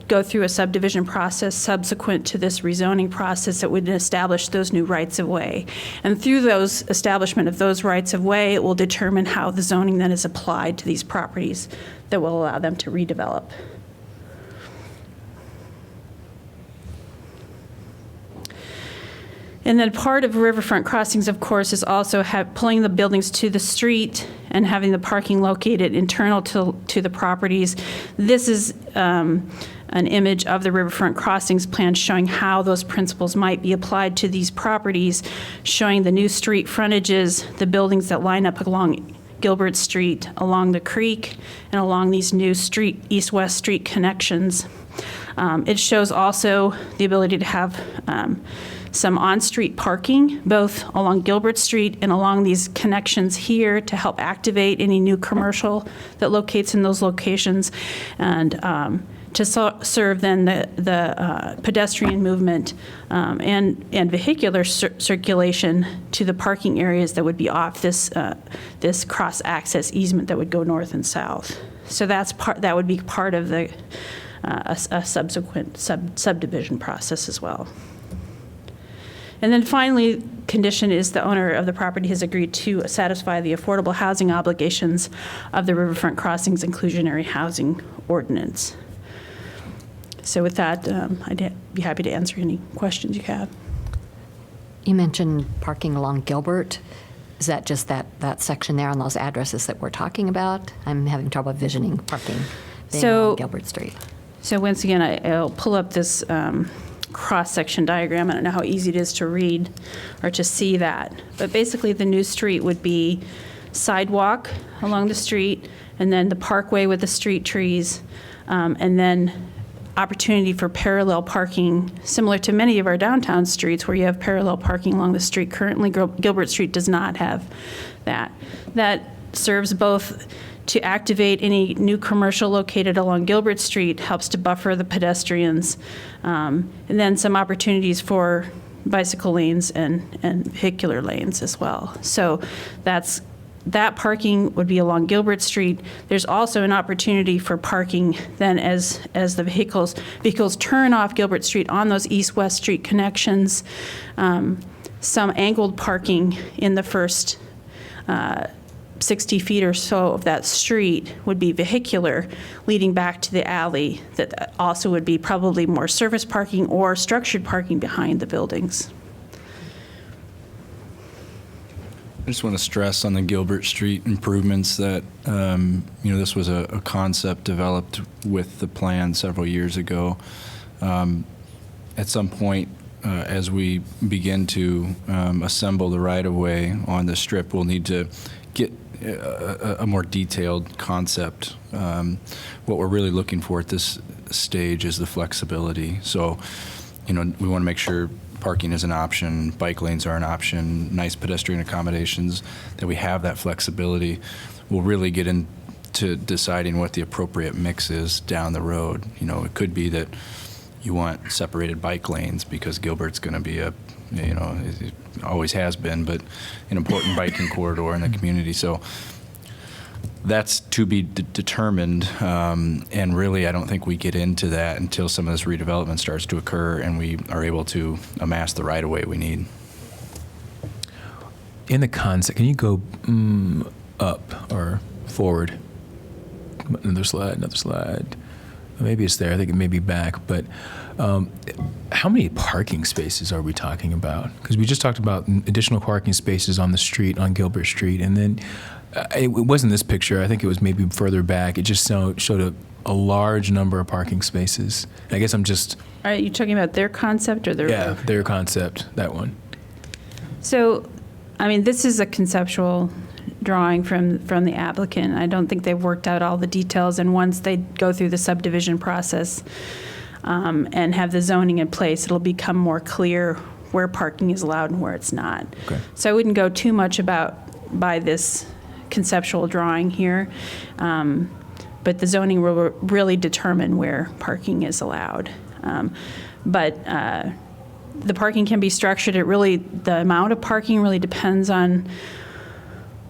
Speaker 15: go through a subdivision process subsequent to this rezoning process that would establish those new rights of way. And through those establishment of those rights of way, it will determine how the zoning then is applied to these properties that will allow them to redevelop. And then part of riverfront crossings, of course, is also pulling the buildings to the street and having the parking located internal to the properties. This is an image of the riverfront crossings plan showing how those principles might be applied to these properties, showing the new street frontages, the buildings that line up along Gilbert Street, along the creek, and along these new east-west street connections. It shows also the ability to have some on-street parking, both along Gilbert Street and along these connections here to help activate any new commercial that locates in those locations, and to serve then the pedestrian movement and vehicular circulation to the parking areas that would be off this cross-access easement that would go north and south. So that would be part of the a subsequent subdivision process as well. And then finally, condition is the owner of the property has agreed to satisfy the affordable housing obligations of the Riverfront Crossings Inclusionary Housing Ordinance. So with that, I'd be happy to answer any questions you have.
Speaker 17: You mentioned parking along Gilbert. Is that just that section there on those addresses that we're talking about? I'm having trouble visioning parking along Gilbert Street.
Speaker 15: So once again, I'll pull up this cross-section diagram. I don't know how easy it is to read or to see that. But basically, the new street would be sidewalk along the street, and then the parkway with the street trees, and then opportunity for parallel parking, similar to many of our downtown streets where you have parallel parking along the street. Currently, Gilbert Street does not have that. That serves both to activate any new commercial located along Gilbert Street, helps to buffer the pedestrians, and then some opportunities for bicycle lanes and vehicular lanes as well. So that parking would be along Gilbert Street. There's also an opportunity for parking then as the vehicles turn off Gilbert Street on those east-west street connections. Some angled parking in the first 60 feet or so of that street would be vehicular, leading back to the alley that also would be probably more surface parking or structured parking behind the buildings.
Speaker 10: I just want to stress on the Gilbert Street improvements that, this was a concept developed with the plan several years ago. At some point, as we begin to assemble the right-of-way on the strip, we'll need to get a more detailed concept. What we're really looking for at this stage is the flexibility. So, we want to make sure parking is an option, bike lanes are an option, nice pedestrian accommodations, that we have that flexibility. We'll really get into deciding what the appropriate mix is down the road. It could be that you want separated bike lanes because Gilbert's going to be it always has been, but an important biking corridor in the community. So that's to be determined, and really I don't think we get into that until some of this redevelopment starts to occur and we are able to amass the right-of-way we need.
Speaker 2: in the concept, can you go up or forward? Another slide. Maybe it's there. I think it may be back. But how many parking spaces are we talking about? Because we just talked about additional parking spaces on the street, on Gilbert Street. And then it wasn't this picture. I think it was maybe further back. It just showed a large number of parking spaces. I guess I'm just...
Speaker 15: Are you talking about their concept or their...
Speaker 2: Yeah, their concept, that one.
Speaker 15: So, I mean, this is a conceptual drawing from the applicant. I don't think they've worked out all the details, and once they go through the subdivision process and have the zoning in place, it'll become more clear where parking is allowed and where it's not.
Speaker 2: Okay.
Speaker 15: So I wouldn't go too much by this conceptual drawing here, but the zoning will really determine where parking is allowed. But the parking can be structured. The amount of parking really depends on,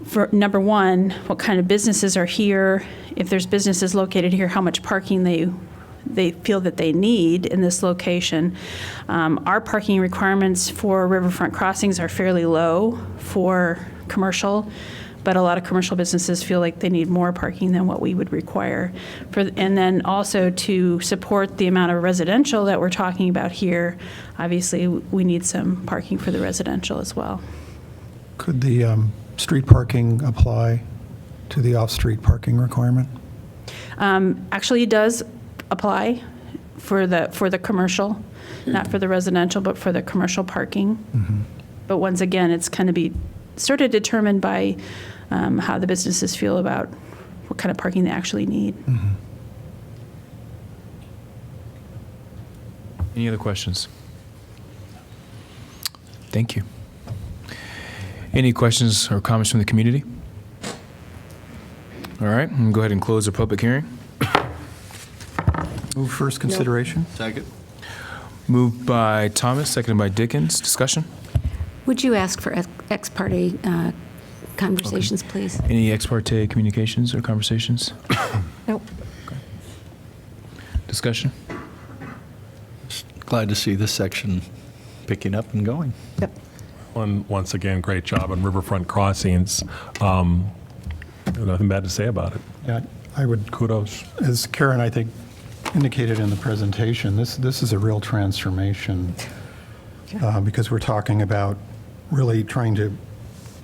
Speaker 15: for number one, what kind of businesses are here. If there's businesses located here, how much parking they feel that they need in this location. Our parking requirements for riverfront crossings are fairly low for commercial, but a lot of commercial businesses feel like they need more parking than what we would require. And then also to support the amount of residential that we're talking about here, obviously we need some parking for the residential as well.
Speaker 18: Could the street parking apply to the off-street parking requirement?
Speaker 15: Actually, it does apply for the commercial, not for the residential, but for the commercial parking.
Speaker 18: Mm-hmm.
Speaker 15: But once again, it's going to be sort of determined by how the businesses feel about what kind of parking they actually need.
Speaker 18: Mm-hmm.
Speaker 2: Any other questions? Thank you. Any questions or comments from the community? All right, I'm going to go ahead and close the public hearing.
Speaker 18: Move first consideration.
Speaker 11: Second.
Speaker 2: Moved by Thomas, seconded by Dickens. Discussion?
Speaker 17: Would you ask for ex parte conversations, please?
Speaker 2: Any ex parte communications or conversations?
Speaker 17: Nope.
Speaker 2: Discussion?
Speaker 11: Glad to see this section picking up and going.
Speaker 17: Yep.
Speaker 16: Once again, great job on riverfront crossings. Nothing bad to say about it.
Speaker 18: Yeah, I would.
Speaker 16: Kudos.
Speaker 18: As Karen, I think, indicated in the presentation, this is a real transformation because we're talking about really trying to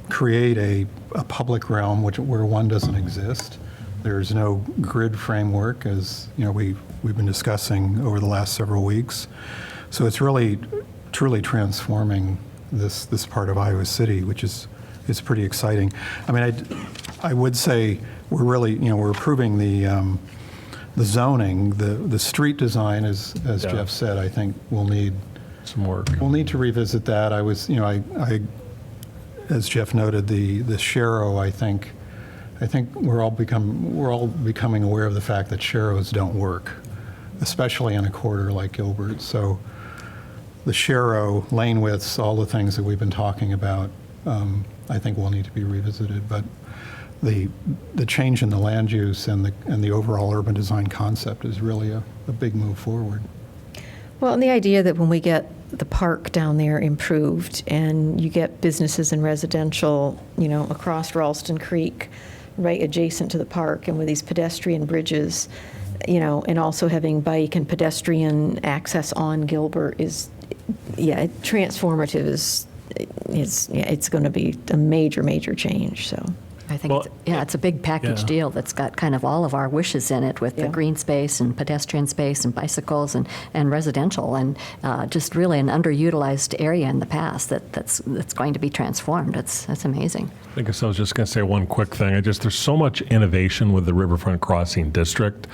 Speaker 18: create a public realm where one doesn't exist. There's no grid framework, as you know we've been discussing over the last several weeks. So it's really truly transforming this part of Iowa City, which is pretty exciting. I mean, I would say we're really we're approving the zoning, the street design, as Jeff said. I think we'll need
Speaker 16: some work.
Speaker 18: We'll need to revisit that. I as Jeff noted, the Sharrow. I think we're all becoming aware of the fact that Sharrows don't work, especially in a corridor like Gilbert. So the Sharrow, lane widths, all the things that we've been talking about, I think will need to be revisited. But the change in the land use and the overall urban design concept is really a big move forward.
Speaker 3: Well, and the idea that when we get the park down there improved and you get businesses and residential, across Ralston Creek, right adjacent to the park, and with these pedestrian bridges, and also having bike and pedestrian access on Gilbert is, transformative it's going to be a major change, so.
Speaker 17: I think it's a big package deal that's got kind of all of our wishes in it, with the green space and pedestrian space and bicycles and residential, and just really an underutilized area in the past that's going to be transformed. That's amazing.
Speaker 16: I guess I was just going to say one quick thing. There's so much innovation with the Riverfront Crossing District,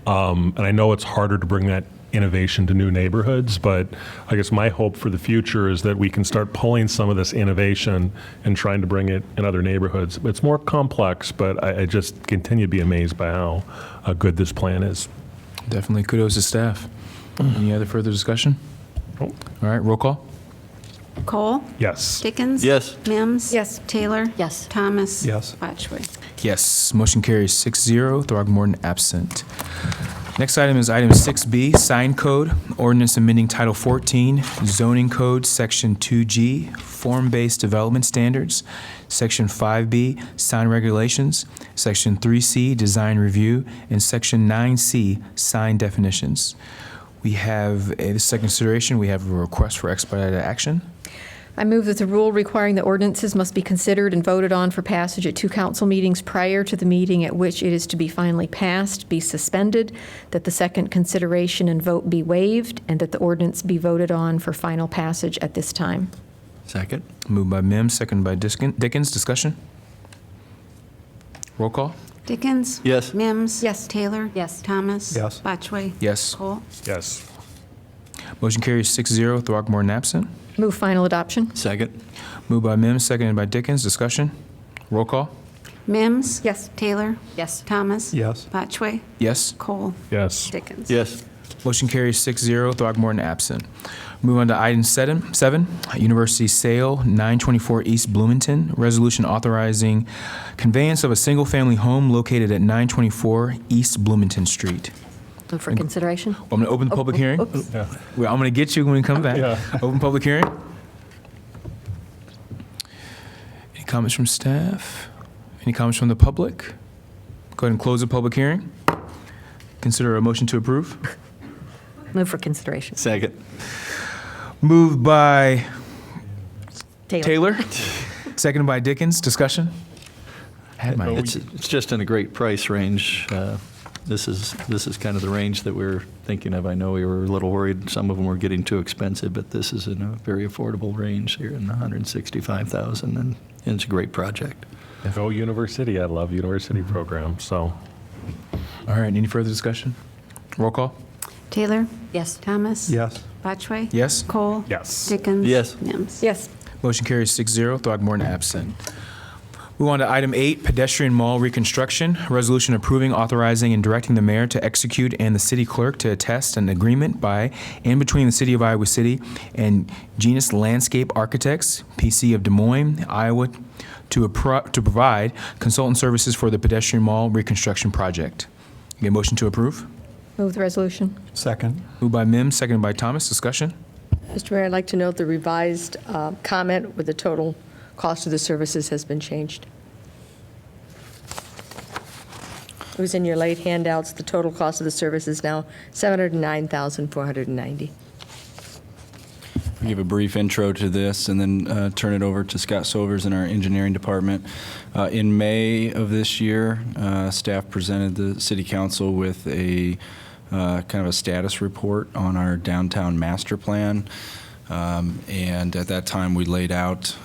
Speaker 16: and I know it's harder to bring that innovation to new neighborhoods, but I guess my hope for the future is that we can start pulling some of this innovation and trying to bring it in other neighborhoods. It's more complex, but I just continue to be amazed by how good this plan is.
Speaker 2: Definitely kudos to staff. Any other further discussion? All right, roll call.
Speaker 19: Cole?
Speaker 16: Yes.
Speaker 19: Dickens?
Speaker 11: Yes.
Speaker 19: Mims?
Speaker 14: Yes.
Speaker 19: Taylor?
Speaker 17: Yes.
Speaker 19: Thomas?
Speaker 18: Yes.
Speaker 19: Botchway.
Speaker 2: Yes, motion carries 6-0, Throgmorton absent. Next item is item 6B, sign code, ordinance amending Title 14, zoning code, Section 2G, form-based development standards, Section 5B, sign regulations, Section 3C, design review, and Section 9C, sign definitions. We have a second consideration. We have a request for expedited action.
Speaker 3: I move that the rule requiring that ordinances must be considered and voted on for passage at 2 council meetings prior to the meeting at which it is to be finally passed be suspended, that the second consideration and vote be waived, and that the ordinance be voted on for final passage at this time.
Speaker 11: Second.
Speaker 2: Moved by Mims, seconded by Dickens. Discussion? Roll call?
Speaker 19: Dickens?
Speaker 11: Yes.
Speaker 19: Mims?
Speaker 3: Yes.
Speaker 19: Taylor?
Speaker 17: Yes.
Speaker 19: Thomas?
Speaker 18: Yes.
Speaker 19: Botchway?
Speaker 2: Yes.
Speaker 19: Cole?
Speaker 16: Yes.
Speaker 2: Motion carries 6-0, Throckmorton absent.
Speaker 3: Move final adoption.
Speaker 11: Second.
Speaker 2: Moved by Mims, seconded by Dickens. Discussion? Roll call?
Speaker 19: Mims?
Speaker 3: Yes.
Speaker 19: Taylor?
Speaker 17: Yes.
Speaker 19: Thomas?
Speaker 18: Yes.
Speaker 19: Botchway?
Speaker 2: Yes.
Speaker 19: Cole?
Speaker 16: Yes.
Speaker 19: Dickens?
Speaker 11: Yes.
Speaker 2: Motion carries 6-0, Throckmorton absent. Move on to item 7, University Sale, 924 East Bloomington, resolution authorizing conveyance of a single-family home located at 924 East Bloomington Street.
Speaker 17: Move for consideration?
Speaker 2: I'm going to open the public hearing.
Speaker 17: Oops.
Speaker 16: Yeah.
Speaker 2: Well, I'm going to get you when we come back.
Speaker 16: Yeah.
Speaker 2: Open public hearing. Any comments from staff? Any comments from the public? Go ahead and close the public hearing. Consider a motion to approve.
Speaker 17: Move for consideration.
Speaker 11: Second.
Speaker 2: Moved by
Speaker 17: Taylor.
Speaker 2: Taylor, seconded by Dickens. Discussion? I had my
Speaker 11: It's just in a great price range. This is kind of the range that we're thinking of. I know we were a little worried some of them were getting too expensive, but this is in a very affordable range here in $165,000, and it's a great project.
Speaker 16: Go University. I love University program. So.
Speaker 2: All right, any further discussion? Roll call?
Speaker 19: Taylor?
Speaker 17: Yes.
Speaker 19: Thomas?
Speaker 18: Yes.
Speaker 19: Botchway?
Speaker 2: Yes.
Speaker 19: Cole?
Speaker 16: Yes.
Speaker 19: Dickens?
Speaker 11: Yes.
Speaker 19: Mims?
Speaker 3: Yes.
Speaker 2: Motion carries 6-0, Throckmorton absent. Move on to item 8, pedestrian mall reconstruction. Resolution approving, authorizing, and directing the mayor to execute and the city clerk to attest an agreement by and between the city of Iowa City and Genus Landscape Architects, PC of Des Moines, Iowa, to provide consultant services for the pedestrian mall reconstruction project. Get a motion to approve?
Speaker 3: Move the resolution.
Speaker 18: Second.
Speaker 2: Moved by Mims, seconded by Thomas. Discussion?
Speaker 20: Mr. Mayor, I'd like to note the revised comment with the total cost of the services has been changed. It was in your late handouts. The total cost of the service is now $709,490.
Speaker 10: I'll give a brief intro to this and then turn it over to Scott Sovers in our engineering department. In May of this year, staff presented the City Council with a kind of a status report on our downtown master plan. And at that time, we laid out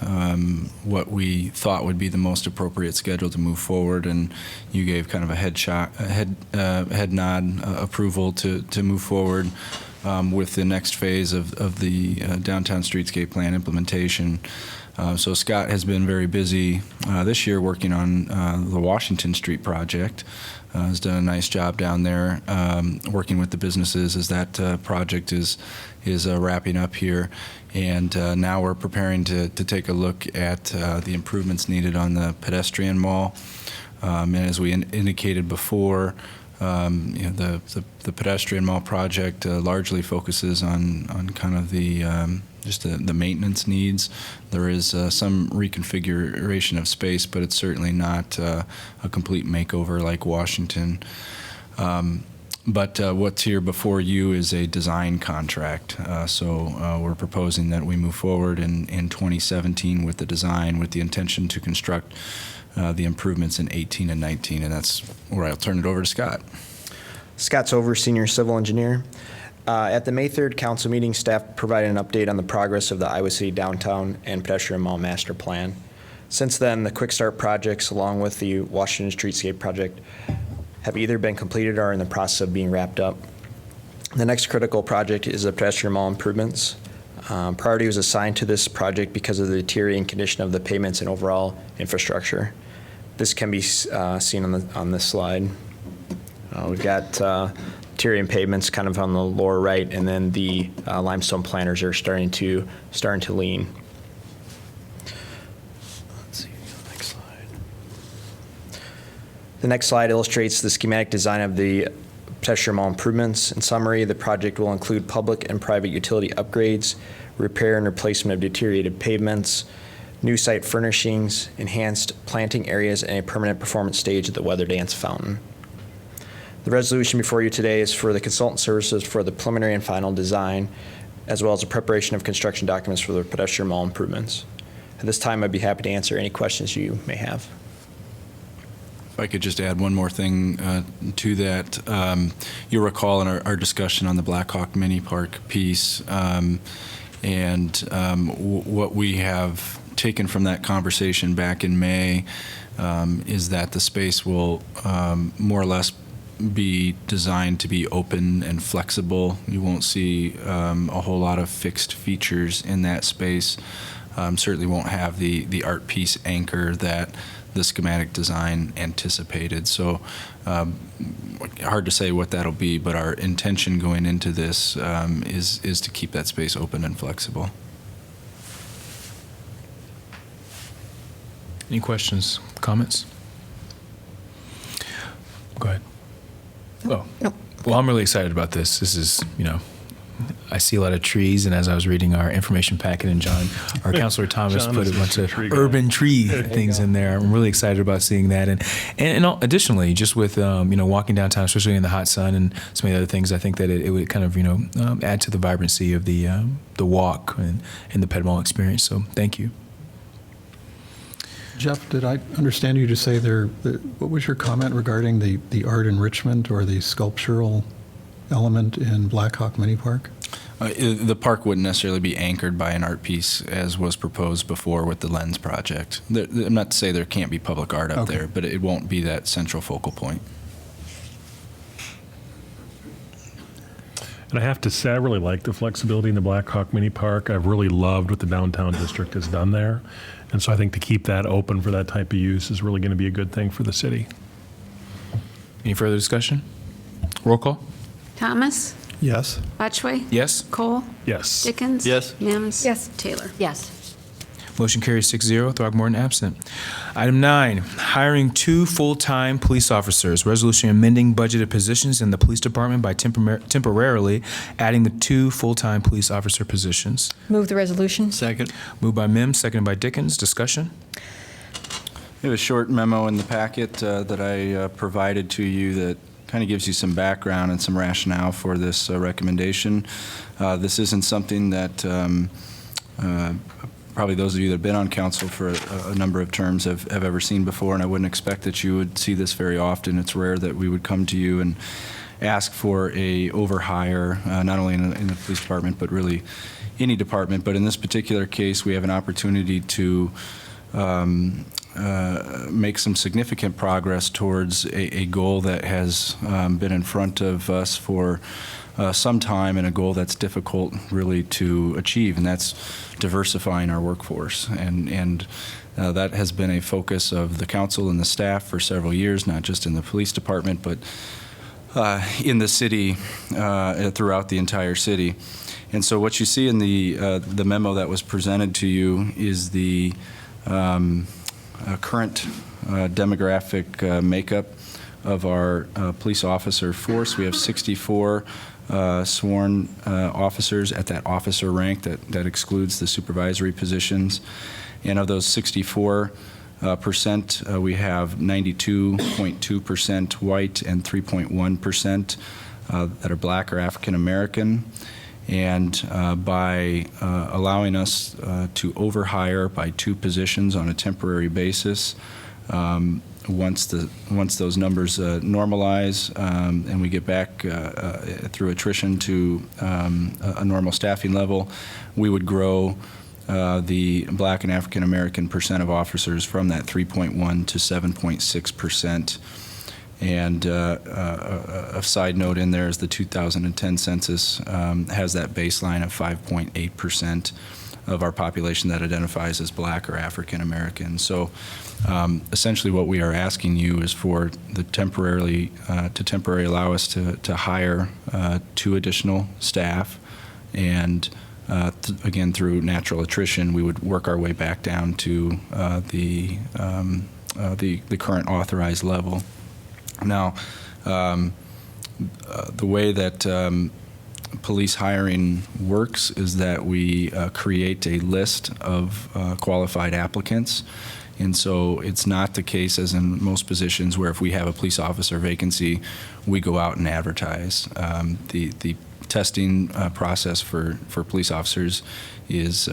Speaker 10: what we thought would be the most appropriate schedule to move forward, and you gave kind of a head nod approval to move forward with the next phase of the downtown streetscape plan implementation. So Scott has been very busy this year working on the Washington Street project. Has done a nice job down there working with the businesses as that project is wrapping up here. And now we're preparing to take a look at the improvements needed on the pedestrian mall. And as we indicated before, the pedestrian mall project largely focuses on kind of the just the maintenance needs. There is some reconfiguration of space, but it's certainly not a complete makeover like Washington. But what's here before you is a design contract. So we're proposing that we move forward in 2017 with the design with the intention to construct the improvements in 18 and 19. And that's where I'll turn it over to Scott.
Speaker 21: Scott Sovers, Senior Civil Engineer. At the May 3rd council meeting, staff provided an update on the progress of the Iowa City Downtown and Pedestrian Mall Master Plan. Since then, the Quick Start projects, along with the Washington Streetscape project, have either been completed or are in the process of being wrapped up. The next critical project is the pedestrian mall improvements. Priority was assigned to this project because of the deteriorating condition of the pavements and overall infrastructure. This can be seen on this slide. We've got deteriorating pavements kind of on the lower right, and then the limestone planters are starting to lean. Let's see, next slide. The next slide illustrates the schematic design of the pedestrian mall improvements. In summary, the project will include public and private utility upgrades, repair and replacement of deteriorated pavements, new site furnishings, enhanced planting areas, and a permanent performance stage at the Weather Dance Fountain. The resolution before you today is for the consultant services for the preliminary and final design, as well as the preparation of construction documents for the pedestrian mall improvements. At this time, I'd be happy to answer any questions you may have.
Speaker 10: If I could just add one more thing to that. You'll recall in our discussion on the Blackhawk Mini Park piece, what we have taken from that conversation back in May is that the space will more or less be designed to be open and flexible. You won't see a whole lot of fixed features in that space. Certainly won't have the art piece anchor that the schematic design anticipated. So hard to say what that'll be, but our intention going into this is to keep that space open and flexible.
Speaker 2: Any questions, comments? Go ahead. Oh, well, I'm really excited about this. This is, I see a lot of trees, and as I was reading our information packet, and John, our Councilor Thomas
Speaker 16: John
Speaker 2: put a
Speaker 16: is
Speaker 2: bunch
Speaker 16: a
Speaker 2: of
Speaker 16: tree guy.
Speaker 2: urban tree things in there. I'm really excited about seeing that, and additionally, just with walking downtown, especially in the hot sun, and some of the other things, I think that it would kind of add to the vibrancy of the walk and the Ped Mall experience. So thank you.
Speaker 18: Jeff, did I understand you to say what was your comment regarding the art enrichment or the sculptural element in Blackhawk Mini Park?
Speaker 10: The park wouldn't necessarily be anchored by an art piece as was proposed before with the Lens project. I'm not to say there can't be public art up there, but it won't be that central focal point.
Speaker 16: And I have to say, I really like the flexibility in the Blackhawk Mini Park. I've really loved what the downtown district has done there. And so I think to keep that open for that type of use is really going to be a good thing for the city.
Speaker 2: Any further discussion? Roll call.
Speaker 19: Thomas?
Speaker 18: Yes.
Speaker 19: Botchway?
Speaker 2: Yes.
Speaker 19: Cole?
Speaker 16: Yes.
Speaker 19: Dickens?
Speaker 11: Yes.
Speaker 19: Mims? Yes. Taylor?
Speaker 17: Yes.
Speaker 2: Motion carries 6-0, Throckmorton absent. Item 9, hiring 2 full-time police officers. Resolution amending budgeted positions in the police department by temporarily adding the 2 full-time police officer positions.
Speaker 3: Move the resolution.
Speaker 11: Second.
Speaker 2: Moved by Mims, seconded by Dickens. Discussion?
Speaker 10: We have a short memo in the packet that I provided to you that kind of gives you some background and some rationale for this recommendation. This isn't something that probably those of you that have been on council for a number of terms have ever seen before, and I wouldn't expect that you would see this very often. It's rare that we would come to you and ask for a overhire, not only in the police department, but really any department. But in this particular case, we have an opportunity to make some significant progress towards a goal that has been in front of us for some time, and a goal that's difficult really to achieve, and that's diversifying our workforce. And that has been a focus of the council and the staff for several years, not just in the police department, but in the city, throughout the entire city. And so what you see in the memo that was presented to you is the current demographic makeup of our police officer force. We have 64 sworn officers at that officer rank. That excludes the supervisory positions. And of those 64%, we have 92.2% white and 3.1% that are black or African American. And by allowing us to overhire by 2 positions on a temporary basis, once those numbers normalize and we get back through attrition to a normal staffing level, we would grow the black and African American percent of officers from that 3.1 to 7.6%. And a side note in there is the 2010 census has that baseline of 5.8% of our population that identifies as black or African American. So essentially what we are asking you is for the temporarily allow us to hire 2 additional staff, and again, through natural attrition, we would work our way back down to the current authorized level. Now, the way that police hiring works is that we create a list of qualified applicants. And so it's not the case as in most positions where if we have a police officer vacancy, we go out and advertise. The testing process for police officers is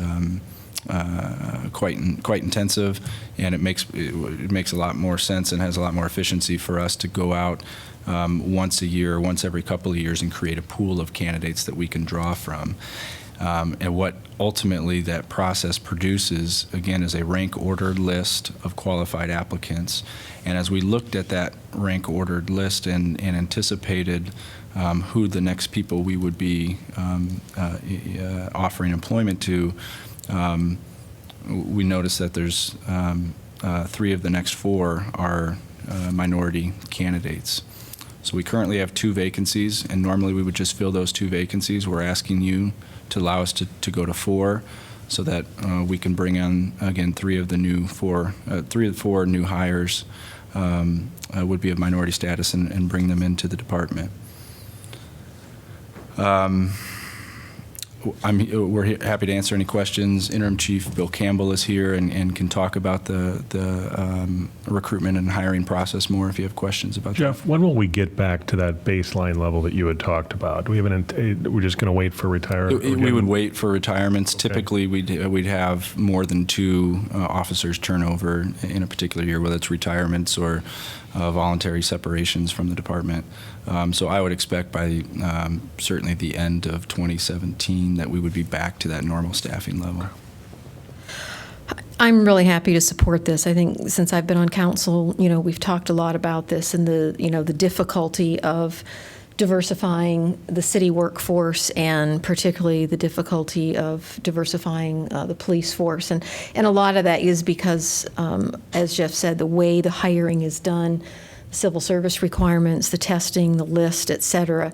Speaker 10: quite intensive, and it makes a lot more sense and has a lot more efficiency for us to go out once a year, once every couple of years, and create a pool of candidates that we can draw from. And what ultimately that process produces, again, is a rank-ordered list of qualified applicants. And as we looked at that rank-ordered list and anticipated who the next people we would be offering employment to, we noticed that there's 3 of the next 4 are minority candidates. So we currently have 2 vacancies, and normally we would just fill those 2 vacancies. We're asking you to allow us to go to 4, so that we can bring on, again, 3 of the 4 new hires would be of minority status and bring them into the department. We're happy to answer any questions. Interim Chief Bill Campbell is here and can talk about the recruitment and hiring process more if you have questions about
Speaker 16: Jeff, when will we get back to that baseline level that you had talked about? We're just going to wait for retirement?
Speaker 10: We would wait for retirements. Okay. Typically, we'd have more than 2 officers turnover in a particular year, whether it's retirements or voluntary separations from the department. So I would expect by certainly the end of 2017 that we would be back to that normal staffing level.
Speaker 3: I'm really happy to support this. I think since I've been on council, we've talked a lot about this and the difficulty of diversifying the city workforce, and particularly the difficulty of diversifying the police force. And a lot of that is because, as Jeff said, the way the hiring is done, civil service requirements, the testing, the list, et cetera.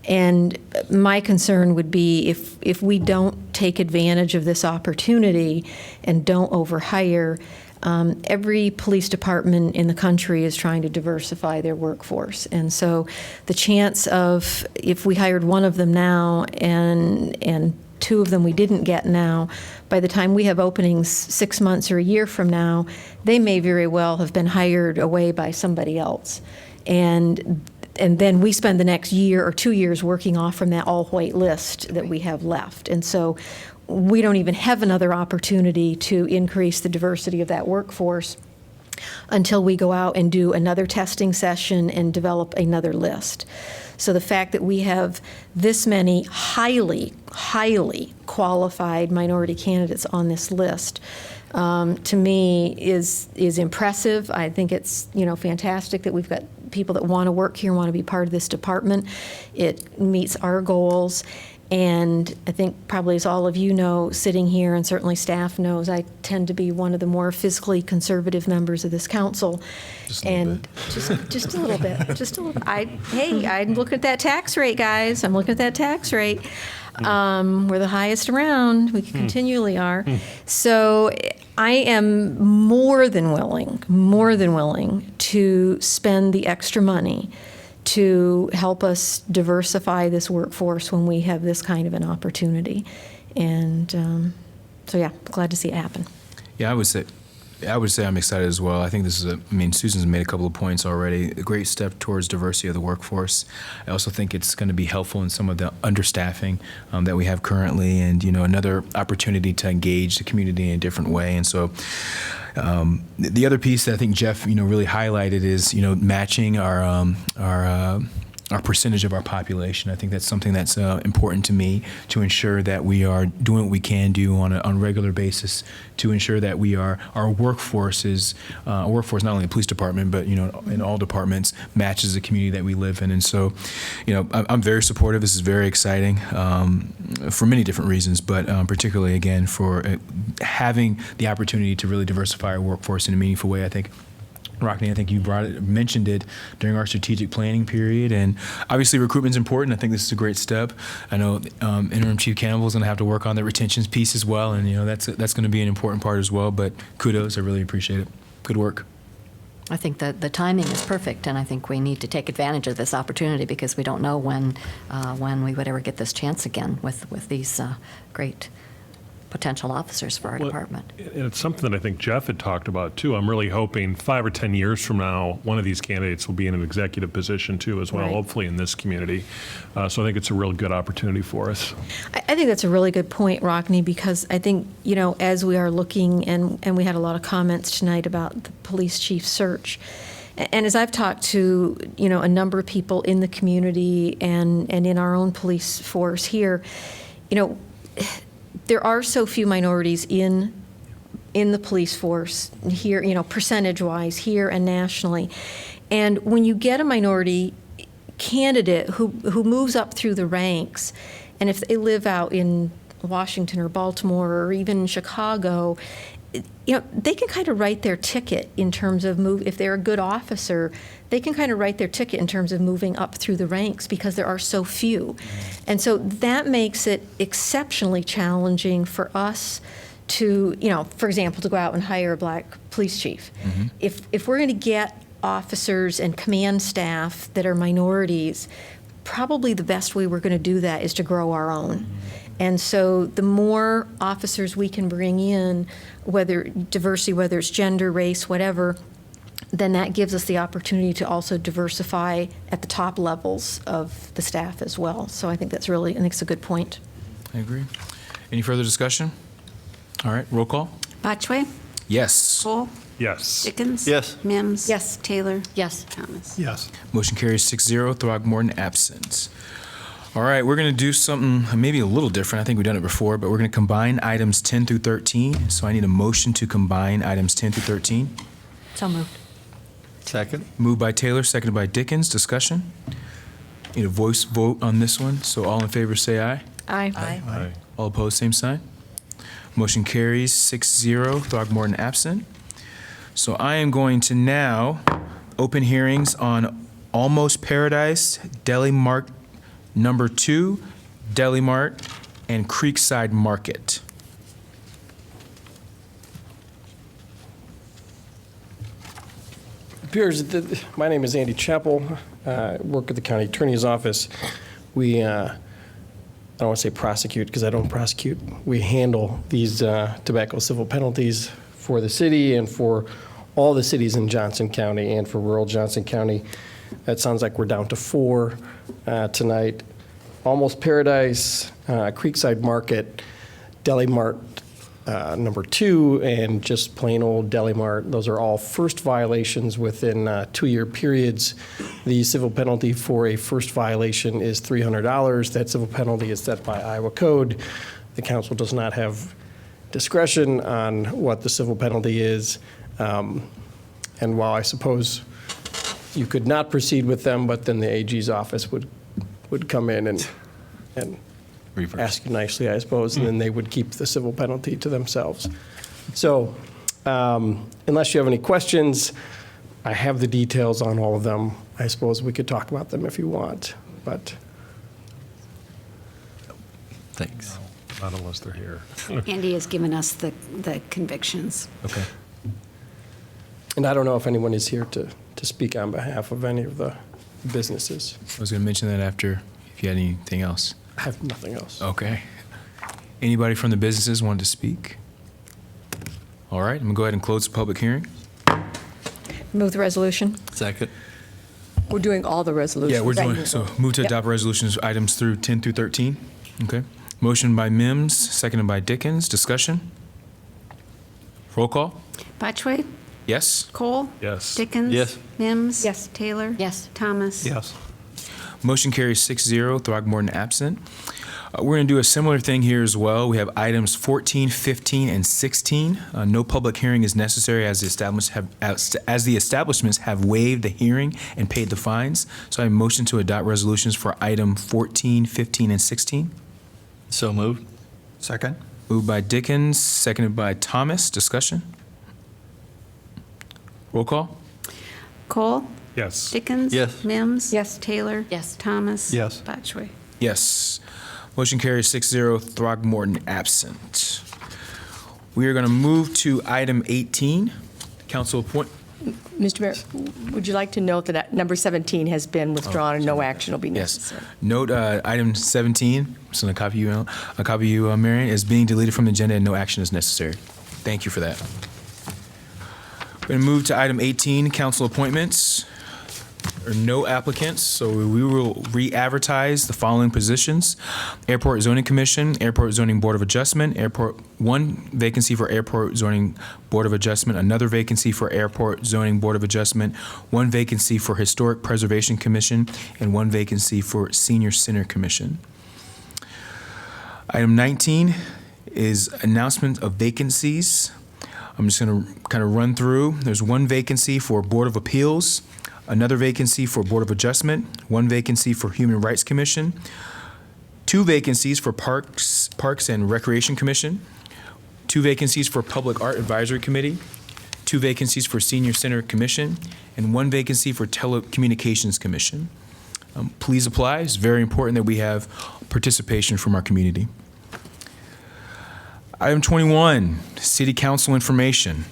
Speaker 3: And my concern would be if we don't take advantage of this opportunity and don't overhire, every police department in the country is trying to diversify their workforce. And so the chance of, if we hired 1 of them now and 2 of them we didn't get now, by the time we have openings 6 months or a year from now, they may very well have been hired away by somebody else. And then we spend the next year or 2 years working off from that all-white list that we have left. And so we don't even have another opportunity to increase the diversity of that workforce until we go out and do another testing session and develop another list. So the fact that we have this many highly, highly qualified minority candidates on this list, to me is impressive. I think it's fantastic that we've got people that want to work here and want to be part of this department. It meets our goals. And I think probably, as all of you know, sitting here, and certainly staff knows, I tend to be one of the more fiscally conservative members of this council. Just a little bit. Just a little bit. I'm looking at that tax rate, guys. I'm looking at that tax rate. We're the highest around. We continually are. So I am more than willing to spend the extra money to help us diversify this workforce when we have this kind of an opportunity. And so, yeah, glad to see it happen.
Speaker 2: Yeah, I would say I'm excited as well. I think this is Susan's made a couple of points already. A great step towards diversity of the workforce. I also think it's going to be helpful in some of the understaffing that we have currently, and another opportunity to engage the community in a different way. And so the other piece that I think Jeff really highlighted is matching our percentage of our population. I think that's something that's important to me, to ensure that we are doing what we can do on a regular basis to ensure that our workforce not only the police department, but in all departments, matches the community that we live in. And so, I'm very supportive. This is very exciting for many different reasons, but particularly again for having the opportunity to really diversify our workforce in a meaningful way. I think, Rockne, I think you mentioned it during our strategic planning period, and obviously recruitment is important. I think this is a great step. I know Interim Chief Campbell is going to have to work on the retention piece as well, and that's going to be an important part as well. But kudos, I really appreciate it. Good work.
Speaker 17: I think that the timing is perfect, and I think we need to take advantage of this opportunity because we don't know when we would ever get this chance again with these great potential officers for our department.
Speaker 16: And it's something that I think Jeff had talked about too. I'm really hoping 5 or 10 years from now, one of these candidates will be in an executive position too as well,
Speaker 3: Right.
Speaker 16: hopefully in this community. So I think it's a real good opportunity for us.
Speaker 3: I think that's a really good point, Rockne, because I think, as we are looking, and we had a lot of comments tonight about the police chief search, and as I've talked to, a number of people in the community and in our own police force here, there are so few minorities in the police force here, percentage-wise, here and nationally. And when you get a minority candidate who moves up through the ranks, and if they live out in Washington or Baltimore or even Chicago, they can kind of write their ticket in terms of if they're a good officer, they can kind of write their ticket in terms of moving up through the ranks because there are so few. And so that makes it exceptionally challenging for us to, for example, to go out and hire a black police chief.
Speaker 2: Mm-hmm.
Speaker 3: If we're going to get officers and command staff that are minorities, probably the best way we're going to do that is to grow our own. And so the more officers we can bring in, whether diversity, whether it's gender, race, whatever, then that gives us the opportunity to also diversify at the top levels of the staff as well. So I think I think it's a good point.
Speaker 2: I agree. Any further discussion? All right, roll call.
Speaker 19: Botchway?
Speaker 2: Yes.
Speaker 19: Cole?
Speaker 16: Yes.
Speaker 19: Dickens?
Speaker 11: Yes.
Speaker 19: Mims?
Speaker 3: Yes.
Speaker 19: Taylor?
Speaker 17: Yes.
Speaker 19: Thomas?
Speaker 18: Yes.
Speaker 2: Motion carries 6-0, Throgmorton absent. All right, we're going to do something maybe a little different. I think we've done it before, but we're going to combine items 10 through 13. So I need a motion to combine items 10 through 13.
Speaker 17: So moved.
Speaker 11: Second?
Speaker 2: Moved by Taylor, seconded by Dickens. Discussion? Need a voice vote on this one. So all in favor say aye.
Speaker 3: Aye.
Speaker 16: Aye.
Speaker 2: All opposed, same sign. Motion carries 6-0, Throgmorton absent. So I am going to now open hearings on Almost Paradise, Deli Mart Number 2, Deli Mart, and Creekside Market.
Speaker 1: Appears that my name is Andy Chappell. I work at the county attorney's office. We, I don't want to say prosecute because I don't prosecute. We handle these tobacco civil penalties for the city and for all the cities in Johnson County and for rural Johnson County. That sounds like we're down to 4 tonight. Almost Paradise, Creekside Market, Deli Mart number 2, and just plain old Deli Mart. Those are all first violations within 2-year periods. The civil penalty for a first violation is $300. That civil penalty is set by Iowa code. The council does not have discretion on what the civil penalty is. And while I suppose you could not proceed with them, but then the AG's office would come in and ask you nicely, I suppose, and then they would keep the civil penalty to themselves. So unless you have any questions, I have the details on all of them. I suppose we could talk about them if you want, but.
Speaker 11: Thanks.
Speaker 16: Not unless they're here.
Speaker 19: Andy has given us the convictions.
Speaker 2: Okay.
Speaker 1: And I don't know if anyone is here to speak on behalf of any of the businesses.
Speaker 2: I was going to mention that after, if you had anything else.
Speaker 1: I have nothing else.
Speaker 2: Okay. Anybody from the businesses want to speak? All right, I'm going to go ahead and close the public hearing.
Speaker 3: Move the resolution.
Speaker 11: Second?
Speaker 20: We're doing all the resolutions.
Speaker 2: Yeah, we're doing, so move to adopt resolutions items through 10 through 13. Okay. Motion by Mims, seconded by Dickens. Discussion? Roll call?
Speaker 19: Botchway?
Speaker 2: Yes?
Speaker 19: Cole?
Speaker 16: Yes.
Speaker 19: Dickens?
Speaker 11: Yes.
Speaker 19: Mims?
Speaker 3: Yes.
Speaker 19: Taylor?
Speaker 17: Yes.
Speaker 19: Thomas?
Speaker 18: Yes.
Speaker 2: Motion carries 6-0, Throgmorton absent. We're going to do a similar thing here as well. We have items 14, 15, and 16. No public hearing is necessary as the establishments have waived the hearing and paid the fines. So I motion to adopt resolutions for item 14, 15, and 16.
Speaker 11: So moved.
Speaker 18: Second?
Speaker 2: Moved by Dickens, seconded by Thomas. Discussion? Roll call?
Speaker 19: Cole?
Speaker 16: Yes.
Speaker 19: Dickens?
Speaker 11: Yes.
Speaker 19: Mims?
Speaker 3: Yes.
Speaker 19: Taylor?
Speaker 17: Yes.
Speaker 19: Thomas?
Speaker 18: Yes.
Speaker 19: Botchway?
Speaker 2: Yes. Motion carries 6-0, Throgmorton absent. We are going to move to item 18, council appoint.
Speaker 20: Mr. Mayor, would you like to note that number 17 has been withdrawn and no action will be necessary?
Speaker 2: Note item 17, so I'll copy you, Marion, is being deleted from the agenda and no action is necessary. Thank you for that. We're going to move to item 18, council appointments. There are no applicants, so we will re-advertise the following positions: Airport Zoning Commission, Airport Zoning Board of Adjustment, one vacancy for Airport Zoning Board of Adjustment, another vacancy for Airport Zoning Board of Adjustment, one vacancy for Historic Preservation Commission, and one vacancy for Senior Center Commission. Item 19 is announcement of vacancies. I'm just going to kind of run through. There's one vacancy for Board of Appeals, another vacancy for Board of Adjustment, one vacancy for Human Rights Commission, two vacancies for Parks and Recreation Commission, two vacancies for Public Art Advisory Committee, two vacancies for Senior Center Commission, and one vacancy for Telecommunications Commission. Please apply. It's very important that we have participation from our community. Item 21, City Council information.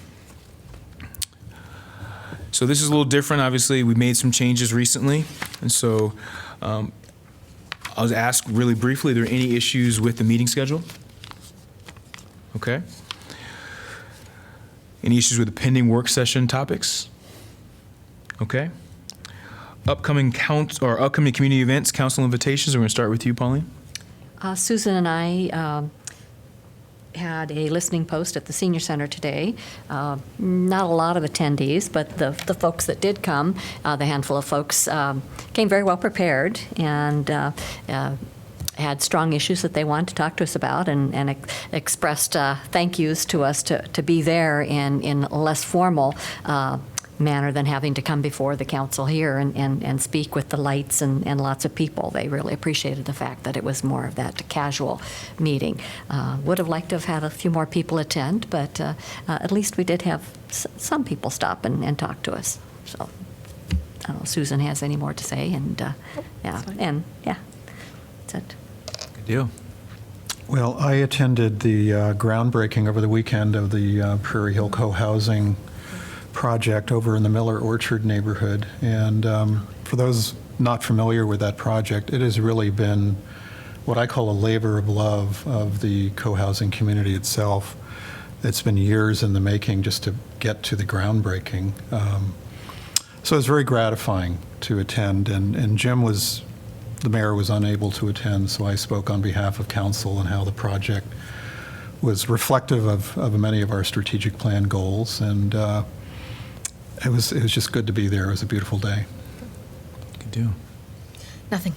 Speaker 2: So this is a little different. Obviously, we made some changes recently. And so I was asked really briefly, are there any issues with the meeting schedule? Okay. Any issues with the pending work session topics? Okay. Upcoming community events, council invitations. We're going to start with you, Pauline.
Speaker 17: Susan and I had a listening post at the Senior Center today. Not a lot of attendees, but the folks that did come, the handful of folks, came very well prepared and had strong issues that they wanted to talk to us about and expressed thank yous to us to be there in a less formal manner than having to come before the council here and speak with the lights and lots of people. They really appreciated the fact that it was more of that casual meeting. Would have liked to have had a few more people attend, but at least we did have some people stop and talk to us. So I don't know if Susan has any more to say, and that's it.
Speaker 2: Good deal.
Speaker 18: Well, I attended the groundbreaking over the weekend of the Prairie Hill Co-housing project over in the Miller Orchard neighborhood. And for those not familiar with that project, it has really been what I call a labor of love of the co-housing community itself. It's been years in the making just to get to the groundbreaking. So it was very gratifying to attend. And Jim the mayor was unable to attend, so I spoke on behalf of council and how the project was reflective of many of our strategic plan goals. And it was just good to be there. It was a beautiful day.
Speaker 2: Good deal.
Speaker 3: Nothing.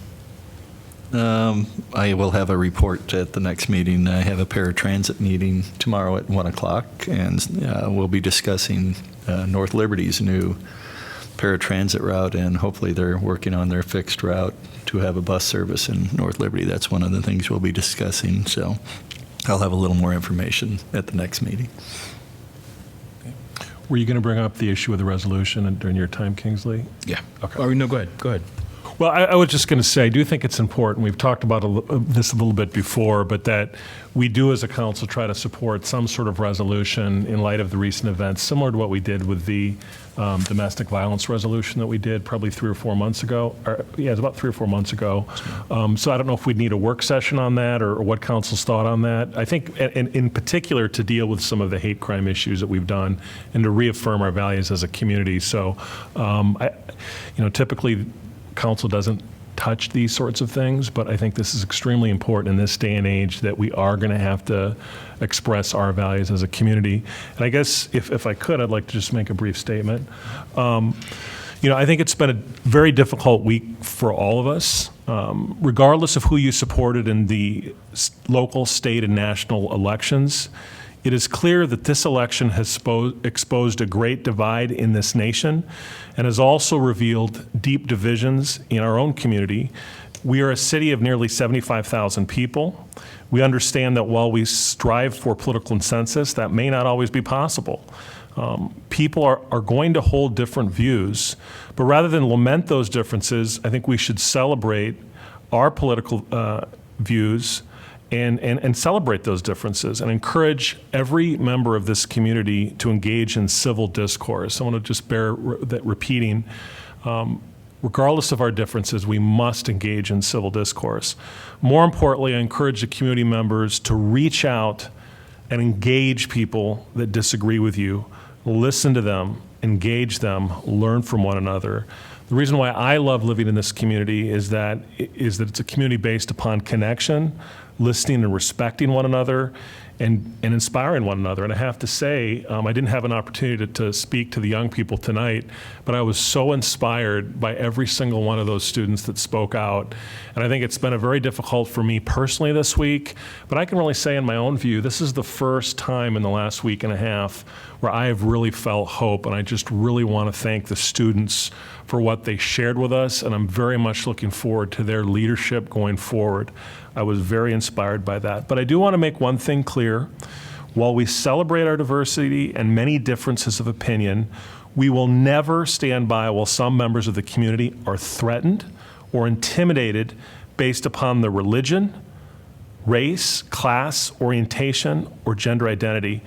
Speaker 11: I will have a report at the next meeting. I have a paratransit meeting tomorrow at 1 o'clock, and we'll be discussing North Liberty's new paratransit route, and hopefully they're working on their fixed route to have a bus service in North Liberty. That's one of the things we'll be discussing, so I'll have a little more information at the next meeting.
Speaker 16: Were you going to bring up the issue of the resolution during your time, Kingsley?
Speaker 2: Yeah.
Speaker 16: Okay.
Speaker 2: Oh, no, go ahead. Go ahead.
Speaker 16: Well, I was just going to say, I do think it's important. We've talked about this a little bit before, but that we do as a council try to support some sort of resolution in light of the recent events, similar to what we did with the domestic violence resolution that we did probably 3 or 4 months ago. It was about 3 or 4 months ago. So I don't know if we'd need a work session on that or what council's thought on that. I think in particular to deal with some of the hate crime issues that we've done and to reaffirm our values as a community. So, typically council doesn't touch these sorts of things, but I think this is extremely important in this day and age that we are going to have to express our values as a community. And I guess if I could, I'd like to just make a brief statement. I think it's been a very difficult week for all of us, regardless of who you supported in the local, state, and national elections. It is clear that this election has exposed a great divide in this nation and has also revealed deep divisions in our own community. We are a city of nearly 75,000 people. We understand that while we strive for political consensus, that may not always be possible. People are going to hold different views, but rather than lament those differences, I think we should celebrate our political views and celebrate those differences and encourage every member of this community to engage in civil discourse. I want to just bear that repeating. Regardless of our differences, we must engage in civil discourse. More importantly, I encourage the community members to reach out and engage people that disagree with you, listen to them, engage them, learn from one another. The reason why I love living in this community is that it's a community based upon connection, listening and respecting one another, and inspiring one another. And I have to say, I didn't have an opportunity to speak to the young people tonight, but I was so inspired by every single one of those students that spoke out. And I think it's been a very difficult for me personally this week, but I can really say in my own view, this is the first time in the last week and a half where I have really felt hope, and I just really want to thank the students for what they shared with us, and I'm very much looking forward to their leadership going forward. I was very inspired by that. But I do want to make one thing clear. While we celebrate our diversity and many differences of opinion, we will never stand by while some members of the community are threatened or intimidated based upon their religion, race, class, orientation, or gender identity.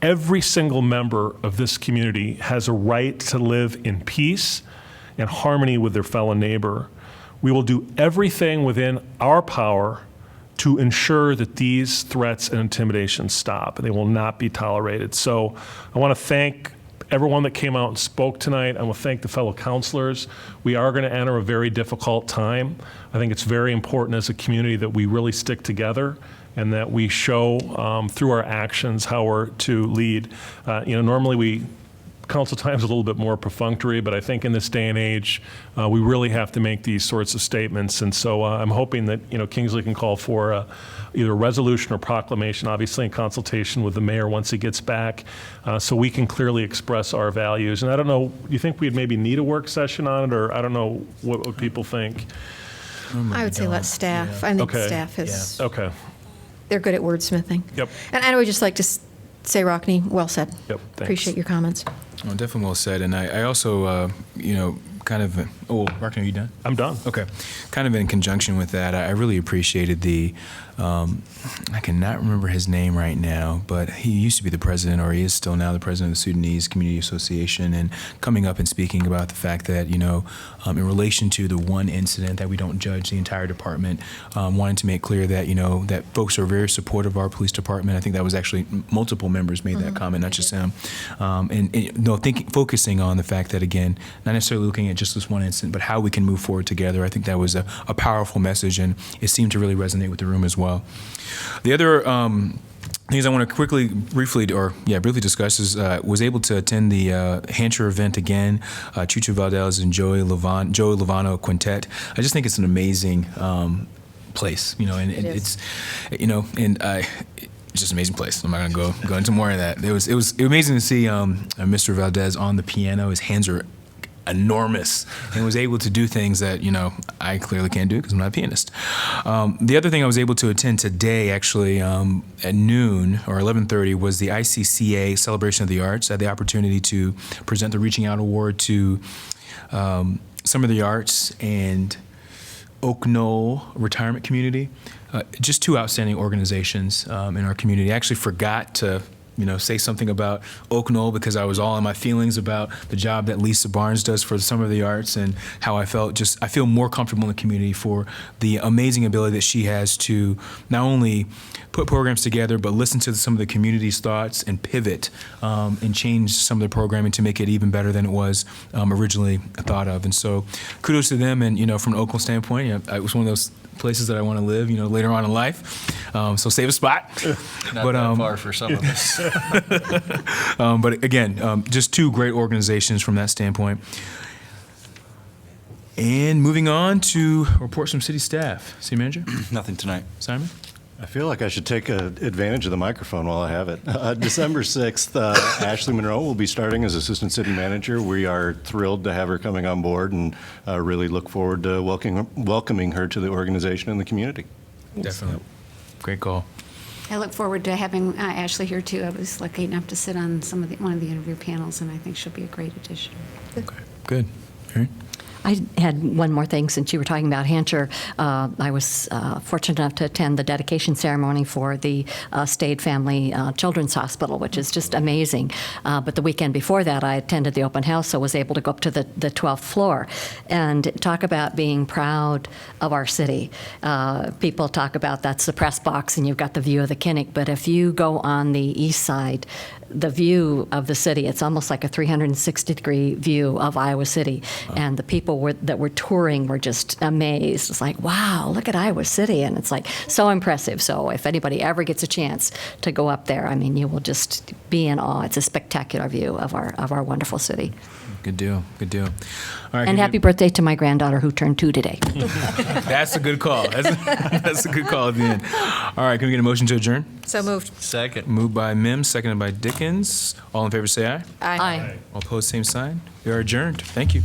Speaker 16: Every single member of this community has a right to live in peace and harmony with their fellow neighbor. We will do everything within our power to ensure that these threats and intimidations stop, and they will not be tolerated. So I want to thank everyone that came out and spoke tonight. I want to thank the fellow counselors. We are going to enter a very difficult time. I think it's very important as a community that we really stick together and that we show through our actions how we're to lead. Normally council time is a little bit more perfunctory, but I think in this day and age, we really have to make these sorts of statements. And so I'm hoping that Kingsley can call for either a resolution or proclamation, obviously in consultation with the mayor once he gets back, so we can clearly express our values. And I don't know, do you think we'd maybe need a work session on it, or I don't know what people think?
Speaker 3: I would say let staff. I think staff is.
Speaker 16: Yeah. Okay.
Speaker 3: They're good at wordsmithing.
Speaker 16: Yep.
Speaker 3: And I would just like to say, Rockne, well said.
Speaker 16: Yep. Thanks.
Speaker 3: Appreciate your comments.
Speaker 2: Well, definitely well said. And I also, kind of, Rockne, are you done?
Speaker 16: I'm done.
Speaker 2: Okay. Kind of in conjunction with that, I really appreciated the, I cannot remember his name right now, but he used to be the president, or he is still now the president of the Sudanese Community Association, and coming up and speaking about the fact that, in relation to the one incident, that we don't judge the entire department, wanting to make clear that, that folks are very supportive of our police department. I think that was actually multiple members made that comment, not just him. Focusing on the fact that, again, not necessarily looking at just this one incident, but how we can move forward together. I think that was a powerful message, and it seemed to really resonate with the room as well. The other things I want to briefly discuss is was able to attend the Hancher event again, Chucho Valdez and Joey Lovano Quintet. I just think it's an amazing place, it's just an amazing place. I'm not going to go into more of that. It was amazing to see Mr. Valdez on the piano. His hands are enormous, and was able to do things that I clearly can't do because I'm not a pianist. The other thing I was able to attend today, actually at noon or 11:30, was the ICCA Celebration of the Arts. I had the opportunity to present the Reaching Out Award to some of the arts and Oak Knoll Retirement Community. Just two outstanding organizations in our community. I actually forgot to say something about Oak Knoll because I was all in my feelings about the job that Lisa Barnes does for Summer of the Arts, and how I feel more comfortable in the community for the amazing ability that she has to not only put programs together, but listen to some of the community's thoughts and pivot and change some of the programming to make it even better than it was originally thought of. And so kudos to them. And, from an Oak Knoll standpoint, it was one of those places that I want to live, later on in life. So save a spot.
Speaker 11: Not that far for some of us.
Speaker 2: But again, just two great organizations from that standpoint. And moving on to reports from city staff. City manager?
Speaker 5: Nothing tonight.
Speaker 2: Simon?
Speaker 5: I feel like I should take advantage of the microphone while I have it. December 6th, Ashley Monroe will be starting as Assistant City Manager. We are thrilled to have her coming on board, and really look forward to welcoming her to the organization and the community.
Speaker 2: Definitely. Great call.
Speaker 19: I look forward to having Ashley here, too. I was lucky enough to sit on one of the interview panels, and I think she'll be a great addition.
Speaker 2: Okay. Good. All right.
Speaker 17: I had one more thing since you were talking about Hancher. I was fortunate enough to attend the dedication ceremony for the Stade Family Children's Hospital, which is just amazing. But the weekend before that, I attended the open house, so was able to go up to the 12th floor and talk about being proud of our city. People talk about that's the press box and you've got the view of the Kinnick, but if you go on the east side, the view of the city, it's almost like a 360-degree view of Iowa City. And the people that were touring were just amazed. It's like, wow, look at Iowa City. And it's like so impressive. So if anybody ever gets a chance to go up there, I mean, you will just be in awe. It's a spectacular view of our wonderful city.
Speaker 2: Good deal. Good deal. All right,
Speaker 17: And happy birthday to my granddaughter who turned 2 today.
Speaker 2: That's a good call. That's a good call at the end. All right, can we get a motion to adjourn?
Speaker 20: So moved.
Speaker 11: Second.
Speaker 2: Moved by Mims, seconded by Dickens. All in favor say aye.
Speaker 20: Aye.
Speaker 2: All opposed, same sign. We are adjourned. Thank you.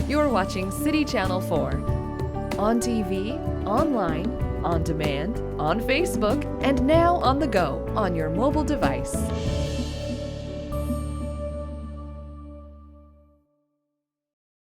Speaker 6: You're watching City Channel 4. On TV, online, on demand, on Facebook, and now on the go on your mobile device.